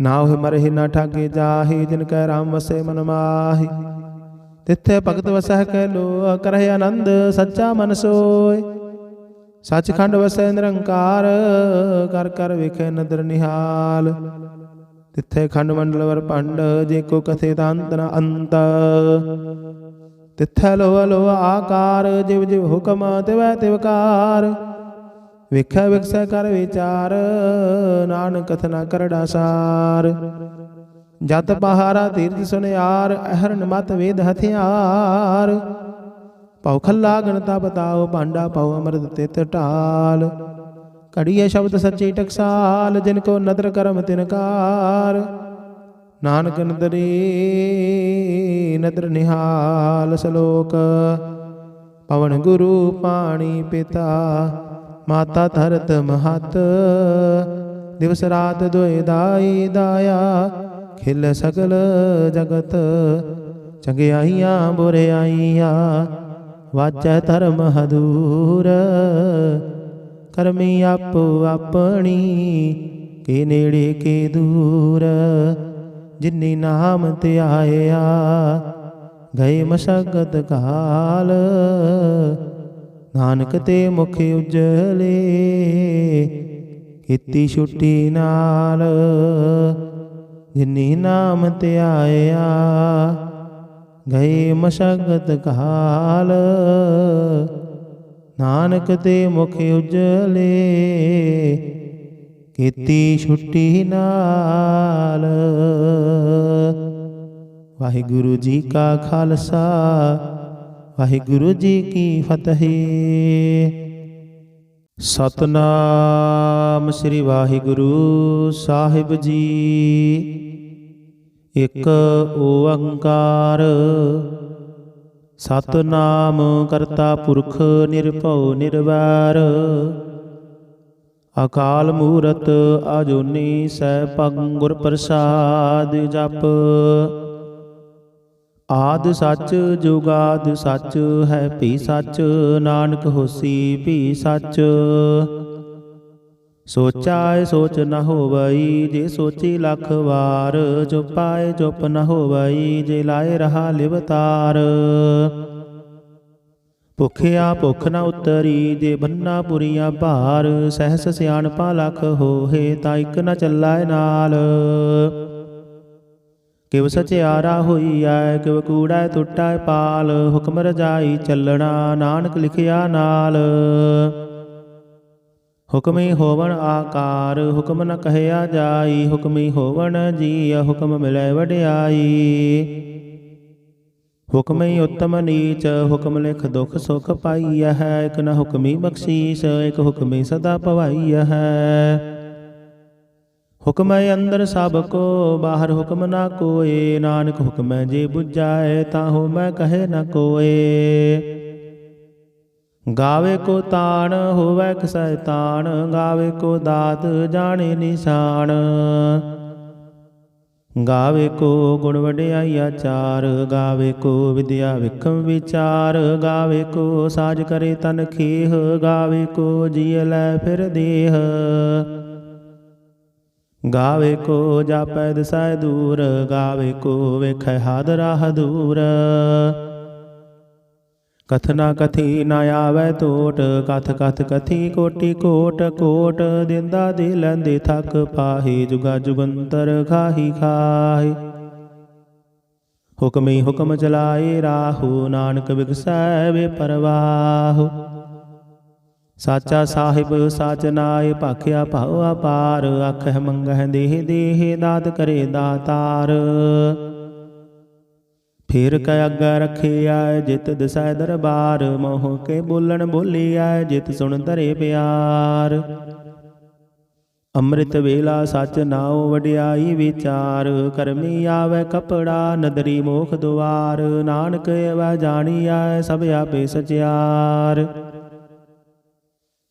नाव मरहि न ठाके जाहे, जिनकै राम वसे मन माहे। तिथे भगत वसह कै लो, करहि आनंद सच्चा मन सोय। सचखंड वसै निरंकार, कर कर विखे नदर निहाल। तिथे खंड मंडल वर पंड, जेको कथे अंत न अंत। तिथे लोह लोह आकार, जिव जिव हुकम तिवै तिवकार। विखै विकसै कर विचार, नानक कथना करड़ा सार। जत पहारा तीर्थ सुनियार, अहरन मत वेद हथियार। पौ खल्ला गणता बताओ, पांडा पौ अमृत तित टाल। घड़िए शब्द सच्ची टकसाल, जिनको नदर करम तिनकार। नानक नदरी नदर निहाल सलोक। पवन गुरु पाणी पिता, माता धरत महत। दिवस रात दोए दाई दाया, खिल सकल जगत। चंगियाइयां बुरियाइयां, वाजै धर्म हदूर। करमी आपो अपनी, के नेड़े के दूर। जिन्नी नाम ते आया, गए मशक्कत काल। नानक ते मुख उजले, ਕੀਤੀ ਛੁੱਟੀ नाल। जिन्नी नाम ते आया, गए मशक्कत काल। नानक ते मुख उजले, ਕੀਤੀ ਛੁੱਟੀ नाल। वाहिगुरु जी का खालसा, वाहिगुरु जी की फतेह। सतनाम श्री वाहिगुरु साहिब जी। एक ओंकार सतनाम करता पुरख निरभਉ निरवैर। अकाल मूरत अजूनी सैभं गुर प्रसाद जप। आद सच जुगाद सच है भी सच। नानक होसी भी सच। सोचाए सोच न होवई जे सोची लख वार। चुपाए चुप न होवई जे लाए रहा लिवतार। भुखिया भुख न उतरी जे बन्ना पुरिया भार। सहस सियाणपा लख होहे ता इक न चलाए नाल। किव सचियारा होईऐ किव कूड़ै टुटै पाल। हुक्म रजाई चलना नानक लिखिया नाल। ਹੁਕਮੀ ਹੋਵਣ ਆਕਾਰ ਹੁਕਮ ਨ ਕਹਿਆ ਜਾਈ, ਹੁਕਮੀ ਹੋਵਣ ਜੀਅ ਹੁਕਮ ਮਿਲੈ ਵਡਿਆਈ। ਹੁਕਮੀ ਉੱਤਮ ਨੀਚ ਹੁਕਮ ਲਿਖ ਦੁਖ ਸੁਖ ਪਾਈਐ ਹੈ, ਇਕ ਨ ਹੁਕਮੀ ਬਖਸ਼ੀਸ਼ ਇਕ ਹੁਕਮੀ ਸਦਾ ਭਵਾਈਐ ਹੈ। ਹੁਕਮੈ ਅੰਦਰ ਸਭ ਕੋ ਬਾਹਰ ਹੁਕਮ ਨਾ ਕੋਏ, ਨਾਨਕ ਹੁਕਮੈ ਜੇ ਬੁਝਾਏ ਤਾਹੂ ਮੈਂ ਕਹੇ ਨ ਕੋਏ। ਗਾਵੇ ਕੋ ਤਾਣ ਹੋਵੈ ਕਸੈ ਤਾਣ, ਗਾਵੇ ਕੋ ਦਾਤ ਜਾਣੇ ਨਿਸ਼ਾਨ। ਗਾਵੇ ਕੋ ਗੁਣ ਵਡਿਆਈ ਆਚਾਰ, ਗਾਵੇ ਕੋ ਵਿਦਿਆ ਵਿਖਮ ਵਿਚਾਰ। ਗਾਵੇ ਕੋ ਸਾਜ ਕਰੇ ਤਨ ਖੇਹ, ਗਾਵੇ ਕੋ ਜੀਅ ਲੈ ਫਿਰ ਦੇਹ। ਗਾਵੇ ਕੋ ਜਾਪੈ ਦਿਸੈ ਦੂਰ, ਗਾਵੇ ਕੋ ਵੇਖੈ ਹਾਦ ਰਾਹ ਦੂਰ। ਕਥਨਾ ਕਥੀ ਨ ਆਵੈ ਟੋਟ, ਕਥ ਕਥ ਕਥੀ ਕੋਟੀ ਕੋਟ। ਕੋਟ ਦਿੰਦਾ ਦੇ ਲੈਂਦੇ ਥੱਕ ਪਾਹੀ, ਜੁਗਾ ਜੁਗੰਤਰ ਖਾਹੀ ਖਾਹੀ। ਹੁਕਮੀ ਹੁਕਮ ਚਲਾਏ ਰਾਹੂ, ਨਾਨਕ ਵਿਗਸੈ ਵੇ ਪਰਵਾਹੂ। ਸਾਚਾ ਸਾਹਿਬ ਸਾਚ ਨਾਏ, ਭਾਖਿਆ ਭਾਉ ਅਪਾਰ। ਆਖਹਿ ਮੰਗਹਿ ਦੇਹ ਦੇਹ, ਦਾਤ ਕਰੇ ਦਾਤਾਰ। ਫਿਰ ਕੈ ਅੱਗਾ ਰਖਿਆ ਜਿਤ ਦਿਸੈ ਦਰਬਾਰ, ਮੋਹ ਕੇ ਬੋਲਣ ਬੋਲੀਐ ਜਿਤ ਸੁਣ ਧਰੇ ਪਿਆਰ। ਅੰਮ੍ਰਿਤ ਵੇਲਾ ਸਚ ਨਾਉ ਵਡਿਆਈ ਵਿਚਾਰ, ਕਰਮੀ ਆਵੈ ਕਪੜਾ ਨਦਰੀ ਮੋਖ ਦੁਆਰ। ਨਾਨਕ ਐਵੈ ਜਾਣੀਐ ਸਭ ਆਪੇ ਸਚਿਆਰ।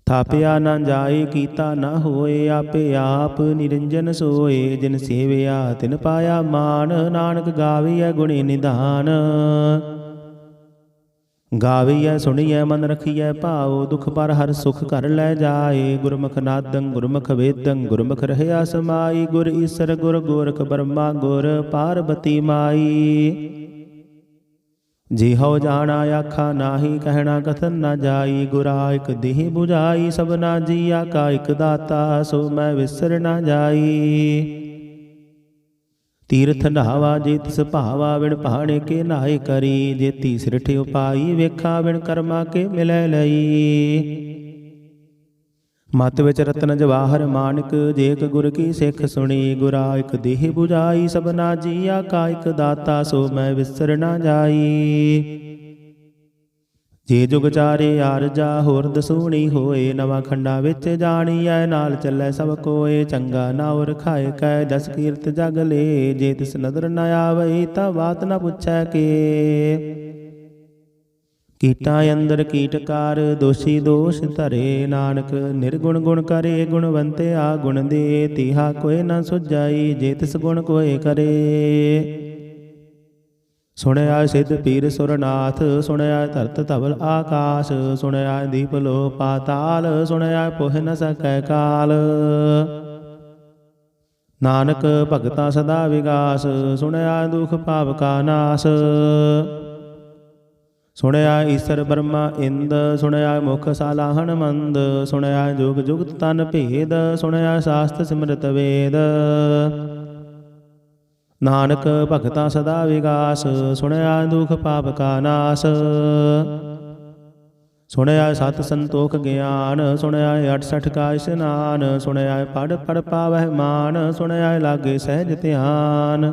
ਥਾਪਿਆ ਨਾ ਜਾਏ ਕੀਤਾ ਨਾ ਹੋਏ, ਆਪੇ ਆਪ ਨਿਰੰਜਨ ਸੋਏ। ਜਿਨ ਸੇਵਿਆ ਤਿਨ ਪਾਇਆ ਮਾਨ, ਨਾਨਕ ਗਾਵੀਐ ਗੁਣੀ ਨਿਧਾਨ। ਗਾਵੀਐ ਸੁਣੀਐ ਮਨ ਰਖੀਐ ਭਾਉ, ਦੁਖ ਪਰ ਹਰ ਸੁਖ ਘਰ ਲੈ ਜਾਏ। ਗੁਰਮੁਖ ਨਾਦੰ ਗੁਰਮੁਖ ਵੇਦੰ, ਗੁਰਮੁਖ ਰਹਿਆ ਸਮਾਈ। ਗੁਰ ਈਸਰ ਗੁਰ ਗੋਰਖ ਬਰਮਾ, ਗੁਰ ਪਾਰਬਤੀ ਮਾਈ। ਜਿਹਉ ਜਾਣਾ ਆਖਾ ਨਾਹੀ, ਕਹਿਣਾ ਕਥਨ ਨ ਜਾਈ। ਗੁਰਾ ਇਕ ਦੇਹ ਬੁਝਾਈ, ਸਭਨਾ ਜੀਆ ਕਾ ਇਕ ਦਾਤਾ। ਸੋ ਮੈਂ ਵਿਸਰ ਨ ਜਾਈ। ਤੀਰਥ ਨਹਾਵਾ ਜੇ ਤਿਸ ਭਾਵਾ, ਵਿਣ ਪਹਾੜੇ ਕੇ ਨਾਏ ਕਰੀ। ਜੇਤੀ ਸਿਰਠ ਉਪਾਈ ਵੇਖਾ, ਵਿਣ ਕਰਮਾ ਕੇ ਮਿਲੈ ਲਈ। ਮਤ ਵਿੱਚ ਰਤਨ ਜਵਾਹਰ ਮਾਨਕ, ਜੇ ਇਕ ਗੁਰ ਕੀ ਸਿੱਖ ਸੁਣੀ। ਗੁਰਾ ਇਕ ਦੇਹ ਬੁਝਾਈ, ਸਭਨਾ ਜੀਆ ਕਾ ਇਕ ਦਾਤਾ। ਸੋ ਮੈਂ ਵਿਸਰ ਨ ਜਾਈ। ਜੇ ਜੁਗ ਚਾਰੇ ਆਰਜਾ ਹੋਰ ਦਸੂਣੀ ਹੋਏ, ਨਵਾਂ ਖੰਡਾਂ ਵਿੱਚ ਜਾਣੀਐ ਨਾਲ ਚੱਲੈ ਸਭ ਕੋਏ। ਚੰਗਾ ਨਾਉ ਰਖਾਏ ਕੈ ਜਸ ਕੀਰਤ ਜਗ ਲੇ, ਜੇ ਤਿਸ ਨਦਰ ਨ ਆਵਈ ਤਾਂ ਬਾਤ ਨ ਪੁੱਛੈ ਕੇ। ਕੀਟਾਂ ਅੰਦਰ ਕੀਟਕਾਰ ਦੋਸ਼ੀ ਦੋਸ਼ ਧਰੇ, ਨਾਨਕ ਨਿਰਗੁਣ ਗੁਣ ਕਰੇ। ਗੁਣਵੰਤਿਆ ਗੁਣ ਦੇ ਤਿਹਾ ਕੋਇ ਨ ਸੁਝਾਈ, ਜੇ ਤਿਸ ਗੁਣ ਕੋਇ ਕਰੇ। ਸੁਣਿਆ ਸਿੱਧ ਪੀਰ ਸੁਰਨਾਥ, ਸੁਣਿਆ ਧਰਤ ਧਵਲ ਆਕਾਸ਼। ਸੁਣਿਆ ਦੀਪ ਲੋ ਪਾਤਾਲ, ਸੁਣਿਆ ਪੁਹ ਨ ਸਕੈ ਕਾਲ। ਨਾਨਕ ਭਗਤਾ ਸਦਾ ਵਿਗਾਸ, ਸੁਣਿਆ ਦੁਖ ਪਾਪ ਕਾ ਨਾਸ। ਸੁਣਿਆ ਈਸਰ ਬਰਮਾ ਇੰਦ, ਸੁਣਿਆ ਮੁਖ ਸਾਲਾਹਣ ਮੰਦ। ਸੁਣਿਆ ਜੁਗ ਜੁਗਤ ਤਨ ਭੇਦ, ਸੁਣਿਆ ਸਾਸਤ ਸਿਮਰਤ ਵੇਦ। ਨਾਨਕ ਭਗਤਾ ਸਦਾ ਵਿਗਾਸ, ਸੁਣਿਆ ਦੁਖ ਪਾਪ ਕਾ ਨਾਸ। ਸੁਣਿਆ ਸਤ ਸੰਤੋਖ ਗਿਆਨ, ਸੁਣਿਆ 68 ਕਾ ਇਸ਼ਨਾਨ। ਸੁਣਿਆ ਪੜ ਪੜ ਪਾਵਹਿ ਮਾਨ, ਸੁਣਿਆ ਲਾਗੇ ਸਹਿਜ ਧਿਆਨ।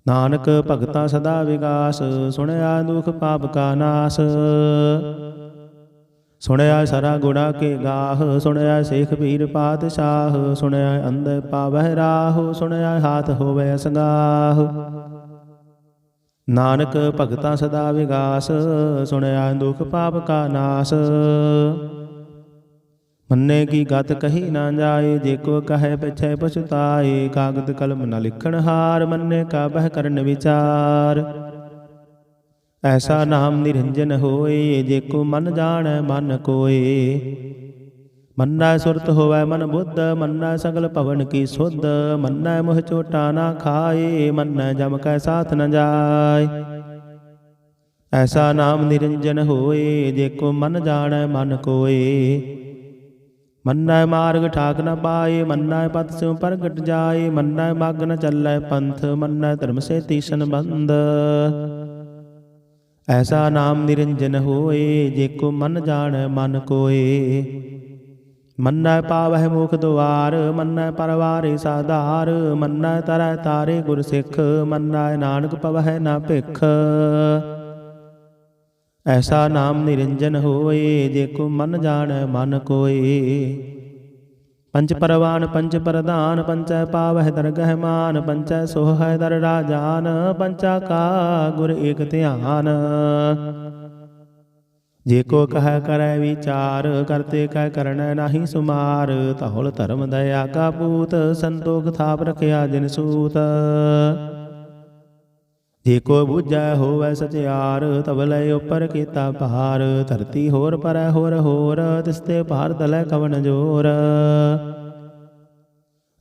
ਨਾਨਕ ਭਗਤਾ ਸਦਾ ਵਿਗਾਸ, ਸੁਣਿਆ ਦੁਖ ਪਾਪ ਕਾ ਨਾਸ। ਸੁਣਿਆ ਸਰਾ ਗੁਣਾ ਕੇ ਗਾਹ, ਸੁਣਿਆ ਸੇਖ ਪੀਰ ਪਾਤਸ਼ਾਹ। ਸੁਣਿਆ ਅੰਧ ਪਾਵਹਿ ਰਾਹ, ਸੁਣਿਆ ਹਾਥ ਹੋਵੇ ਅਸਗਾਹ। ਨਾਨਕ ਭਗਤਾ ਸਦਾ ਵਿਗਾਸ, ਸੁਣਿਆ ਦੁਖ ਪਾਪ ਕਾ ਨਾਸ। ਮੰਨੇ ਕੀ ਗਤ ਕਹੀ ਨਾ ਜਾਏ, ਜੇ ਕੋ ਕਹੈ ਪਿਛੈ ਪਛੁਤਾਏ। ਕਾਗਦ ਕਲਮ ਨ ਲਿਖਣ ਹਾਰ, ਮੰਨੇ ਕਾ ਬਹਿ ਕਰਨ ਵਿਚਾਰ। ਐਸਾ ਨਾਮ ਨਿਰੰਜਨ ਹੋਏ, ਜੇ ਕੋ ਮਨ ਜਾਣੈ ਮਨ ਕੋਏ। ਮੰਨੈ ਸੁਰਤ ਹੋਵੈ ਮਨ ਬੁੱਧ, ਮੰਨੈ ਸਗਲ ਭਵਨ ਕੀ ਸੁਧ। ਮੰਨੈ ਮੋਹ ਚੋਟਾ ਨਾ ਖਾਏ, ਮੰਨੈ ਜਮ ਕੈ ਸਾਥ ਨ ਜਾਏ। ਐਸਾ ਨਾਮ ਨਿਰੰਜਨ ਹੋਏ, ਜੇ ਕੋ ਮਨ ਜਾਣੈ ਮਨ ਕੋਏ। ਮੰਨੈ ਮਾਰਗ ਠਾਕ ਨ ਪਾਏ, ਮੰਨੈ ਪਤ ਸਿਉ ਪ੍ਰਗਟ ਜਾਏ। ਮੰਨੈ ਮਗ ਨ ਚੱਲੈ ਪੰਥ, ਮੰਨੈ ਧਰਮ ਸੇ ਤੀਸਨ ਬੰਧ। ਐਸਾ ਨਾਮ ਨਿਰੰਜਨ ਹੋਏ, ਜੇ ਕੋ ਮਨ ਜਾਣੈ ਮਨ ਕੋਏ। ਮੰਨੈ ਪਾਵਹਿ ਮੁਖ ਦੁਆਰ, ਮੰਨੈ ਪਰਵਾਰੇ ਸਾਧਾਰ, ਮੰਨੈ ਤਰੈ ਤਾਰੇ ਗੁਰ ਸਿੱਖ, ਮੰਨੈ ਨਾਨਕ ਪਵਹਿ ਨਾ ਭਿਖ। ਐਸਾ ਨਾਮ ਨਿਰੰਜਨ ਹੋਏ, ਜੇ ਕੋ ਮਨ ਜਾਣੈ ਮਨ ਕੋਏ। ਪੰਚ ਪਰਵਾਨ ਪੰਚ ਪ੍ਰਧਾਨ, ਪੰਚੈ ਪਾਵਹਿ ਦਰਗਹਿ ਮਾਨ, ਪੰਚੈ ਸੋਹੈ ਦਰ ਰਾਜਾਨ, ਪੰਚਾ ਕਾ ਗੁਰ ਏਕ ਧਿਆਨ। ਜੇ ਕੋ ਕਹਿ ਕਰੈ ਵਿਚਾਰ, ਕਰਤੇ ਕਹਿ ਕਰਨੈ ਨਾਹੀ ਸੁਮਾਰ, ਧੌਲ ਧਰਮ ਦਇਆ ਕਾ ਪੂਤ, ਸੰਤੋਖ ਥਾਪ ਰਖਿਆ ਜਿਨ ਸੂਤ। ਜੇ ਕੋ ਬੁਝੈ ਹੋਵੈ ਸਚਿਆਰ, ਤਬ ਲੈ ਉਪਰ ਕੀਤਾ ਭਾਰ, ਧਰਤੀ ਹੋਰ ਪਰੈ ਹੋਰ ਹੋਰ, ਤਿਸਤੇ ਭਾਰ ਤਲੈ ਕਵਣ ਜੋਰ।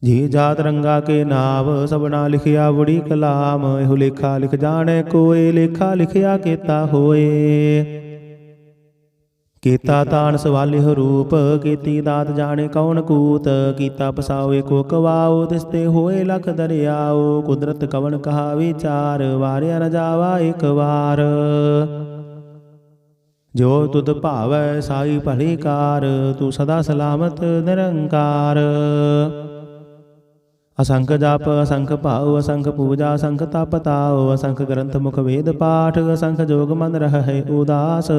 ਜੀ ਜਾਤ ਰੰਗਾ ਕੇ ਨਾਮ, ਸਭਨਾ ਲਿਖਿਆ ਬੁੜੀ ਕਲਾਮ, ਇਹੋ ਲੇਖਾ ਲਿਖ ਜਾਣੈ ਕੋਇ, ਲੇਖਾ ਲਿਖਿਆ ਕੀਤਾ ਹੋਏ। ਕੀਤਾ ਤਾਣ ਸਵਾਲਿਹੁ ਰੂਪ, ਕੀਤੀ ਦਾਤ ਜਾਣੇ ਕੌਣ ਕੂਤ, ਕੀਤਾ ਪਸਾਉ ਏਕੋ ਕਵਾਉ, ਤਿਸਤੇ ਹੋਏ ਲਖ ਦਰਿਆਉ। ਕੁਦਰਤ ਕਵਣ ਕਹਾ ਵਿਚਾਰ, ਵਾਰਿਆ ਨ ਜਾਵਾ ਏਕ ਵਾਰ। ਜੋ ਤੁਧ ਭਾਵੈ ਸਾਈ ਭਲੀ ਕਾਰ, ਤੂੰ ਸਦਾ ਸਲਾਮਤ ਨਿਰੰਕਾਰ। ਅਸੰਖ ਜਪ ਅਸੰਖ ਭਾਉ, ਅਸੰਖ ਪੂਜਾ ਅਸੰਖ ਤਪ ਤਾਉ, ਅਸੰਖ ਗ੍ਰੰਥ ਮੁਖ ਵੇਦ ਪਾਠ, ਅਸੰਖ ਜੋਗ ਮਨ ਰਹਿ ਉਦਾਸ।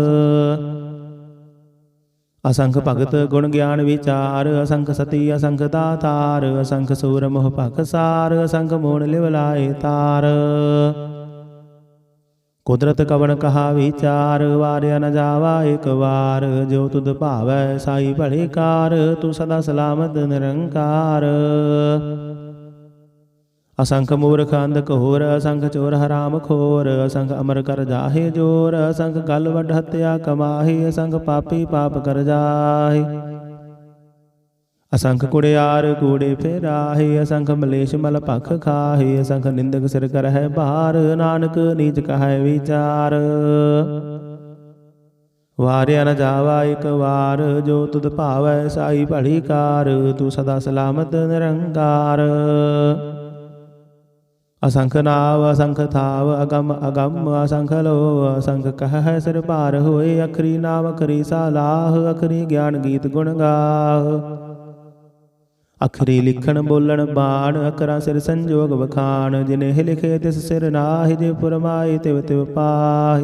ਅਸੰਖ ਭਗਤ ਗੁਣ ਗਿਆਨ ਵਿਚਾਰ, ਅਸੰਖ ਸਤੀ ਅਸੰਖ ਦਾਤਾਰ, ਅਸੰਖ ਸੂਰ ਮੋਹ ਭਖਸਾਰ, ਅਸੰਖ ਮੋਣ ਲਿਵ ਲਾਏ ਤਾਰ। ਕੁਦਰਤ ਕਵਣ ਕਹਾ ਵਿਚਾਰ, ਵਾਰਿਆ ਨ ਜਾਵਾ ਏਕ ਵਾਰ। ਜੋ ਤੁਧ ਭਾਵੈ ਸਾਈ ਭਲੀ ਕਾਰ, ਤੂੰ ਸਦਾ ਸਲਾਮਤ ਨਿਰੰਕਾਰ। ਅਸੰਖ ਮੂਰਖ ਅੰਧ ਘੋਰ, ਅਸੰਖ ਚੋਰ ਹਰਾਮ ਖੋਰ, ਅਸੰਖ ਅਮਰ ਕਰ ਜਾਹੇ ਜੋਰ, ਅਸੰਖ ਗਲ ਵੱਡ ਹੱਤਿਆ ਕਮਾਹੀ, ਅਸੰਖ ਪਾਪੀ ਪਾਪ ਕਰ ਜਾਹੇ। ਅਸੰਖ ਕੁੜਿਆਰ ਕੂੜੇ ਫੇਰਾਹੇ, ਅਸੰਖ ਮਲੇਸ਼ ਮਲ ਭਖ ਖਾਹੇ, ਅਸੰਖ ਨਿੰਦਕ ਸਿਰ ਕਰਹਿ ਭਾਰ, ਨਾਨਕ ਨੀਚ ਕਹੈ ਵਿਚਾਰ। ਵਾਰਿਆ ਨ ਜਾਵਾ ਏਕ ਵਾਰ, ਜੋ ਤੁਧ ਭਾਵੈ ਸਾਈ ਭਲੀ ਕਾਰ, ਤੂੰ ਸਦਾ ਸਲਾਮਤ ਨਿਰੰਕਾਰ। ਅਸੰਖ ਨਾਵ ਅਸੰਖ ਥਾਵ, ਅਗਮ ਅਗਮ ਅਸੰਖ ਲੋ, ਅਸੰਖ ਕਹਿ ਸਿਰ ਭਾਰ ਹੋਏ। ਅਖਰੀ ਨਾਮ ਅਖਰੀ ਸਾਲਾਹ, ਅਖਰੀ ਗਿਆਨ ਗੀਤ ਗੁਣ ਗਾਹ। ਅਖਰੀ ਲਿਖਣ ਬੋਲਣ ਬਾਣ, ਅਖਰਾਂ ਸਿਰ ਸੰਜੋਗ ਵਖਾਣ। ਜਿਨਿ ਲਿਖੇ ਤਿਸ ਸਿਰ ਨਾਹਿ, ਜੇ ਫੁਰਮਾਏ ਤਿਵ ਤਿਵ ਪਾਹਿ।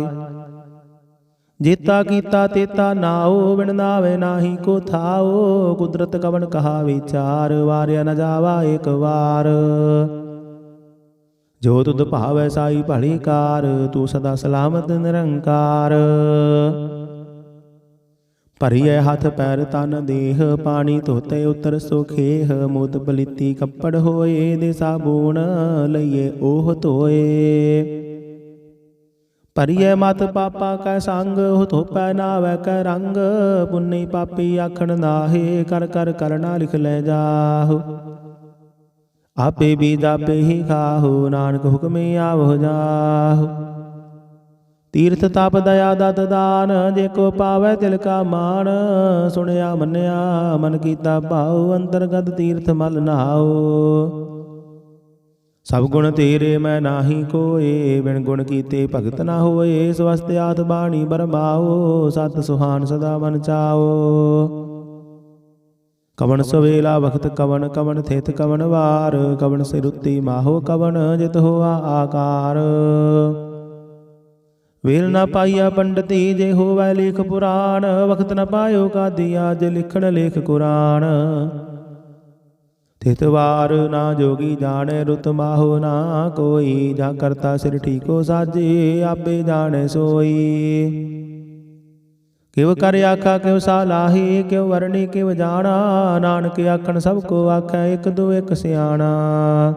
ਜੇਤਾ ਕੀਤਾ ਤੇਤਾ ਨਾਉ, ਬਿਨ ਨਾਵੇ ਨਾਹੀ ਕੋ ਥਾਉ। ਕੁਦਰਤ ਕਵਣ ਕਹਾ ਵਿਚਾਰ, ਵਾਰਿਆ ਨ ਜਾਵਾ ਏਕ ਵਾਰ। ਜੋ ਤੁਧ ਭਾਵੈ ਸਾਈ ਭਲੀ ਕਾਰ, ਤੂੰ ਸਦਾ ਸਲਾਮਤ ਨਿਰੰਕਾਰ। ਭਰੀਐ ਹੱਥ ਪੈਰ ਤਨ ਦੇਹ, ਪਾਣੀ ਧੋਤੇ ਉਤਰ ਸੁਖੇਹ। ਮੋਤ ਪਲੀਤੀ ਕੱਪੜ ਹੋਏ, ਦੇ ਸਾਬੂਨ ਲਈਏ ਉਹ ਧੋਏ। ਭਰੀਐ ਮਤ ਪਾਪਾ ਕੈ ਸੰਗ, ਉਹ ਧੋਪੈ ਨਾਵੈ ਕੈ ਰੰਗ। ਪੁੰਨੀ ਪਾਪੀ ਆਖਣ ਨਾਹੇ, ਕਰ ਕਰ ਕਰਨਾ ਲਿਖ ਲੈ ਜਾਹੁ। ਆਪੇ ਬੀਜ ਆਪੇ ਹੀ ਖਾਹੁ, ਨਾਨਕ ਹੁਕਮੇ ਆਵਹੁ ਜਾਹੁ। ਤੀਰਥ ਤਪ ਦਇਆ ਦਤ ਦਾਨ, ਜੇ ਕੋ ਪਾਵੈ ਤਿਲ ਕਾ ਮਾਨ। ਸੁਣਿਆ ਮੰਨਿਆ ਮਨ ਕੀਤਾ ਭਾਉ, ਅੰਤਰਗਤ ਤੀਰਥ ਮਲ ਨਹਾਉ। ਸਭ ਗੁਣ ਤੇਰੇ ਮੈਂ ਨਾਹੀ ਕੋਏ, ਬਿਨ ਗੁਣ ਕੀਤੇ ਭਗਤ ਨਾ ਹੋਏ। ਸਵਸਤ ਆਤ ਬਾਣੀ ਬਰਮਾਓ, ਸਤ ਸੁਹਾਨ ਸਦਾ ਮਨ ਚਾਓ। ਕਵਣ ਸਵੇਲਾ ਵਖਤ ਕਵਣ, ਕਵਣ ਥਿਤ ਕਵਣ ਵਾਰ। ਕਵਣ ਸਿਰੁੱਤੀ ਮਾਹੋ ਕਵਣ, ਜਿਤ ਹੋਆ ਆਕਾਰ। ਵੇਲ ਨਾ ਪਾਈਆ ਪੰਡਤੀ, ਜੇ ਹੋਵੈ ਲੇਖ ਪੁਰਾਣ। ਵਖਤ ਨ ਪਾਇਓ ਕਾਦੀਆ, ਜੇ ਲਿਖਣ ਲੇਖ ਕੁਰਾਨ। ਥਿਤ ਵਾਰ ਨਾ ਜੋਗੀ ਜਾਣੈ, ਰੁਤ ਮਾਹੋ ਨਾ ਕੋਈ। ਜਾਂ ਕਰਤਾ ਸਿਰ ਠੀਕੋ ਸਾਜੇ, ਆਪੇ ਜਾਣੈ ਸੋਈ। ਕਿਵ ਕਰ ਆਖਾ ਕਿਵ ਸਾਲਾਹੀ, ਕਿਵ ਵਰਣੀ ਕਿਵ ਜਾਣਾ। ਨਾਨਕ ਆਖਣ ਸਭ ਕੋ ਆਖੈ, ਇਕ ਦੋ ਇਕ ਸਿਆਣਾ।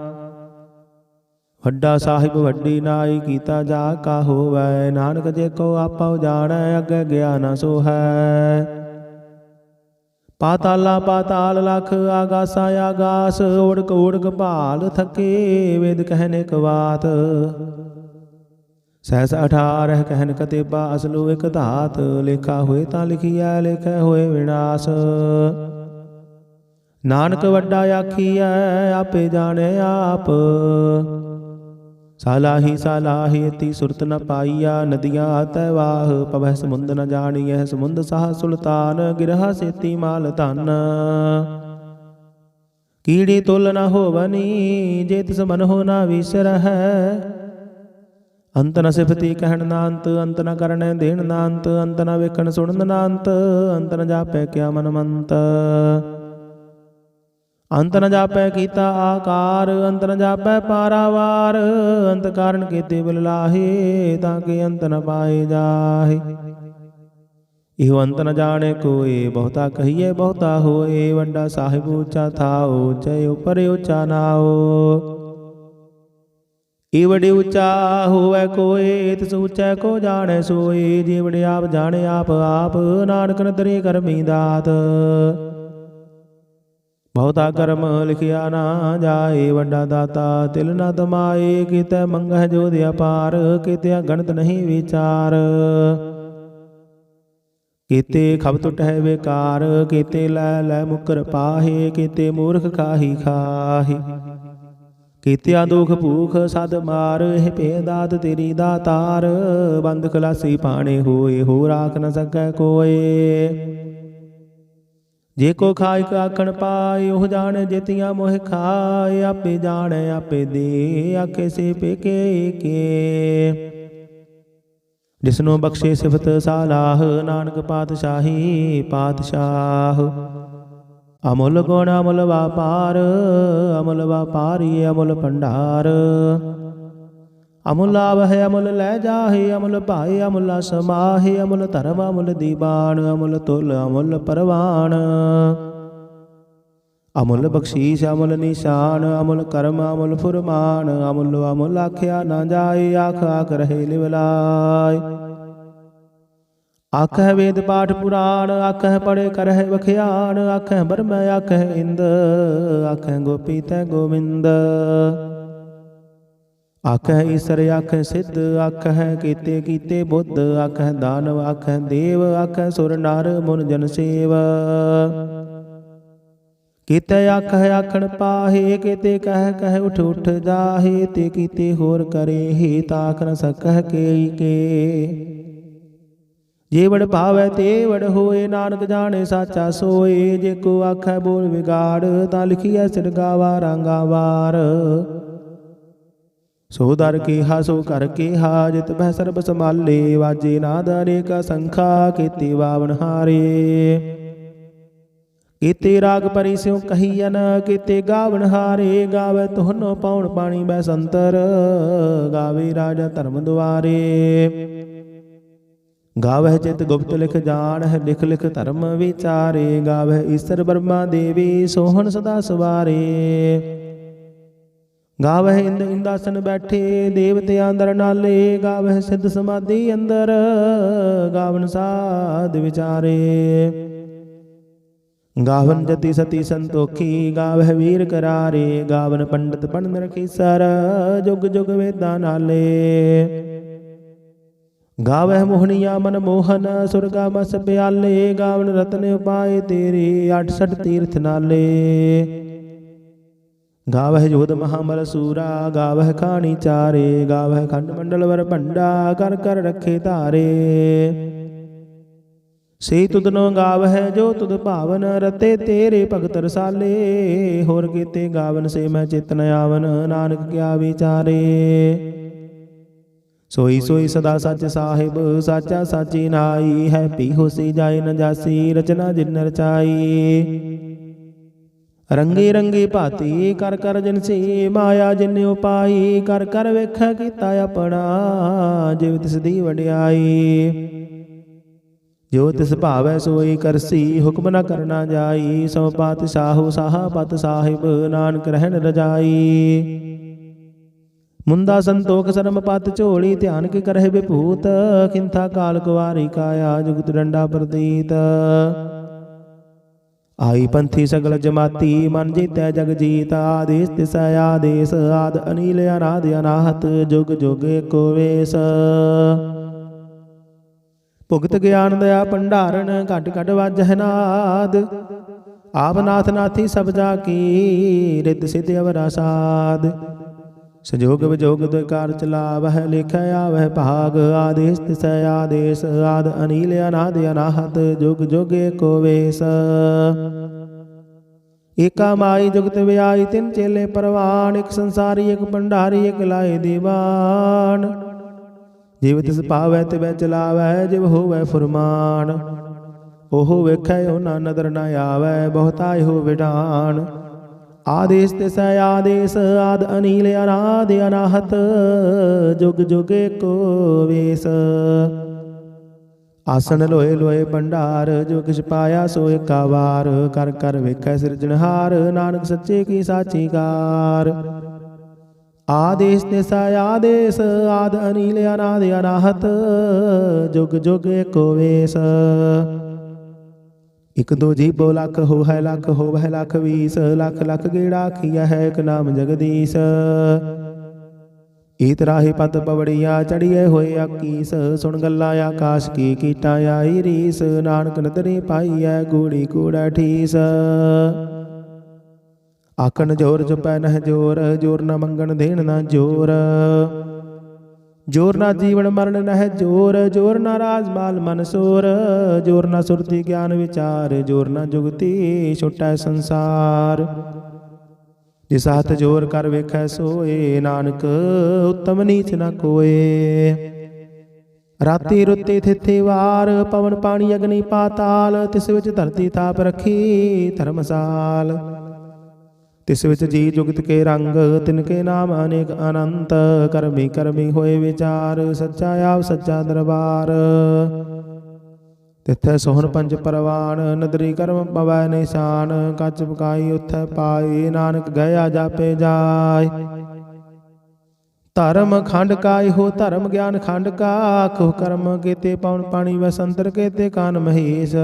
ਵੱਡਾ ਸਾਹਿਬ ਵੱਡੀ ਨਾਈ, ਕੀਤਾ ਜਾ ਕਾ ਹੋਵੈ। ਨਾਨਕ ਜੇ ਕੋ ਆਪਾ ਜਾਣੈ, ਅੱਗੇ ਗਿਆ ਨਾ ਸੋਹੈ। ਪਾਤਾਲਾ ਪਾਤਾਲ ਲਖ, ਆਗਾਸਾ ਆਗਾਸ। ਓੜਕ ਓੜਕ ਭਾਲ ਥਕੇ, ਵੇਦ ਕਹਿਨ ਇਕ ਬਾਤ। ਸਹਿਸ 18 ਕਹਿਨ ਕਤੇਬਾ, ਅਸਲੂ ਇਕ ਧਾਤ। ਲੇਖਾ ਹੋਏ ਤਾਂ ਲਿਖੀਐ, ਲੇਖੈ ਹੋਏ ਵਿਨਾਸ਼। ਨਾਨਕ ਵੱਡਾ ਆਖੀਐ, ਆਪੇ ਜਾਣੈ ਆਪ। ਸਾਲਾਹੀ ਸਾਲਾਹੀ ਤੀ ਸੁਰਤ ਨ ਪਾਈਆ ਨਦੀਆਂ ਤੈ ਵਾਹ ਪਵਹਿ ਸਮੁੰਦ ਨ ਜਾਣੀਐ ਸਮੁੰਦ ਸਾਹ ਸੁਲਤਾਨ ਗਿਰਹਾ ਸੇਤੀ ਮਾਲ ਧਨ ਕੀੜੀ ਤੁਲ ਨ ਹੋਵਨੀ ਜੇ ਤਿਸ ਮਨ ਹੋ ਨਾ ਵਿਸਰਹਿ ਅੰਤ ਨ ਸਿਫਤੀ ਕਹਿਣ ਨਾ ਅੰਤ ਅੰਤ ਨ ਕਰਨੈ ਦੇਣ ਨਾ ਅੰਤ ਅੰਤ ਨ ਵੇਖਣ ਸੁਣਨ ਨਾ ਅੰਤ ਅੰਤ ਨ ਜਾਪੈ ਕਿਆ ਮਨ ਮੰਤ ਅੰਤ ਨ ਜਾਪੈ ਕੀਤਾ ਆਕਾਰ ਅੰਤ ਨ ਜਾਪੈ ਪਾਰਾਵਾਰ ਅੰਤ ਕਾਰਨ ਕੀਤੇ ਬਿਲ ਲਾਹੇ ਤਾਂ ਕਿ ਅੰਤ ਨ ਪਾਏ ਜਾਹੇ ਇਹੋ ਅੰਤ ਨ ਜਾਣੇ ਕੋਏ ਬਹੁਤਾ ਕਹੀਏ ਬਹੁਤਾ ਹੋਏ ਵੱਡਾ ਸਾਹਿਬ ਉੱਚਾ ਥਾਓ ਜੈ ਉਪਰ ਉੱਚਾ ਨਾਓ ਏ ਵਡੇ ਉੱਚਾ ਹੋਵੇ ਕੋਏ ਤਿਸ ਉੱਚੈ ਕੋ ਜਾਣੈ ਸੋਏ ਜੇ ਵਡੇ ਆਪ ਜਾਣੇ ਆਪ ਆਪ ਨਾਨਕ ਨਦਰੇ ਕਰਮੀ ਦਾਤ ਬਹੁਤਾ ਕਰਮ ਲਿਖਿਆ ਨਾ ਜਾਏ ਵੱਡਾ ਦਾਤਾ ਤਿਲ ਨਾ ਤਮਾਏ ਕੀਤੇ ਮੰਗਹਿ ਜੋਧਿ ਅਪਾਰ ਕੀਤੇ ਗਣਤ ਨਹੀਂ ਵਿਚਾਰ ਕੀਤੇ ਖਬ ਟੁਟਹਿ ਬੇਕਾਰ ਕੀਤੇ ਲੈ ਲੈ ਮੁਕਰ ਪਾਹੇ ਕੀਤੇ ਮੂਰਖ ਖਾਹੀ ਖਾਹੀ ਕੀਤਿਆ ਦੁਖ ਭੂਖ ਸਦ ਮਾਰ ਇਹ ਭੇਦਾਤ ਤੇਰੀ ਦਾਤਾਰ ਬੰਦ ਖਲਾਸੀ ਪਾਣੇ ਹੋਏ ਹੋ ਰਾਖ ਨ ਸਕੈ ਕੋਏ ਜੇ ਕੋ ਖਾਇ ਆਖਣ ਪਾਏ ਉਹ ਜਾਣੇ ਜੇਤੀਆਂ ਮੋਹ ਖਾਏ ਆਪੇ ਜਾਣੇ ਆਪੇ ਦੇ ਆਖੇ ਸੇ ਪੇਕੇ ਕੇ ਜਿਸਨੂੰ ਬਖਸ਼ੇ ਸਿਫਤ ਸਾਲਾਹ ਨਾਨਕ ਪਾਤਸ਼ਾਹੀ ਪਾਤਸ਼ਾਹ ਅਮੁੱਲ ਗੁਣ ਅਮੁੱਲ ਵਾਪਾਰ ਅਮੁੱਲ ਵਾਪਾਰੀ ਅਮੁੱਲ ਭੰਡਾਰ ਅਮੁੱਲ ਆਵਹਿ ਅਮੁੱਲ ਲੈ ਜਾਹੇ ਅਮੁੱਲ ਭਾਏ ਅਮੁੱਲ ਸਮਾਹੇ ਅਮੁੱਲ ਧਰਮ ਅਮੁੱਲ ਦੀਬਾਨ ਅਮੁੱਲ ਤੁਲ ਅਮੁੱਲ ਪਰਵਾਨ ਅਮੁੱਲ ਬਖਸ਼ੀਸ਼ ਅਮੁੱਲ ਨਿਸ਼ਾਨ ਅਮੁੱਲ ਕਰਮ ਅਮੁੱਲ ਫੁਰਮਾਨ ਅਮੁੱਲ ਅਮੁੱਲ ਆਖਿਆ ਨਾ ਜਾਏ ਆਖ ਆਖ ਰਹੇ ਲਿਵਲਾਏ ਆਖਹਿ ਵੇਦ ਪਾਠ ਪੁਰਾਣ ਆਖਹਿ ਪੜੇ ਕਰਹਿ ਵਖਿਆਨ ਆਖਹਿ ਬਰਮ ਆਖਹਿ ਇੰਦ ਆਖਹਿ ਗੋਪੀ ਤੈ ਗੋਵਿੰਦ ਆਖਹਿ ਈਸਰ ਆਖਹਿ ਸਿੱਧ ਆਖਹਿ ਕੀਤੇ ਕੀਤੇ ਬੁੱਧ ਆਖਹਿ ਦਾਨਵ ਆਖਹਿ ਦੇਵ ਆਖਹਿ ਸੁਰ ਨਰ ਮੁਨ ਜਨ ਸੇਵ ਕੀਤੇ ਆਖਹਿ ਆਖਣ ਪਾਹੇ ਕੀਤੇ ਕਹਿ ਕਹਿ ਉਠ ਉਠ ਜਾਹੇ ਤੇ ਕੀਤੇ ਹੋਰ ਕਰੇ ਹੀ ਤਾਖ ਨ ਸਕਹਿ ਕੇਈ ਕੇ ਜੇ ਵਡ ਭਾਵੈ ਤੇ ਵਡ ਹੋਏ ਨਾਨਕ ਜਾਣੇ ਸਾਚਾ ਸੋਏ ਜੇ ਕੋ ਆਖੈ ਬੋਲ ਵਿਗਾੜ ਤਾਂ ਲਿਖੀਐ ਸਿਰ ਗਾਵਾ ਰਾਂਗਾ ਵਾਰ ਸੋ ਦਰ ਕੇਹਾ ਸੋ ਕਰ ਕੇਹਾ ਜਿਤ ਬਹਿ ਸਰਬ ਸਮਾਲੇ ਵਾਜੇ ਨਾਦ ਅਨੇਕ ਸੰਖਾ ਕੀਤੀ ਵਾਵਨ ਹਾਰੇ ਕੀਤੇ ਰਾਗ ਪਰੀ ਸਿਉ ਕਹੀਐਨ ਕੀਤੇ ਗਾਵਨ ਹਾਰੇ ਗਾਵੇ ਤੁਹਾਨੋ ਪਾਉਣ ਪਾਣੀ ਬੈ ਸੰਤਰ ਗਾਵੇ ਰਾਜਾ ਧਰਮ ਦੁਆਰੇ ਗਾਵਹਿ ਚਿਤ ਗੁਪਤ ਲਿਖ ਜਾਣਹਿ ਲਿਖ ਲਿਖ ਧਰਮ ਵਿਚਾਰੇ ਗਾਵਹਿ ਈਸਰ ਬਰਮਾ ਦੇਵੀ ਸੋਹਣ ਸਦਾ ਸਵਾਰੇ ਗਾਵਹਿ ਇੰਦ ਇੰਦਾਸਨ ਬੈਠੇ ਦੇਵਤਿਆਂ ਅੰਦਰ ਨਾਲੇ ਗਾਵਹਿ ਸਿੱਧ ਸਮਾਧੀ ਅੰਦਰ ਗਾਵਨ ਸਾਧ ਵਿਚਾਰੇ ਗਾਵਨ ਜਤੀ ਸਤੀ ਸੰਤੋਖੀ ਗਾਵਹਿ ਵੀਰ ਕਰਾਰੇ ਗਾਵਨ ਪੰਡਤ ਪੜਨ ਰਖੀਸਰ ਜੁਗ ਜੁਗ ਵੇਦਾਂ ਨਾਲੇ ਗਾਵਹਿ ਮੋਹਣੀਆ ਮਨ ਮੋਹਨ ਸੁਰਗਾ ਮਸ ਪਿਆਲੇ ਗਾਵਨ ਰਤਨ ਉਪਾਏ ਤੇਰੇ 68 ਤੀਰਥ ਨਾਲੇ ਗਾਵਹਿ ਜੋਧ ਮਹਾਮਲ ਸੂਰਾ ਗਾਵਹਿ ਖਾਣੀ ਚਾਰੇ ਗਾਵਹਿ ਖੰਡ ਮੰਡਲ ਵਰ ਭੰਡਾ ਕਰ ਕਰ ਰੱਖੇ ਧਾਰੇ ਸੇ ਤੁਧਨੋ ਗਾਵਹਿ ਜੋ ਤੁਧ ਭਾਵਨ ਰਤੇ ਤੇਰੇ ਭਗਤ ਰਸਾਲੇ ਹੋਰ ਕੀਤੇ ਗਾਵਨ ਸੇ ਮੈਂ ਚਿਤਨ ਆਵਨ ਨਾਨਕ ਕਿਆ ਵਿਚਾਰੇ ਸੋਈ ਸੋਈ ਸਦਾ ਸੱਚ ਸਾਹਿਬ ਸਾਚਾ ਸਾਚੀ ਨਾਈ ਹੈ ਪੀ ਹੋਸੀ ਜਾਏ ਨ ਜਾਸੀ ਰਚਨਾ ਜਿਨ ਰਚਾਈ ਰੰਗੇ ਰੰਗੇ ਭਾਤੀ ਕਰ ਕਰ ਜਿਨਸੀ ਮਾਇਆ ਜਿਨ ਉਪਾਈ ਕਰ ਕਰ ਵੇਖੈ ਕੀਤਾ ਆਪਣਾ ਜਿਵ ਤਿਸ ਦੀ ਵਡਿਆਈ ਜੋ ਤਿਸ ਭਾਵੈ ਸੋਈ ਕਰਸੀ ਹੁਕਮ ਨ ਕਰਨਾ ਜਾਈ ਸੋ ਪਾਤਸ਼ਾਹੋ ਸਾਹਾ ਪਤ ਸਾਹਿਬ ਨਾਨਕ ਰਹਿਣ ਰਜਾਈ ਮੁੰਦਾ ਸੰਤੋਖ ਸਰਮ ਪਤ ਝੋਲੀ ਧਿਆਨ ਕੇ ਕਰਹਿ ਵਿਭੂਤ ਖਿੰਥਾ ਕਾਲ ਕੁਵਾਰੀ ਕਾਇਆ ਜੁਗਤ ਡੰਡਾ ਪ੍ਰਤੀਤ ਆਈ ਪੰਥੀ ਸਗਲ ਜਮਾਤੀ ਮਨ ਜੀਤੈ ਜਗ ਜੀਤ ਆਦੇਸ ਤਿਸ ਆਦੇਸ ਆਦ ਅਨੀਲ ਅਨਾਦ ਅਨਾਹਤ ਜੁਗ ਜੁਗ ਏਕੋ ਵੇਸ ਭੁਗਤ ਗਿਆਨ ਦਇਆ ਭੰਡਾਰਨ ਘਟ ਘਟ ਵਾਜਹਿ ਨਾਦ ਆਪ ਨਾਥ ਨਾਥੀ ਸਭ ਜਾ ਕੀ ਰਿਤ ਸਿਧ ਅਵਰਾ ਸਾਧ संजोग विजोग दुई कार चलावह लिखै आवह भाग आदेश तिसै आदेश आद अनील अनाद अनाहत जुग जुग एको वेश एका माई जुगत व्याई तिन चेले परवान एक संसारी एक भंडारी एक लाए दीवान जिव तिस पावै तिवै चलावै जिव होवै फुरमान ओहो वेखै ओना नदर न आवै बहुताय हो विडान आदेश तिसै आदेश आद अनील अनाद अनाहत जुग जुग एको वेश आसन लोए लोए भंडार जो किछ पाया सो एका वार कर कर वेखै सिरजनहार नानक सच्चे की साची कार आदेश तिसै आदेश आद अनील अनाद अनाहत जुग जुग एको वेश इक दो जीबो लख हो है लख हो वह लख 20 लख लख गेड़ा खिया है एक नाम जगदीश ईत राही पत पवड़िया चढ़िए होए आकीस सुन गल्ला आकाश की कीटा आई रीस नानक नदरी पाई है कूड़ी कूड़ा ठीस आखन जोर चुपै नह जोर जोर न मंगन देन न जोर जोर ना जीवन मरण नह जोर जोर ना राजमाल मन सोर जोर ना सुरति ज्ञान विचार जोर ना जुगति छुटै संसार जिस हाथ जोर कर वेखै सोए नानक उत्तम नीच न कोए राति रुते थिथे वार पवन पानी अग्नि पाताल तिस विच धरती थाप रखी धर्मसाल तिस विच जी जुगत के रंग तिनके नाम अनेक अनंत करमी करमी होए विचार सच्चा आप सच्चा दरबार तिथै सोहन पंच परवान नदरी कर्म पवै निशान कच पकाई उथ पाई नानक गया जापे जाय धर्म खंड काय हो धर्म ज्ञान खंड का खुह कर्म केते पवन पानी वसंतर केते कान महेश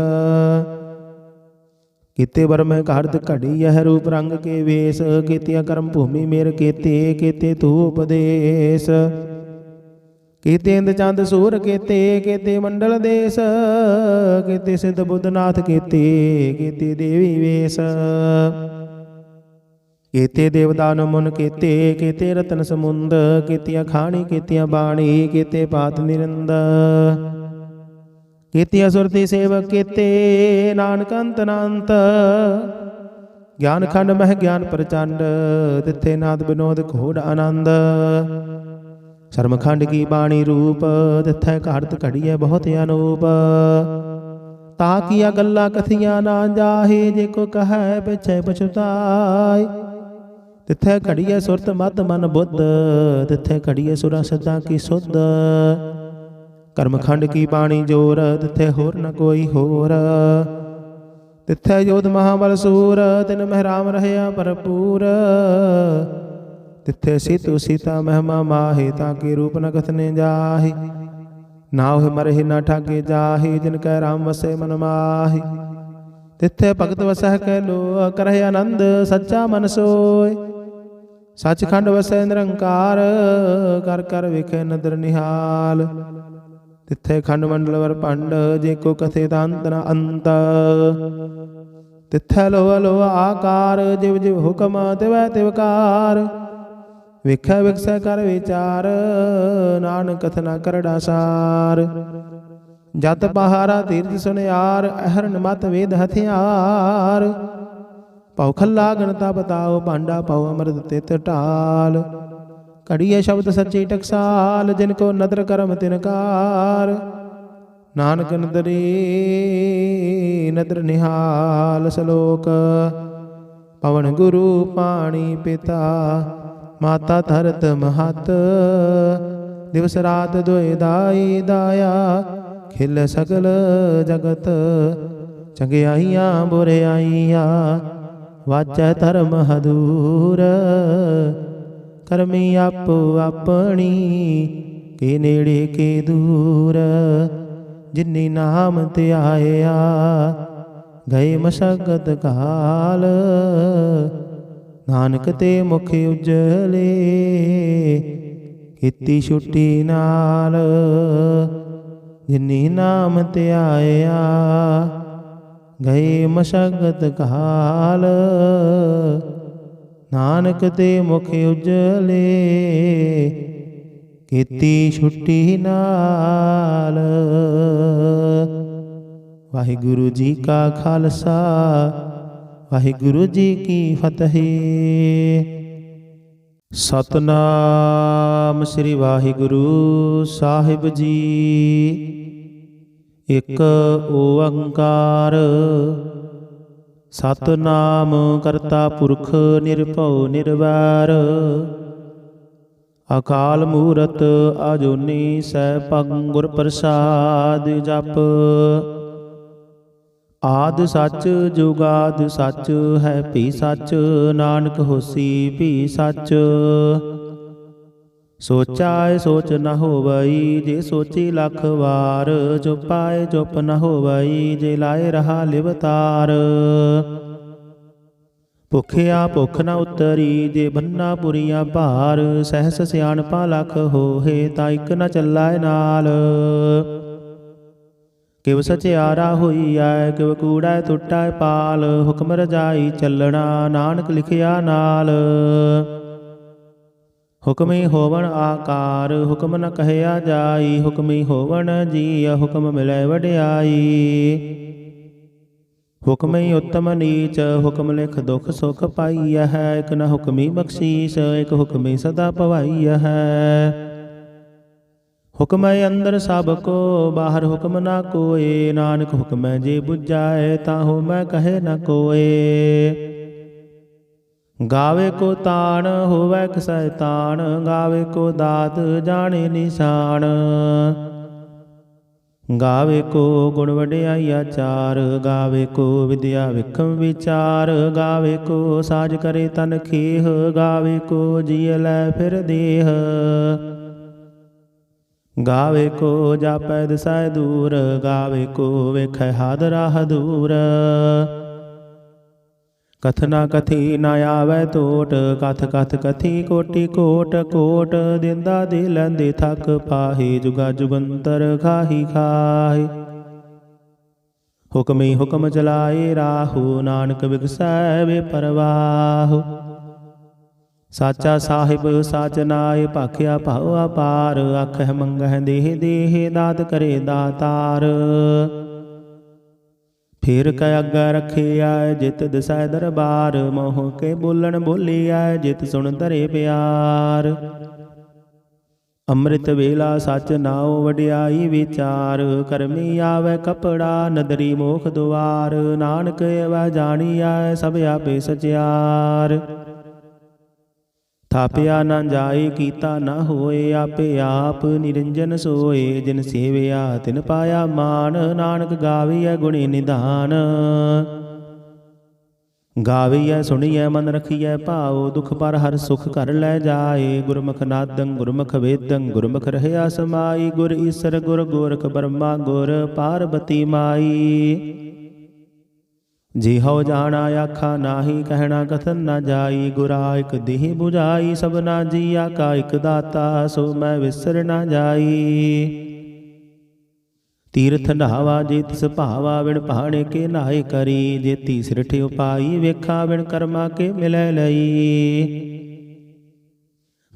केते वर्म घारत घड़ी यह रूप रंग के वेश केतिया कर्म भूमि मेर केते केते तू उपदेश केते इंद चंद सूर केते केते मंडल देश केते सिद्ध बुद्धनाथ केते केते देवी वेश केते देवदान मुन केते केते रतन समुंद केतिया खानी केतिया बाणी केते पात निरंद केतिया सुरति सेवक केते नानक अंत नांत ज्ञान खंड मह ज्ञान प्रचंड तिथे नाद विनोद घोड़ आनंद शर्म खंड की बाणी रूप तिथे घारत घड़िए बहुत अनूप ताकिया गल्ला कथिया ना जाहे जेको कह पिछे पछुताय तिथे घड़िए सुरत मत मन बुद्ध तिथे घड़िए सुरा सदा की सुध कर्मखंड की बाणी जोर तिथे होर न कोई होर तिथे योध महाबल सूर तिन महराम रहया भरपूर तिथे सीतु सीता महिमा माहे ताके रूप न कथने जाहि नाव मरे न ठाके जाहि जिनकै राम वसे मन माहि तिथे भगत वसह कै लो करहि आनंद सच्चा मन सोय सचखंड वसै निरंकार कर कर विखे नदर निहाल तिथे खंड मंडल वर पंड जेको कथे दांत न अंत तिथे लोह लोह आकार जिव जिव हुक्म तिवै तिवकार विख विकसै कर विचार नानक कथना करड़ा सार जत पहारा तीर्थ सुनियार अहरन मत वेद हथियार पौ खल्ला गणता बताओ पांडा पौ अमृत तित टाल कड़िए शब्द सच्ची टकसाल जिनको नदर करम तिनकार नानक नदरी नदर निहाल सलोक पवन गुरु पाणी पिता माता धरत महत दिवस रात दोए दाई दाया खिल सकल जगत चंगियाइयां बुरियाइयां वाचै धर्म हदूर करमी आपो अपनी के नेड़े के दूर जिन्नी नाम ते आया गए मशक्कत काल नानक ते मुख उजले ਕੀਤੀ ਛੁੱਟੀ ਨਾਲ ਜਿਨੀ ਨਾਮ ਤੇ ਆਇਆ ਗਏ ਮਸ਼ਕਤ ਕਾਲ ਨਾਨਕ ਤੇ ਮੁਖ ਉਜਲੇ ਕੀਤੀ ਛੁੱਟੀ ਨਾਲ। ਵਾਹਿਗੁਰੂ ਜੀ ਕਾ ਖਾਲਸਾ ਵਾਹਿਗੁਰੂ ਜੀ ਕੀ ਫਤਿਹ। ਸਤਨਾਮ ਸ੍ਰੀ ਵਾਹਿਗੁਰੂ ਸਾਹਿਬ ਜੀ। ਇੱਕ ਓੰਕਾਰ ਸਤਨਾਮ ਕਰਤਾ ਪੁਰਖ ਨਿਰਭਉ ਨਿਰਵੈਰ ਅਕਾਲ ਮੂਰਤ ਅਜੂਨੀ ਸੈਭੰ ਗੁਰ ਪ੍ਰਸਾਦ ਜਪ। ਆਦਿ ਸੱਚ ਜੁਗਾਦਿ ਸੱਚ ਹੈ ਭੀ ਸੱਚ ਨਾਨਕ ਹੋਸੀ ਭੀ ਸੱਚ। ਸੋਚਾਏ ਸੋਚ ਨ ਹੋਵਈ ਜੇ ਸੋਚੀ ਲੱਖ ਵਾਰ। ਚੁਪਾਏ ਚੁਪ ਨ ਹੋਵਈ ਜੇ ਲਾਏ ਰਹਾ ਲਿਵਤਾਰ। ਭੁਖਿਆ ਭੁਖ ਨ ਉਤਰੀ ਜੇ ਬੰਨਾ ਪੁਰੀਆਂ ਭਾਰ। ਸਹਿਸ ਸਿਆਣਪਾ ਲੱਖ ਹੋਏ ਤਾਂ ਇਕ ਨ ਚੱਲਾਏ ਨਾਲ। ਕਿਵ ਸਚਿਆਰਾ ਹੋਈਐ ਕਿਵ ਕੂੜੈ ਟੁੱਟੈ ਪਾਲ। ਹੁਕਮ ਰਜਾਈ ਚੱਲਣਾ ਨਾਨਕ ਲਿਖਿਆ ਨਾਲ। ਹੁਕਮੀ ਹੋਵਣ ਆਕਾਰ ਹੁਕਮ ਨ ਕਹਿਆ ਜਾਈ। ਹੁਕਮੀ ਹੋਵਣ ਜੀਅ ਹੁਕਮ ਮਿਲੈ ਵਡਿਆਈ। ਹੁਕਮੀ ਉਤਮ ਨੀਚ ਹੁਕਮ ਲਿਖ ਦੁਖ ਸੁਖ ਪਾਈਐ ਹੈ। ਇਕ ਨ ਹੁਕਮੀ ਬਖਸ਼ੀਸ਼ ਇਕ ਹੁਕਮੀ ਸਦਾ ਭਵਾਈਐ ਹੈ। ਹੁਕਮੈ ਅੰਦਰ ਸਭ ਕੋ ਬਾਹਰ ਹੁਕਮ ਨਾ ਕੋਏ। ਨਾਨਕ ਹੁਕਮੈ ਜੇ ਬੁਝਾਏ ਤਾਹੂ ਮੈਂ ਕਹੇ ਨ ਕੋਏ। ਗਾਵੇ ਕੋ ਤਾਣ ਹੋਵੈ ਕਿਸੈ ਤਾਣ। ਗਾਵੇ ਕੋ ਦਾਤ ਜਾਣੇ ਨਿਸ਼ਾਨ। ਗਾਵੇ ਕੋ ਗੁਣ ਵਡਿਆਈ ਆਚਾਰ। ਗਾਵੇ ਕੋ ਵਿਦਿਆ ਵਿਖਮ ਵਿਚਾਰ। ਗਾਵੇ ਕੋ ਸਾਜ ਕਰੇ ਤਨ ਖੇਹ। ਗਾਵੇ ਕੋ ਜੀਅ ਲੈ ਫਿਰ ਦੇਹ। ਗਾਵੇ ਕੋ ਜਾਪੈ ਦਿਸੈ ਦੂਰ। ਗਾਵੇ ਕੋ ਵੇਖੈ ਹਾਦਰਾ ਹਦੂਰ। ਕਥਨਾ ਕਥੀ ਨ ਆਵੈ ਟੋਟ। ਕਥ ਕਥ ਕਥੀ ਕੋਟੀ ਕੋਟ। ਕੋਟ ਦਿੰਦਾ ਦੇ ਲੈਂਦੇ ਥੱਕ ਪਾਹੇ। ਜੁਗਾ ਜੁਗੰਤਰ ਖਾਹੀ ਖਾਹੇ। ਹੁਕਮੀ ਹੁਕਮ ਚਲਾਏ ਰਾਹੂ। ਨਾਨਕ ਵਿਗਸੈ ਬੇਪਰਵਾਹ। ਸਾਚਾ ਸਾਹਿਬ ਸਾਚ ਨਾਏ ਭਾਖਿਆ ਭਾਉ ਅਪਾਰ। ਆਖਹਿ ਮੰਗਹਿ ਦੇਹ ਦੇਹ ਦਾਤ ਕਰੇ ਦਾਤਾਰ। ਫਿਰ ਕੈ ਅੱਗੇ ਰਖਿਆ ਜਿਤ ਦਿਸੈ ਦਰਬਾਰ। ਮੋਹ ਕੇ ਬੋਲਣ ਬੋਲਿਆ ਜਿਤ ਸੁਣ ਧਰੇ ਪਿਆਰ। ਅੰਮ੍ਰਿਤ ਵੇਲਾ ਸਚ ਨਾਉ ਵਡਿਆਈ ਵਿਚਾਰ। ਕਰਮੀ ਆਵੈ ਕਪੜਾ ਨਦਰੀ ਮੋਖ ਦੁਆਰ। ਨਾਨਕ ਐਵੈ ਜਾਣੀਐ ਸਭ ਆਪੇ ਸਚਿਆਰ। ਥਾਪਿਆ ਨਾ ਜਾਏ ਕੀਤਾ ਨਾ ਹੋਏ। ਆਪੇ ਆਪ ਨਿਰੰਜਨ ਸੋਏ। ਜਿਨ ਸੇਵਿਆ ਤਿਨ ਪਾਇਆ ਮਾਨ। ਨਾਨਕ ਗਾਵੀਐ ਗੁਣੀ ਨਿਧਾਨ। ਗਾਵੀਐ ਸੁਣੀਐ ਮਨ ਰਖੀਐ ਭਾਉ। ਦੁਖ ਪਰ ਹਰ ਸੁਖ ਘਰ ਲੈ ਜਾਏ। ਗੁਰਮੁਖ ਨਾਦੰ ਗੁਰਮੁਖ ਵੇਦੰ ਗੁਰਮੁਖ ਰਹਿਆ ਸਮਾਈ। ਗੁਰ ਈਸਰ ਗੁਰ ਗੋਰਖ ਬਰਮਾ ਗੁਰ ਪਾਰਬਤੀ ਮਾਈ। ਜਿਹਉ ਜਾਣਾ ਆਖਾ ਨਾਹੀ ਕਹਿਣਾ ਕਥਨ ਨ ਜਾਈ। ਗੁਰਾ ਇਕ ਦੇਹ 부ਝਾਈ ਸਭਨਾ ਜੀਆ ਕਾ ਇਕ ਦਾਤਾ। ਸੋ ਮੈਂ ਵਿਸਰ ਨ ਜਾਈ। ਤੀਰਥ ਨਹਾਵਾ ਜੇ ਤਿਸ ਭਾਵਾ ਵਿਣ ਪਹਾਣੇ ਕੇ ਨਾਏ ਕਰੀ। ਜੇ ਤੀਸਰਿਠ ਉਪਾਈ ਵੇਖਾ ਵਿਣ ਕਰਮਾ ਕੇ ਮਿਲੈ ਲਈ।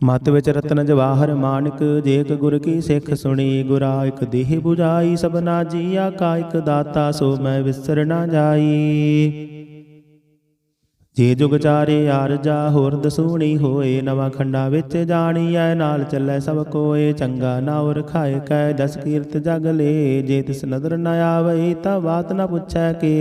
ਮਤ ਵਿੱਚ ਰਤਨ ਜਵਾਹਰ ਮਾਨਕ ਜੇ ਇਕ ਗੁਰ ਕੀ ਸਿੱਖ ਸੁਣੀ। ਗੁਰਾ ਇਕ ਦੇਹ 부ਝਾਈ ਸਭਨਾ ਜੀਆ ਕਾ ਇਕ ਦਾਤਾ। ਸੋ ਮੈਂ ਵਿਸਰ ਨ ਜਾਈ। ਜੇ ਜੁਗ ਚਾਰੇ ਆਰਜਾ ਹੋਰ ਦਸੂਣੀ ਹੋਏ। ਨਵਾਂ ਖੰਡਾ ਵਿੱਚ ਜਾਣੀਐ ਨਾਲ ਚੱਲੈ ਸਭ ਕੋਏ। ਚੰਗਾ ਨਾਉ ਰਖਾਏ ਕੈ ਜਸ ਕੀਰਤ ਜਗ ਲੇ। ਜੇ ਤਿਸ ਨਦਰ ਨ ਆਵਈ ਤਾਂ ਬਾਤ ਨ ਪੁੱਛੈ ਕੇ।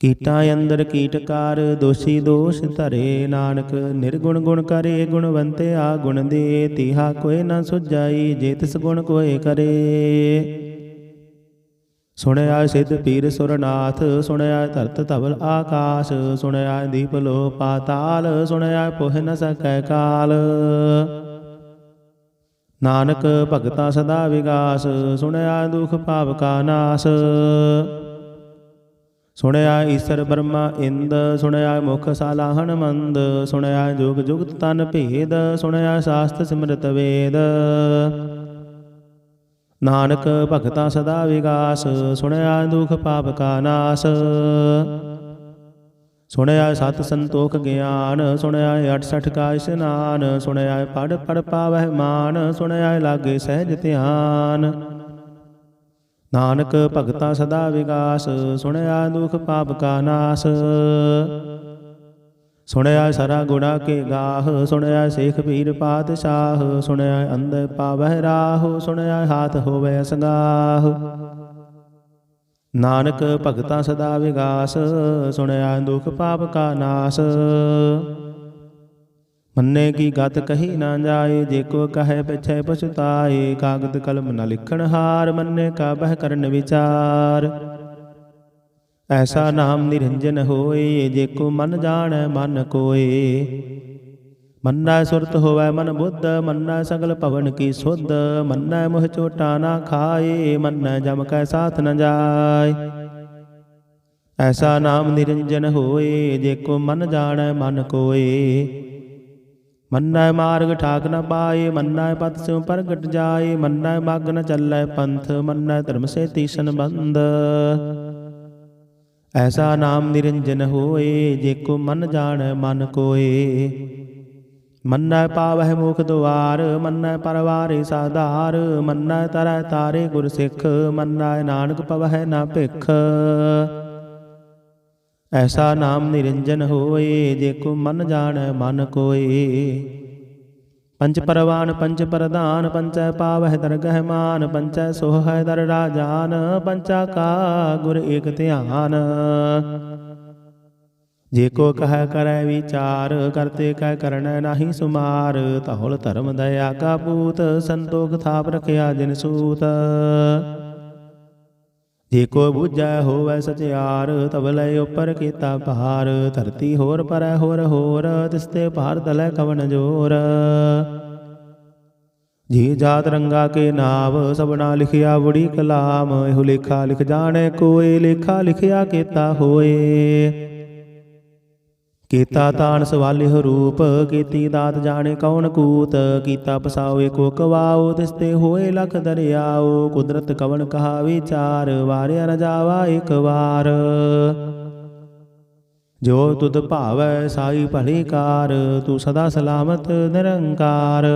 ਕੀਟਾਂ ਅੰਦਰ ਕੀਟਕਾਰ ਦੋਸ਼ੀ ਦੋਸ਼ ਧਰੇ। ਨਾਨਕ ਨਿਰਗੁਣ ਗੁਣ ਕਰੇ ਗੁਣਵੰਤਿਆ ਗੁਣ ਦੇ। ਤਿਹਾ ਕੋਇ ਨ ਸੁਝਾਈ ਜੇ ਤਿਸ ਗੁਣ ਕੋਇ ਕਰੇ। ਸੁਣਿਆ ਸਿੱਧ ਪੀਰ ਸੁਰਨਾਥ। ਸੁਣਿਆ ਧਰਤ ਧਵਲ ਆਕਾਸ਼। ਸੁਣਿਆ ਦੀਪ ਲੋ ਪਾਤਾਲ। ਸੁਣਿਆ ਪੋਹਿ ਨ ਸਕੈ ਕਾਲ। ਨਾਨਕ ਭਗਤਾ ਸਦਾ ਵਿਗਾਸ। ਸੁਣਿਆ ਦੁਖ ਪਾਪ ਕਾ ਨਾਸ। ਸੁਣਿਆ ਈਸਰ ਬਰਮਾ ਇੰਦ। ਸੁਣਿਆ ਮੁਖ ਸਾਲਾਹਣ ਮੰਦ। ਸੁਣਿਆ ਜੁਗ ਜੁਗਤ ਤਨ ਭੇਦ। ਸੁਣਿਆ ਸ਼ਾਸਤਰ ਸਿਮਰਤ ਵੇਦ। ਨਾਨਕ ਭਗਤਾ ਸਦਾ ਵਿਗਾਸ। ਸੁਣਿਆ ਦੁਖ ਪਾਪ ਕਾ ਨਾਸ। ਸੁਣਿਆ ਸਤ ਸੰਤੋਖ ਗਿਆਨ, ਸੁਣਿਆ 68 ਕਾ ਇਸ਼ਨਾਨ, ਸੁਣਿਆ ਪੜ ਪੜ ਪਾਵਹਿ ਮਾਨ, ਸੁਣਿਆ ਲਾਗੇ ਸਹਿਜ ਧਿਆਨ। ਨਾਨਕ ਭਗਤਾ ਸਦਾ ਵਿਗਾਸ, ਸੁਣਿਆ ਦੁਖ ਪਾਪ ਕਾ ਨਾਸ। ਸੁਣਿਆ ਸਰਾ ਗੁਣਾ ਕੇ ਗਾਹ, ਸੁਣਿਆ ਸੇਖ ਪੀਰ ਪਾਤਸ਼ਾਹ, ਸੁਣਿਆ ਅੰਦਰ ਪਾਵਹਿ ਰਾਹ, ਸੁਣਿਆ ਹਾਥ ਹੋਵੇ ਅਸਗਾਹ। ਨਾਨਕ ਭਗਤਾ ਸਦਾ ਵਿਗਾਸ, ਸੁਣਿਆ ਦੁਖ ਪਾਪ ਕਾ ਨਾਸ। ਮੰਨੇ ਕੀ ਗਤ ਕਹੀ ਨਾ ਜਾਏ, ਜੇ ਕੋ ਕਹੈ ਪਿਛੈ ਪਛਤਾਏ। ਕਾਗਦ ਕਲਮ ਨ ਲਿਖਣ ਹਾਰ, ਮੰਨੇ ਕਾ ਬਹਿ ਕਰਨ ਵਿਚਾਰ। ਐਸਾ ਨਾਮ ਨਿਰੰਜਨ ਹੋਏ, ਜੇ ਕੋ ਮਨ ਜਾਣੈ ਮਨ ਕੋਏ। ਮੰਨੈ ਸੁਰਤ ਹੋਵੈ ਮਨ ਬੁੱਧ, ਮੰਨੈ ਸਗਲ ਭਵਨ ਕੀ ਸੁਧ। ਮੰਨੈ ਮੋਹ ਚੋਟਾ ਨਾ ਖਾਏ, ਮੰਨੈ ਜਮ ਕੈ ਸਾਥ ਨ ਜਾਏ। ਐਸਾ ਨਾਮ ਨਿਰੰਜਨ ਹੋਏ, ਜੇ ਕੋ ਮਨ ਜਾਣੈ ਮਨ ਕੋਏ। ਮੰਨੈ ਮਾਰਗ ਠਾਕ ਨ ਪਾਏ, ਮੰਨੈ ਪਤ ਸਿਉ ਪ੍ਰਗਟ ਜਾਏ। ਮੰਨੈ ਮਗ ਨ ਚੱਲੈ ਪੰਥ, ਮੰਨੈ ਧਰਮ ਸੇ ਤੀਸਨ ਬੰਧ। ਐਸਾ ਨਾਮ ਨਿਰੰਜਨ ਹੋਏ, ਜੇ ਕੋ ਮਨ ਜਾਣੈ ਮਨ ਕੋਏ। ਮੰਨੈ ਪਾਵਹਿ ਮੁਖ ਦੁਆਰ, ਮੰਨੈ ਪਰਵਾਰੇ ਸਾਧਾਰ। ਮੰਨੈ ਤਰੈ ਤਾਰੇ ਗੁਰ ਸਿੱਖ, ਮੰਨੈ ਨਾਨਕ ਪਵਹਿ ਨਾ ਭਿਖ। ਐਸਾ ਨਾਮ ਨਿਰੰਜਨ ਹੋਏ, ਜੇ ਕੋ ਮਨ ਜਾਣੈ ਮਨ ਕੋਏ। ਪੰਚ ਪਰਵਾਨ ਪੰਚ ਪ੍ਰਧਾਨ, ਪੰਚੈ ਪਾਵਹਿ ਦਰਗਹਿ ਮਾਨ। ਪੰਚੈ ਸੋਹੈ ਦਰ ਰਾਜਾਨ, ਪੰਚਾ ਕਾ ਗੁਰ ਏਕ ਧਿਆਨ। ਜੇ ਕੋ ਕਹਿ ਕਰੈ ਵਿਚਾਰ, ਕਰਤੇ ਕਹਿ ਕਰਨੈ ਨਾਹੀ ਸੁਮਾਰ। ਧੌਲ ਧਰਮ ਦਇਆ ਕਾ ਪੂਤ, ਸੰਤੋਖ ਥਾਪ ਰਖਿਆ ਜਿਨ ਸੂਤ। ਜੇ ਕੋ ਬੁਝੈ ਹੋਵੈ ਸਚਿਆਰ, ਤਬਲੇ ਉਪਰ ਕੀਤਾ ਭਾਰ। ਧਰਤੀ ਹੋਰ ਪਰੈ ਹੋਰ ਹੋਰ, ਤਿਸਤੇ ਭਾਰ ਤਲੈ ਕਵਣ ਜੋਰ। ਜੀ ਜਾਤ ਰੰਗਾ ਕੇ ਨਾਮ, ਸਭਨਾ ਲਿਖਿਆ ਬੁੜੀ ਕਲਾਮ। ਇਹੋ ਲੇਖਾ ਲਿਖ ਜਾਣੈ ਕੋਇ, ਲੇਖਾ ਲਿਖਿਆ ਕੀਤਾ ਹੋਏ। ਕੀਤਾ ਤਾਣ ਸਵਾਲਿਹੁ ਰੂਪ, ਕੀਤੀ ਦਾਤ ਜਾਣੇ ਕੌਣ ਕੂਤ। ਕੀਤਾ ਪਸਾਉ ਕੋ ਕਵਾਉ, ਤਿਸਤੇ ਹੋਏ ਲਖ ਦਰਿਆਉ। ਕੁਦਰਤ ਕਵਣ ਕਹਾ ਵਿਚਾਰ, ਵਾਰਿਆ ਨ ਜਾਵਾ ਇਕ ਵਾਰ। ਜੋ ਤੁਧ ਭਾਵੈ ਸਾਈ ਭਲੀ ਕਾਰ, ਤੂੰ ਸਦਾ ਸਲਾਮਤ ਨਿਰੰਕਾਰ।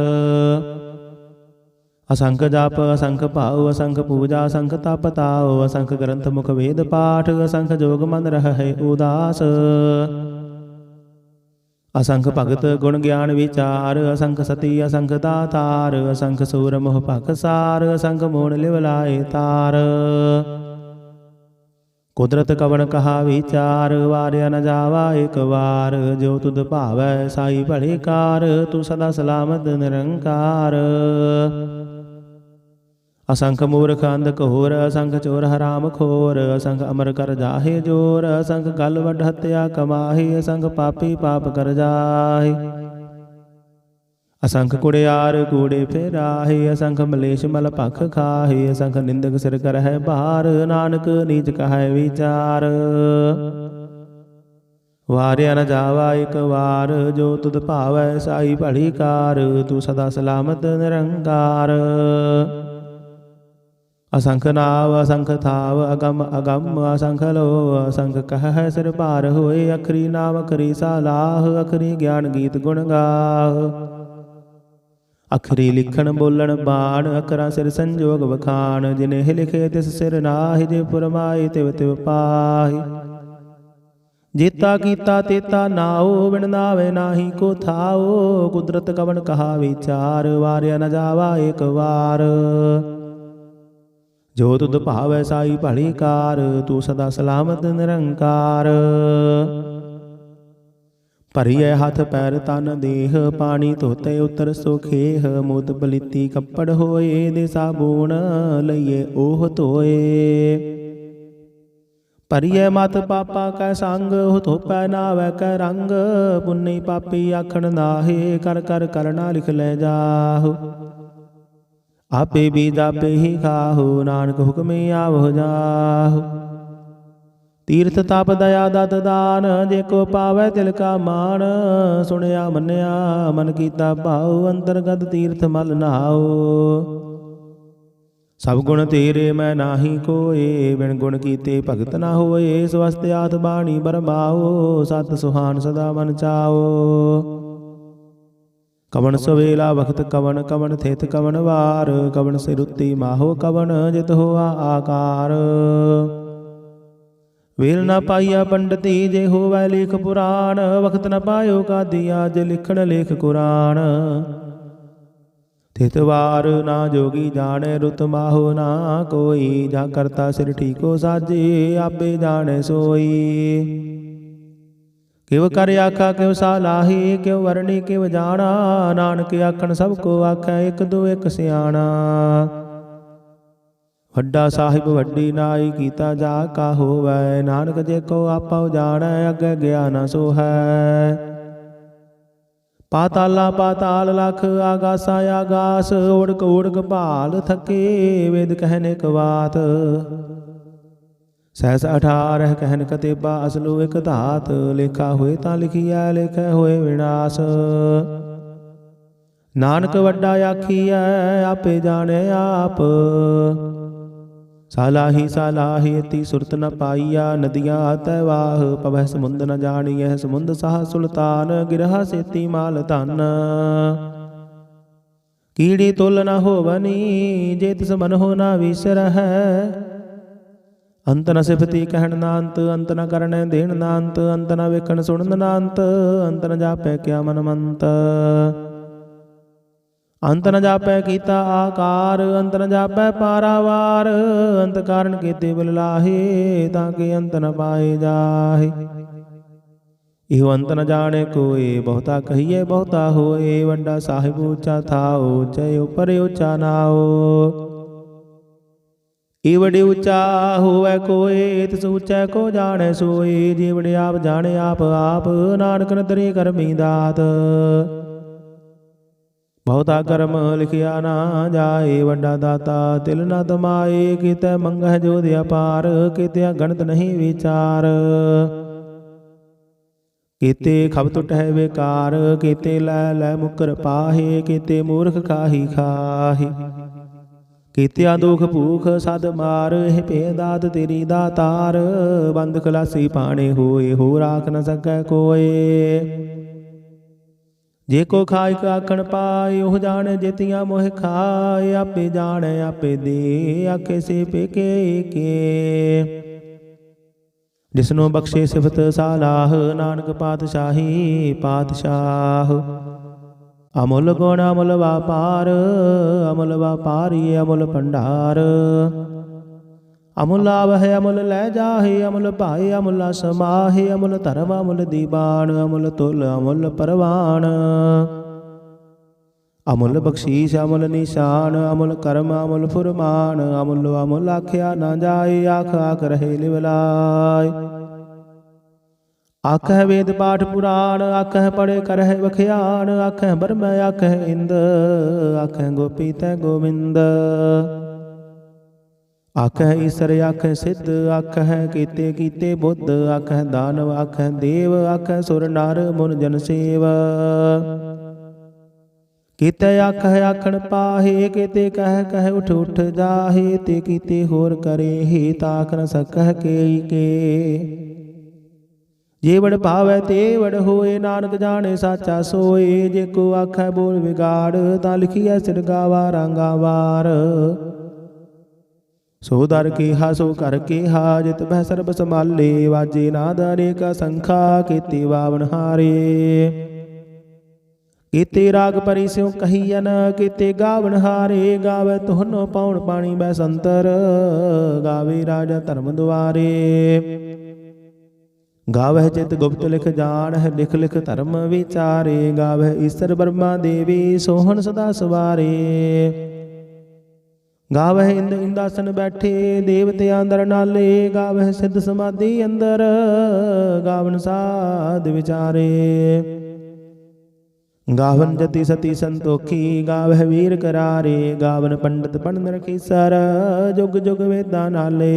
ਅਸੰਖ ਜਪ ਅਸੰਖ ਭਾਉ, ਅਸੰਖ ਪੂਜਾ ਅਸੰਖ ਤਪ ਤਾਉ। ਅਸੰਖ ਗ੍ਰੰਥ ਮੁਖ ਵੇਦ ਪਾਠ, ਅਸੰਖ ਜੋਗ ਮਨ ਰਹਿ ਉਦਾਸ। ਅਸੰਖ ਭਗਤ ਗੁਣ ਗਿਆਨ ਵਿਚਾਰ, ਅਸੰਖ ਸਤੀ ਅਸੰਖ ਦਾਤਾਰ। ਅਸੰਖ ਸੂਰ ਮੋਹ ਭਖਸਾਰ, ਅਸੰਖ ਮੋਣ ਲਿਵ ਲਾਏ ਤਾਰ। ਕੁਦਰਤ ਕਵਣ ਕਹਾ ਵਿਚਾਰ, ਵਾਰਿਆ ਨ ਜਾਵਾ ਇਕ ਵਾਰ। ਜੋ ਤੁਧ ਭਾਵੈ ਸਾਈ ਭਲੀ ਕਾਰ, ਤੂੰ ਸਦਾ ਸਲਾਮਤ ਨਿਰੰਕਾਰ। ਅਸੰਖ ਮੂਰਖ ਅੰਧ ਘੋਰ, ਅਸੰਖ ਚੋਰ ਹਰਾਮ ਖੋਰ। ਅਸੰਖ ਅਮਰ ਕਰ ਜਾਹੇ ਜੋਰ, ਅਸੰਖ ਗਲ ਵੱਡ ਹੱਤਿਆ ਕਮਾਹੀ। ਅਸੰਖ ਪਾਪੀ ਪਾਪ ਕਰ ਜਾਹੇ। ਅਸੰਖ ਕੁੜਿਆਰ ਕੂੜੇ ਫੇਰਾਹੇ, ਅਸੰਖ ਮਲੇਸ਼ ਮਲ ਭਖ ਖਾਹੇ। ਅਸੰਖ ਨਿੰਦਕ ਸਿਰ ਕਰਹਿ ਭਾਰ, ਨਾਨਕ ਨੀਚ ਕਹੈ ਵਿਚਾਰ। ਵਾਰਿਆ ਨ ਜਾਵਾ ਇਕ ਵਾਰ, ਜੋ ਤੁਧ ਭਾਵੈ ਸਾਈ ਭਲੀ ਕਾਰ। ਤੂੰ ਸਦਾ ਸਲਾਮਤ ਨਿਰੰਕਾਰ। ਅਸੰਖ ਨਾਵ ਅਸੰਖ ਥਾਵ, ਅਗਮ ਅਗਮ ਅਸੰਖ ਲੋ। ਅਸੰਖ ਕਹਿ ਸਿਰ ਭਾਰ ਹੋਏ, ਅਖਰੀ ਨਾਮ ਅਖਰੀ ਸਾਲਾਹ। ਅਖਰੀ ਗਿਆਨ ਗੀਤ ਗੁਣ ਗਾਹ। ਅਖਰੀ ਲਿਖਣ ਬੋਲਣ ਬਾਣ, ਅਖਰਾਂ ਸਿਰ ਸੰਜੋਗ ਵਖਾਣ। ਜਿਨੇ ਲਿਖੇ ਤਿਸ ਸਿਰ ਨਾਹਿ, ਜੇ ਪੁਰਮਾਏ ਤਿਵ ਤਿਵ ਪਾਹਿ। ਜੇਤਾ ਕੀਤਾ ਤੇਤਾ ਨਾਉ, ਬਿਨ ਨਾਵੇ ਨਾਹੀ ਕੋ ਥਾਉ। ਕੁਦਰਤ ਕਵਣ ਕਹਾ ਵਿਚਾਰ, ਵਾਰਿਆ ਨ ਜਾਵਾ ਇਕ ਵਾਰ। ਜੋ ਤੁਧ ਭਾਵੈ ਸਾਈ ਭਲੀ ਕਾਰ, ਤੂੰ ਸਦਾ ਸਲਾਮਤ ਨਿਰੰਕਾਰ। ਭਰੀਐ ਹੱਥ ਪੈਰ ਤਨ ਦੇਹ, ਪਾਣੀ ਧੋਤੇ ਉਤਰ ਸੁਖੇਹ। ਮੁਦ ਪਲੀਤੀ ਕੱਪੜ ਹੋਏ, ਦੇ ਸਾਬੂਣ ਲਈਏ ਉਹ ਧੋਏ। ਭਰੀਐ ਮਤ ਪਾਪਾ ਕੈ ਸੰਗ, ਧੋਪੈ ਨਾਵੈ ਕੈ ਰੰਗ। ਪੁੰਨੀ ਪਾਪੀ ਆਖਣ ਨਾਹੇ, ਕਰ ਕਰ ਕਰਨਾ ਲਿਖ ਲੈ ਜਾਹੁ। ਆਪੇ ਬੀਜ ਆਪੇ ਹੀ ਖਾਹੁ, ਨਾਨਕ ਹੁਕਮੇ ਆਵਹੁ ਜਾਹੁ। ਤੀਰਥ ਤਪ ਦਇਆ ਦਤ ਦਾਨ, ਜੇ ਕੋ ਪਾਵੈ ਤਿਲ ਕਾ ਮਾਨ। ਸੁਣਿਆ ਮੰਨਿਆ ਮਨ ਕੀਤਾ ਭਾਉ, ਅੰਤਰਗਤ ਤੀਰਥ ਮਲ ਨਹਾਉ। ਸਭ ਗੁਣ ਤੇਰੇ ਮੈਂ ਨਾਹੀ ਕੋਏ, ਬਿਨ ਗੁਣ ਕੀਤੇ ਭਗਤ ਨਾ ਹੋਏ। ਸਵਸਤ ਆਤ ਬਾਣੀ ਬਰਮਾਓ, ਸਤ ਸੁਹਾਨ ਸਦਾ ਮਨ ਚਾਓ। ਕਵਣ ਸਵੇਲਾ ਵਖਤ ਕਵਣ, ਕਵਣ ਥਿਤ ਕਵਣ ਵਾਰ, ਕਵਣ ਸਿਰੁੱਤੀ ਮਾਹੋ ਕਵਣ ਜਿਤ ਹੋਆ ਆਕਾਰ। ਵੇਲ ਨਾ ਪਾਈਆ ਪੰਡਤੀ ਜੇ ਹੋਵੈ ਲੇਖ ਪੁਰਾਣ, ਵਖਤ ਨ ਪਾਇਓ ਕਾਦੀਆ ਜੇ ਲਿਖਣ ਲੇਖ ਕੁਰਾਨ। ਤਿਤ ਵਾਰ ਨਾ ਜੋਗੀ ਜਾਣੈ, ਰੁਤ ਮਾਹੋ ਨਾ ਕੋਈ, ਜਾ ਕਰਤਾ ਸਿਰ ਠੀਕੋ ਸਾਜੇ ਆਪੇ ਜਾਣੈ ਸੋਈ। ਕਿਵ ਕਰ ਆਖਾ ਕਿਵ ਸਾਲਾਹੀ, ਕਿਵ ਵਰਣੀ ਕਿਵ ਜਾਣਾ, ਨਾਨਕ ਆਖਣ ਸਭ ਕੋ ਆਖੈ ਇਕ ਦੋ ਇਕ ਸਿਆਣਾ। ਵੱਡਾ ਸਾਹਿਬ ਵੱਡੀ ਨਾਈ, ਕੀਤਾ ਜਾ ਕਾ ਹੋਵੈ, ਨਾਨਕ ਜੇ ਕੋ ਆਪਾ ਜਾਣੈ ਅੱਗੇ ਗਿਆ ਨਾ ਸੋ ਹੈ। ਪਾਤਾਲਾ ਪਾਤਾਲ ਲਖ, ਆਗਾਸਾ ਆਗਾਸ, ਓੜਕ ਓੜਕ ਭਾਲ ਥਕੇ, ਵੇਦ ਕਹਿਨ ਇਕ ਬਾਤ। ਸਹਿਸ 18 ਕਹਿਨ ਕਤੇਬਾ, ਅਸਲੂ ਇਕ ਧਾਤ, ਲੇਖਾ ਹੋਏ ਤਾਂ ਲਿਖੀਐ ਲੇਖੈ ਹੋਏ ਵਿਨਾਸ਼। ਨਾਨਕ ਵੱਡਾ ਆਖੀਐ ਆਪੇ ਜਾਣੈ ਆਪ, ਸਾਲਾਹੀ ਸਾਲਾਹੀ ਅਤੀ ਸੁਰਤ ਨ ਪਾਈਆ। ਨਦੀਆਂ ਤੈ ਵਾਹ ਪਵੈ ਸਮੁੰਦ ਨ ਜਾਣੀਐ, ਸਮੁੰਦ ਸਾਹ ਸੁਲਤਾਨ, ਗਿਰਹਾ ਸੇਤੀ ਮਾਲ ਧਨ। ਕੀੜੀ ਤੁਲ ਨ ਹੋਵਨੀ, ਜੇ ਤਿਸ ਮਨ ਹੋ ਨਾ ਵਿਸਰਹਿ। ਅੰਤ ਨ ਸਿਫਤੀ ਕਹਿਣ ਨਾ ਅੰਤ, ਅੰਤ ਨ ਕਰਨੈ ਦੇਣ ਨਾ ਅੰਤ, ਅੰਤ ਨ ਵੇਖਣ ਸੁਣਨ ਨਾ ਅੰਤ, ਅੰਤ ਨ ਜਾਪੈ ਕਿਆ ਮਨ ਮੰਤ। ਅੰਤ ਨ ਜਾਪੈ ਕੀਤਾ ਆਕਾਰ, ਅੰਤ ਨ ਜਾਪੈ ਪਾਰਾਵਾਰ। ਅੰਤ ਕਾਰਨ ਕੀਤੇ ਬਿਲ ਲਾਹੇ, ਤਾਂ ਕਿ ਅੰਤ ਨ ਪਾਏ ਜਾਹੇ। ਇਹੋ ਅੰਤ ਨ ਜਾਣੇ ਕੋਏ, ਬਹੁਤਾ ਕਹੀਏ ਬਹੁਤਾ ਹੋਏ। ਵੱਡਾ ਸਾਹਿਬ ਉੱਚਾ ਥਾਓ, ਚੈ ਉਪਰ ਉੱਚਾ ਨਾਓ। ਏ ਵਡੇ ਉੱਚਾ ਹੋਵੈ ਕੋਏ, ਤਿਸ ਉੱਚੈ ਕੋ ਜਾਣੈ ਸੋਏ। ਜੇ ਵਡੇ ਆਪ ਜਾਣੇ ਆਪ ਆਪ, ਨਾਨਕ ਨਦਰੇ ਕਰਮੀ ਦਾਤ। ਬਹੁਤਾ ਕਰਮ ਲਿਖਿਆ ਨਾ ਜਾਏ, ਵੱਡਾ ਦਾਤਾ ਤਿਲ ਨਾ ਤਮਾਏ। ਕੀਤੈ ਮੰਗਹਿ ਜੋਧ ਅਪਾਰ, ਕੀਤਿਆ ਗਣਤ ਨਹੀਂ ਵਿਚਾਰ। ਕੀਤੇ ਖਬ ਟੁਟਹਿ ਬੇਕਾਰ, ਕੀਤੇ ਲੈ ਲੈ ਮੁਕਰ ਪਾਹੇ। ਕੀਤੇ ਮੂਰਖ ਖਾਹੀ ਖਾਹੀ, ਕੀਤਿਆ ਦੁਖ ਭੂਖ ਸਦ ਮਾਰ। ਇਹ ਭੇ ਦਾਤ ਤੇਰੀ ਦਾਤਾਰ, ਬੰਦ ਖਲਾਸੀ ਪਾਣੇ ਹੋਏ, ਹੋ ਰਾਖ ਨ ਸਕੈ ਕੋਏ। ਜੇ ਕੋ ਖਾਇਕ ਆਖਣ ਪਾਏ, ਉਹ ਜਾਣੇ ਜਿਤੀਆਂ ਮੋਹ ਖਾਏ। ਆਪੇ ਜਾਣੈ ਆਪੇ ਦੇ, ਆਖੇ ਸੇ ਪੇਕੇ ਕੇ। ਜਿਸਨੂੰ ਬਖਸ਼ੇ ਸਿਫਤ ਸਾਲਾਹ, ਨਾਨਕ ਪਾਤਸ਼ਾਹੀ ਪਾਤਸ਼ਾਹ। ਅਮੁੱਲ ਗੁਣ ਅਮੁੱਲ ਵਾਪਾਰ, ਅਮੁੱਲ ਵਾਪਾਰੀ ਅਮੁੱਲ ਭੰਡਾਰ। ਅਮੁੱਲ ਆਵਹਿ ਅਮੁੱਲ ਲੈ ਜਾਹੇ, ਅਮੁੱਲ ਭਾਏ ਅਮੁੱਲ ਸਮਾਹੇ। ਅਮੁੱਲ ਧਰਮ ਅਮੁੱਲ ਦੀਬਾਨ, ਅਮੁੱਲ ਤੁਲ ਅਮੁੱਲ ਪਰਵਾਨ। ਅਮੁੱਲ ਬਖਸ਼ੀਸ਼ ਅਮੁੱਲ ਨਿਸ਼ਾਨ, ਅਮੁੱਲ ਕਰਮ ਅਮੁੱਲ ਫੁਰਮਾਨ। ਅਮੁੱਲ ਅਮੁੱਲ ਆਖਿਆ ਨਾ ਜਾਏ, ਆਖ ਆਖ ਰਹੇ ਲਿਵਲਾਏ। ਆਖਹਿ ਵੇਦ ਪਾਠ ਪੁਰਾਣ, ਆਖਹਿ ਪੜੇ ਕਰਹਿ ਵਖਿਆਣ। ਆਖਹਿ ਬਰਮੈ ਆਖਹਿ ਇੰਦ, ਆਖਹਿ ਗੋਪੀ ਤੈ ਗੋਬਿੰਦ। ਆਖਹਿ ਈਸਰ ਆਖਹਿ ਸਿੱਧ, ਆਖਹਿ ਕੀਤੇ ਕੀਤੇ ਬੁੱਧ। ਆਖਹਿ ਦਾਨਵ ਆਖਹਿ ਦੇਵ, ਆਖਹਿ ਸੁਰ ਨਰ ਮੁਨ ਜਨ ਸੇਵ। ਕੀਤੇ ਆਖਹਿ ਆਖਣ ਪਾਹੇ, ਕੀਤੇ ਕਹਿ ਕਹਿ ਉਠ ਉਠ ਜਾਹੇ। ਤੇ ਕੀਤੇ ਹੋਰ ਕਰੇ, ਤਾਖ ਨ ਸਕਹਿ ਕੇਈ ਕੇ। ਜੇ ਵਡ ਭਾਵੈ ਤੇ ਵਡ ਹੋਏ, ਨਾਨਕ ਜਾਣੇ ਸਾਚਾ ਸੋਏ। ਜੇ ਕੋ ਆਖੈ ਬੋਲ ਵਿਗਾੜ, ਤਾਂ ਲਿਖੀਐ ਸਿਰ ਗਾਵਾ ਰਾਂਗਾ ਵਾਰ। ਸੋ ਦਰ ਕੇਹਾ ਸੋ ਕਰ ਕੇਹਾ, ਜਿਤ ਬਹਿ ਸਰਬ ਸੰਭਾਲੇ। ਵਾਜੇ ਨਾਦ ਅਨੇਕਾ ਸੰਖਾ, ਕੀਤੇ ਬਾਵਨ ਹਾਰੇ। ਕੀਤੇ ਰਾਗ ਪਰੀ ਸਿਉ ਕਹੀਐਨ, ਕੀਤੇ ਗਾਵਨ ਹਾਰੇ। ਗਾਵੇ ਤੁਹਨੋ ਪਾਉਣ ਪਾਣੀ ਬੈ ਸੰਤਰ, ਗਾਵੇ ਰਾਜਾ ਧਰਮ ਦੁਆਰੇ। ਗਾਵਹਿ ਚਿਤ ਗੁਪਤ ਲਿਖ ਜਾਣਹਿ, ਲਿਖ ਲਿਖ ਧਰਮ ਵਿਚਾਰੇ। ਗਾਵਹਿ ਈਸਰ ਬਰਮਾ ਦੇਵੀ, ਸੋਹਣ ਸਦਾ ਸਵਾਰੇ। ਗਾਵਹਿ ਇੰਦ ਇੰਦਾਸਨ ਬੈਠੇ, ਦੇਵਤਿਆਂ ਅੰਦਰ ਨਾਲੇ। ਗਾਵਹਿ ਸਿੱਧ ਸਮਾਧੀ ਅੰਦਰ, ਗਾਵਨ ਸਾਧ ਵਿਚਾਰੇ। ਗਾਵਨ ਜਤੀ ਸਤੀ ਸੰਤੋਖੀ, ਗਾਵਹਿ ਵੀਰ ਕਰਾਰੇ। ਗਾਵਨ ਪੰਡਤ ਪੜਨ ਰਖੀਸਰ, ਜੁਗ ਜੁਗ ਵੇਦਾਂ ਨਾਲੇ।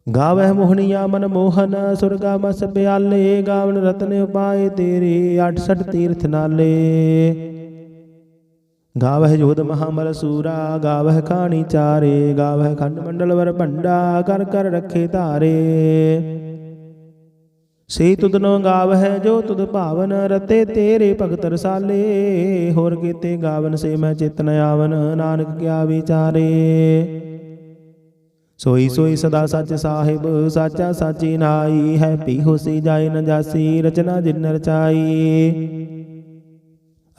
ਗਾਵਹਿ ਮੋਹਣੀਆ ਮਨ ਮੋਹਨ, ਸੁਰਗਾ ਮਸ ਪਿਆਲੇ। ਗਾਵਨ ਰਤਨ ਉਪਾਏ ਤੇਰੇ, 68 ਤੀਰਥ ਨਾਲੇ। ਗਾਵਹਿ ਜੋਧ ਮਹਾਬਲ ਸੂਰਾ, ਗਾਵਹਿ ਖਾਣੀ ਚਾਰੇ, ਗਾਵਹਿ ਖੰਡ ਮੰਡਲ ਵਰ ਭੰਡਾ, ਕਰ ਕਰ ਰੱਖੇ ਧਾਰੇ। ਸੇ ਤੁਧਨੋ ਗਾਵਹਿ ਜੋ ਤੁਧ ਭਾਵਨ, ਰਤੇ ਤੇਰੇ ਭਗਤ ਰਸਾਲੇ। ਹੋਰ ਕੀਤੇ ਗਾਵਨ ਸੇ ਮੈਂ ਚਿਤ ਨ ਆਵਨ, ਨਾਨਕ ਕਿਆ ਵਿਚਾਰੇ। ਸੋਈ ਸੋਈ ਸਦਾ ਸੱਚ ਸਾਹਿਬ, ਸਾਚਾ ਸਾਚੀ ਨਾਈ। ਹੈ ਪੀ ਹੋਸੀ ਜਾਏ ਨ ਜਾਸੀ, ਰਚਨਾ ਜਿਨ ਰਚਾਈ।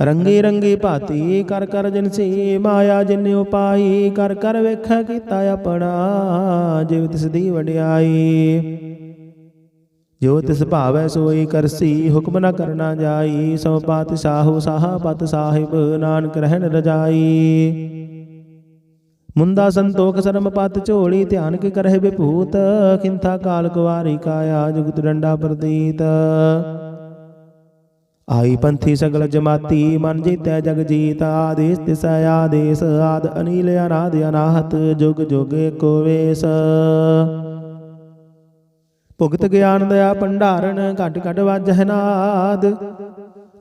ਰੰਗੀ ਰੰਗੀ ਭਾਤੀ ਕਰ ਕਰ ਜਿਨਸੀ, ਮਾਇਆ ਜਿਨ ਉਪਾਈ। ਕਰ ਕਰ ਵੇਖੈ ਕੀਤਾ ਆਪਣਾ, ਜਿਵ ਤਿਸ ਦੀ ਵਡਿਆਈ। ਜੋ ਤਿਸ ਭਾਵੈ ਸੋਈ ਕਰਸੀ, ਹੁਕਮ ਨ ਕਰਨਾ ਜਾਈ। ਸੋ ਪਾਤਸ਼ਾਹੋ ਸਾਹਾ ਪਤ ਸਾਹਿਬ, ਨਾਨਕ ਰਹਿਣ ਰਜਾਈ। ਮੁੰਦਾ ਸੰਤੋਖ ਸਰਮ ਪਤ ਝੋਲੀ, ਧਿਆਨ ਕੇ ਕਰਹਿ ਵਿਭੂਤ। ਕਿੰਥਾ ਕਾਲ ਕੁਵਾਰੀ ਕਾਇਆ, ਜੁਗਤ ਡੰਡਾ ਪ੍ਰਤੀਤ। ਆਈ ਪੰਥੀ ਸਗਲ ਜਮਾਤੀ, ਮਨ ਜੀਤੈ ਜਗ ਜੀਤ। ਆਦੇਸ ਤਿਸੈ ਆਦੇਸ, ਆਦ ਅਨੀਲ ਅਨਾਦ ਅਨਾਹਤ। ਜੁਗ ਜੁਗ ਏਕੋ ਵੇਸ। ਭੁਗਤ ਗਿਆਨ ਦਇਆ ਭੰਡਾਰਨ, ਘਟ ਘਟ ਵਾਜਹਿ ਨਾਦ।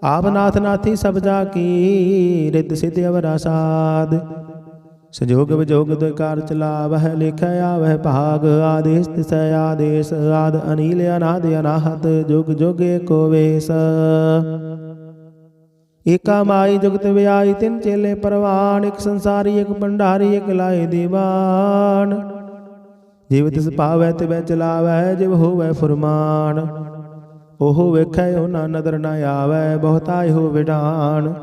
ਆਪ ਨਾਥ ਨਾਥੀ ਸਭ ਜਾ ਕੀ, ਰਿੱਧ ਸਿੱਧ ਅਵਰਾ ਸਾਧ। ਸੰਜੋਗ ਵਿਜੋਗ ਦੁਇਕਾਰ ਚਲਾਵਹਿ, ਲਿਖੈ ਆਵਹਿ ਭਾਗ। ਆਦੇਸ ਤਿਸੈ ਆਦੇਸ, ਆਦ ਅਨੀਲ ਅਨਾਦ ਅਨਾਹਤ। ਜੁਗ ਜੁਗ ਏਕੋ ਵੇਸ। ਏਕਾ ਮਾਈ ਜੁਗਤ ਵਿਆਈ, ਤਿੰਨ ਚੇਲੇ ਪਰਵਾਨ। ਇਕ ਸੰਸਾਰੀ ਇਕ ਭੰਡਾਰੀ, ਇਕ ਲਾਏ ਦੀਵਾਨ। ਜਿਵ ਤਿਸ ਭਾਵੈ ਤਿਵੈ ਚਲਾਵੈ, ਜਿਵ ਹੋਵੈ ਫੁਰਮਾਨ। ਉਹ ਵੇਖੈ ਉਹਨਾਂ ਨਦਰ ਨ ਆਵੈ, ਬਹੁਤਾ ਇਹੋ ਵਿਡਾਨ।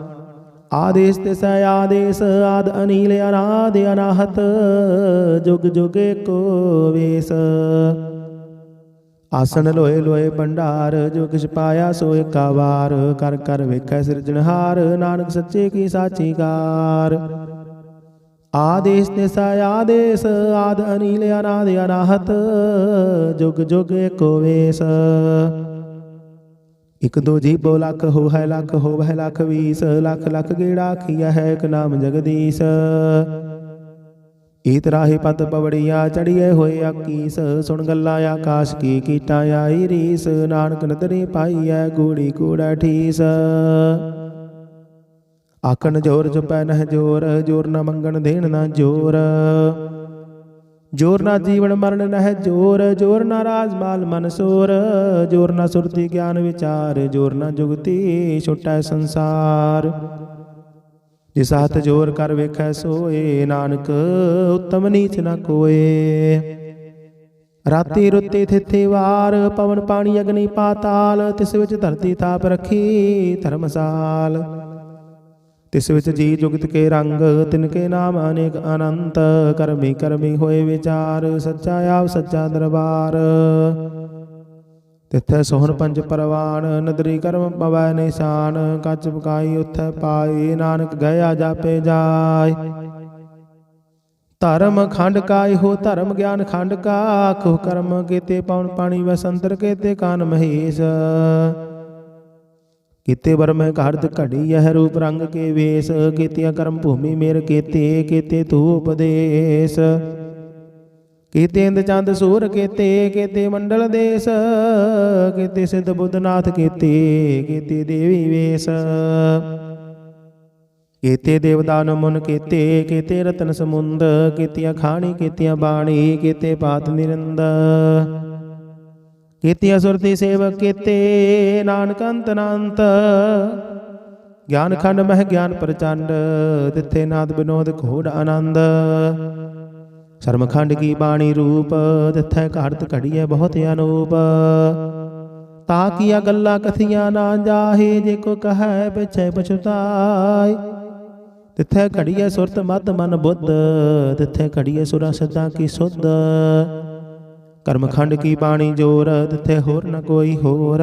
ਆਦੇਸ ਤਿਸੈ ਆਦੇਸ, ਆਦ ਅਨੀਲ ਅਨਾਦ ਅਨਾਹਤ। ਜੁਗ ਜੁਗ ਏਕੋ ਵੇਸ। ਆਸਣ ਲੋਏ ਲੋਏ ਭੰਡਾਰ, ਜੋ ਕਿਛ ਪਾਇਆ ਸੋ ਏਕਾ ਵਾਰ। ਕਰ ਕਰ ਵੇਖੈ ਸਿਰਜਣਹਾਰ, ਨਾਨਕ ਸੱਚੇ ਕੀ ਸਾਚੀ ਕਾਰ। ਆਦੇਸ ਤਿਸੈ ਆਦੇਸ, ਆਦ ਅਨੀਲ ਅਨਾਦ ਅਨਾਹਤ। ਜੁਗ ਜੁਗ ਏਕੋ ਵੇਸ। ਇਕ ਦੋ ਜੀਬੋ ਲੱਖ ਹੋਵੈ ਲੱਖ, ਹੋਵੈ ਲੱਖ ਵੀਸ। ਲੱਖ ਲੱਖ ਗੇੜਾ ਆਖੀਆ ਹੈ, ਇਕ ਨਾਮ ਜਗਦੀਸ਼। ਈਤ ਰਾਹੀ ਪਤ ਪਵੜੀਆ, ਚੜੀਏ ਹੋਏ ਆਕੀਸ। ਸੁਣ ਗੱਲਾਂ ਆਕਾਸ਼ ਕੀ, ਕੀਟਾਂ ਆਈ ਰੀਸ। ਨਾਨਕ ਨਦਰੀ ਪਾਈਐ, ਕੂੜੀ ਕੂੜੈ ਠੀਸ। ਆਖਣ ਜੋਰ ਚੁਪੈ ਨਹਿ ਜੋਰ, ਜੋਰ ਨਾ ਮੰਗਣ ਦੇਣ ਨਾ ਜੋਰ। ਜੋਰ ਨਾ ਜੀਵਨ ਮਰਨ ਨਹਿ ਜੋਰ, ਜੋਰ ਨਾ ਰਾਜ ਮਾਲ ਮਨ ਸੋਰ। ਜੋਰ ਨਾ ਸੁਰਤੀ ਗਿਆਨ ਵਿਚਾਰ, ਜੋਰ ਨਾ ਜੁਗਤੀ ਛੁਟੈ ਸੰਸਾਰ। ਜਿਸ ਹੱਥ ਜੋਰ ਕਰ ਵੇਖੈ ਸੋਏ, ਨਾਨਕ ਉੱਤਮ ਨੀਚ ਨ ਕੋਏ। ਰਾਤੀ ਰੁੱਤੀ ਥਿਥੀ ਵਾਰ, ਪਵਨ ਪਾਣੀ ਅਗਨੀ ਪਾਤਾਲ। ਤਿਸ ਵਿੱਚ ਧਰਤੀ ਥਾਪ ਰੱਖੀ ਧਰਮਸਾਲ। ਤਿਸ ਵਿੱਚ ਜੀ ਜੁਗਤ ਕੇ ਰੰਗ, ਤਿਨ ਕੇ ਨਾਮ ਅਨੇਕ ਅਨੰਤ। ਕਰਮੀ ਕਰਮੀ ਹੋਏ ਵਿਚਾਰ, ਸੱਚਾ ਆਪ ਸੱਚਾ ਦਰਬਾਰ। ਤਿੱਥੈ ਸੋਹਣ ਪੰਜ ਪਰਵਾਨ, ਨਦਰੀ ਕਰਮ ਪਵੈ ਨਿਸ਼ਾਨ। ਕੱਚ ਪਕਾਈ ਉਥੈ ਪਾਈ, ਨਾਨਕ ਗਿਆ ਜਾਪੇ ਜਾਇ। ਧਰਮ ਖੰਡ ਕਾ ਇਹੋ ਧਰਮ, ਗਿਆਨ ਖੰਡ ਕਾ ਆਖੋ ਕਰਮ। ਕੀਤੇ ਪਵਨ ਪਾਣੀ ਵਸੰਤਰ, ਕੀਤੇ ਕਾਨ ਮਹੇਸ਼। ਕੀਤੇ ਬਰਮੈ ਘਾਰਦ ਘੜੀ, ਇਹ ਰੂਪ ਰੰਗ ਕੇ ਵੇਸ। ਕੀਤੀਆਂ ਕਰਮ ਭੂਮੀ ਮੇਰ ਕੀਤੇ, ਕੀਤੇ ਤੂ ਉਪਦੇਸ। ਕੀਤੇ ਇੰਦ ਚੰਦ ਸੂਰ ਕੀਤੇ, ਕੀਤੇ ਮੰਡਲ ਦੇਸ। ਕੀਤੇ ਸਿੱਧ ਬੁੱਧਨਾਥ ਕੀਤੇ, ਕੀਤੇ ਦੇਵੀ ਵੇਸ। ਕੀਤੇ ਦੇਵਦਾਨ ਮੁਨ ਕੀਤੇ, ਕੀਤੇ ਰਤਨ ਸਮੁੰਦ। ਕੀਤੀਆਂ ਖਾਣੀ ਕੀਤੀਆਂ ਬਾਣੀ, ਕੀਤੇ ਪਾਤ ਨਿਰੰਦ। ਕੀਤੀਆਂ ਸੁਰਤੀ ਸੇਵਕ ਕੀਤੇ, ਨਾਨਕ ਅੰਤ ਅਨੰਤ। ਗਿਆਨ ਖੰਡ ਮਹਿ ਗਿਆਨ ਪ੍ਰਚੰਡ, ਤਿੱਥੇ ਨਾਦ ਬਿਨੋਦ ਘੋੜ ਆਨੰਦ। ਸ਼ਰਮ ਖੰਡ ਕੀ ਬਾਣੀ ਰੂਪ, ਤਿੱਥੈ ਘਾੜਤ ਘੜੀਐ ਬਹੁਤ ਅਨੂਪ। ਤਾ ਕੀਆ ਗੱਲਾਂ ਕਥੀਆਂ ਨਾ ਜਾਹੇ, ਜੇ ਕੋ ਕਹੈ ਪਿਛੈ ਪਛੁਤਾਇ। ਤਿੱਥੈ ਘੜੀਐ ਸੁਰਤ ਮਤ ਮਨ ਬੁੱਧ, ਤਿੱਥੈ ਘੜੀਐ ਸੁਰਾ ਸਦਾ ਕੀ ਸੁਧ। ਕਰਮ ਖੰਡ ਕੀ ਬਾਣੀ ਜੋਰ, ਤਿੱਥੇ ਹੋਰ ਨ ਕੋਈ ਹੋਰ।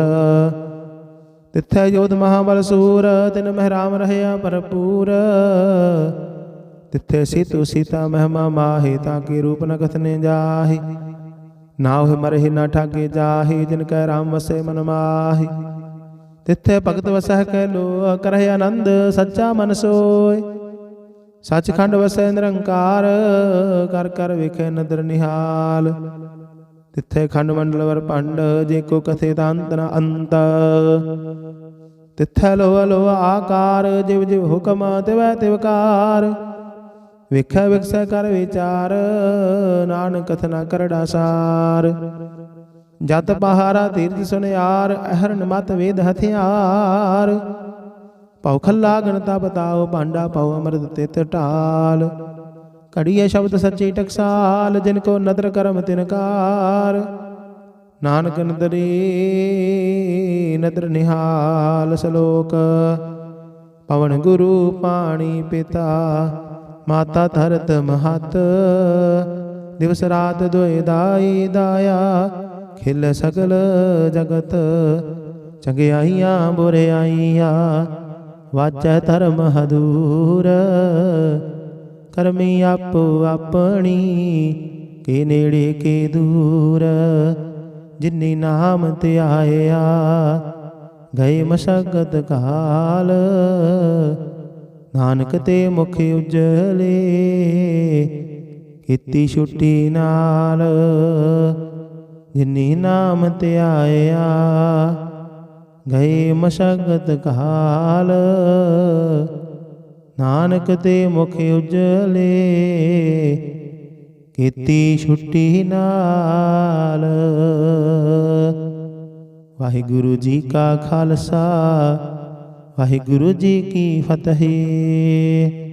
ਤਿੱਥੈ ਜੋਧ ਮਹਾਬਲ ਸੂਰ, ਤਿਨ ਮਹਿ ਰਾਮ ਰਹਿਆ ਭਰਪੂਰ। ਤਿੱਥੇ ਸੀਤੂ ਸੀਤਾ ਮਹਿਮਾ ਮਾਹੀ, ਤਾਂ ਕੀ ਰੂਪ ਨ ਕਥਨੇ ਜਾਹੀ। ਨਾ ਹੋਇ ਮਰਹਿ ਨ ਠਾਗੇ ਜਾਹੀ, ਜਿਨ ਕੈ ਰਾਮ ਵਸੈ ਮਨ ਮਾਹੀ। ਤਿੱਥੇ ਭਗਤ ਵਸਹਿ ਕੈ ਲੋ, ਕਰਹਿ ਆਨੰਦ ਸੱਚਾ ਮਨ ਸੋਇ। ਸੱਚਖੰਡ ਵਸੈ ਨਿਰੰਕਾਰ, ਕਰ ਕਰ ਵੇਖੈ ਨਦਰ ਨਿਹਾਲ। ਤਿੱਥੇ ਖੰਡ ਮੰਡਲ ਵਰ ਭੰਡ, ਜੇ ਕੋ ਕਥੇ ਤਾਂ ਅੰਤ ਨ ਅੰਤ। ਤਿੱਥੈ ਲੋਹ ਲੋਹ ਆਕਾਰ, ਜਿਵ ਜਿਵ ਹੁਕਮ ਤਿਵੈ ਤਿਵਕਾਰ। ਵੇਖੈ ਵਿਖਸੈ ਕਰ ਵਿਚਾਰ, ਨਾਨਕ ਕਥਨਾ ਕਰੜਾ ਸਾਰ। ਜਤ ਪਹਾਰਾ ਤੀਰਥ ਸੁਨਿਆਰ, ਅਹਰਨ ਮਤ ਵੇਦ ਹਥਿਆਰ। ਭਉ ਖੱਲਾ ਗਣਤਾ ਬਤਾਓ, ਭਾਂਡਾ ਭਉ ਅਮਰਤ ਤਿਤ ਢਾਲ। ਘੜੀਏ ਸ਼ਬਦ ਸੱਚੀ ਟਕਸਾਲ, ਜਿਨ ਕੋ ਨਦਰ ਕਰਮ ਤਿਨਕਾਰ। ਨਾਨਕ ਨਦਰੀ ਨਦਰ ਨਿਹਾਲ। ਸਲੋਕ। ਪਵਨ ਗੁਰੂ ਪਾਣੀ ਪਿਤਾ, ਮਾਤਾ ਧਰਤ ਮਹਤ। ਦਿਵਸ ਰਾਤ ਦੋਇ ਦਾਈ ਦਾਇਆ, ਖਿਲ ਸਗਲ ਜਗਤ। ਚੰਗਿਆਈਆਂ ਬੁਰਿਆਈਆਂ, ਵਾਚੈ ਧਰਮ ਹਦੂਰ। ਕਰਮੀ ਆਪੋ ਆਪਣੀ, ਕੇ ਨੇੜੇ ਕੇ ਦੂਰ। ਜਿਨੀ ਨਾਮ ਧਿਆਇਆ, ਗਏ ਮਸ਼ਕਤ ਕਾਲ। ਨਾਨਕ ਤੇ ਮੁਖ ਉਜਲੇ, ਕੀਤੀ ਛੁੱਟੀ ਨਾਲ। ਜਿਨੀ ਨਾਮ ਧਿਆਇਆ, ਗਏ ਮਸ਼ਕਤ ਕਾਲ। ਨਾਨਕ ਤੇ ਮੁਖ ਉਜਲੇ, ਕੀਤੀ ਛੁੱਟੀ ਨਾਲ। ਵਾਹਿਗੁਰੂ ਜੀ ਕਾ ਖਾਲਸਾ, ਵਾਹਿਗੁਰੂ ਜੀ ਕੀ ਫਤਿਹ।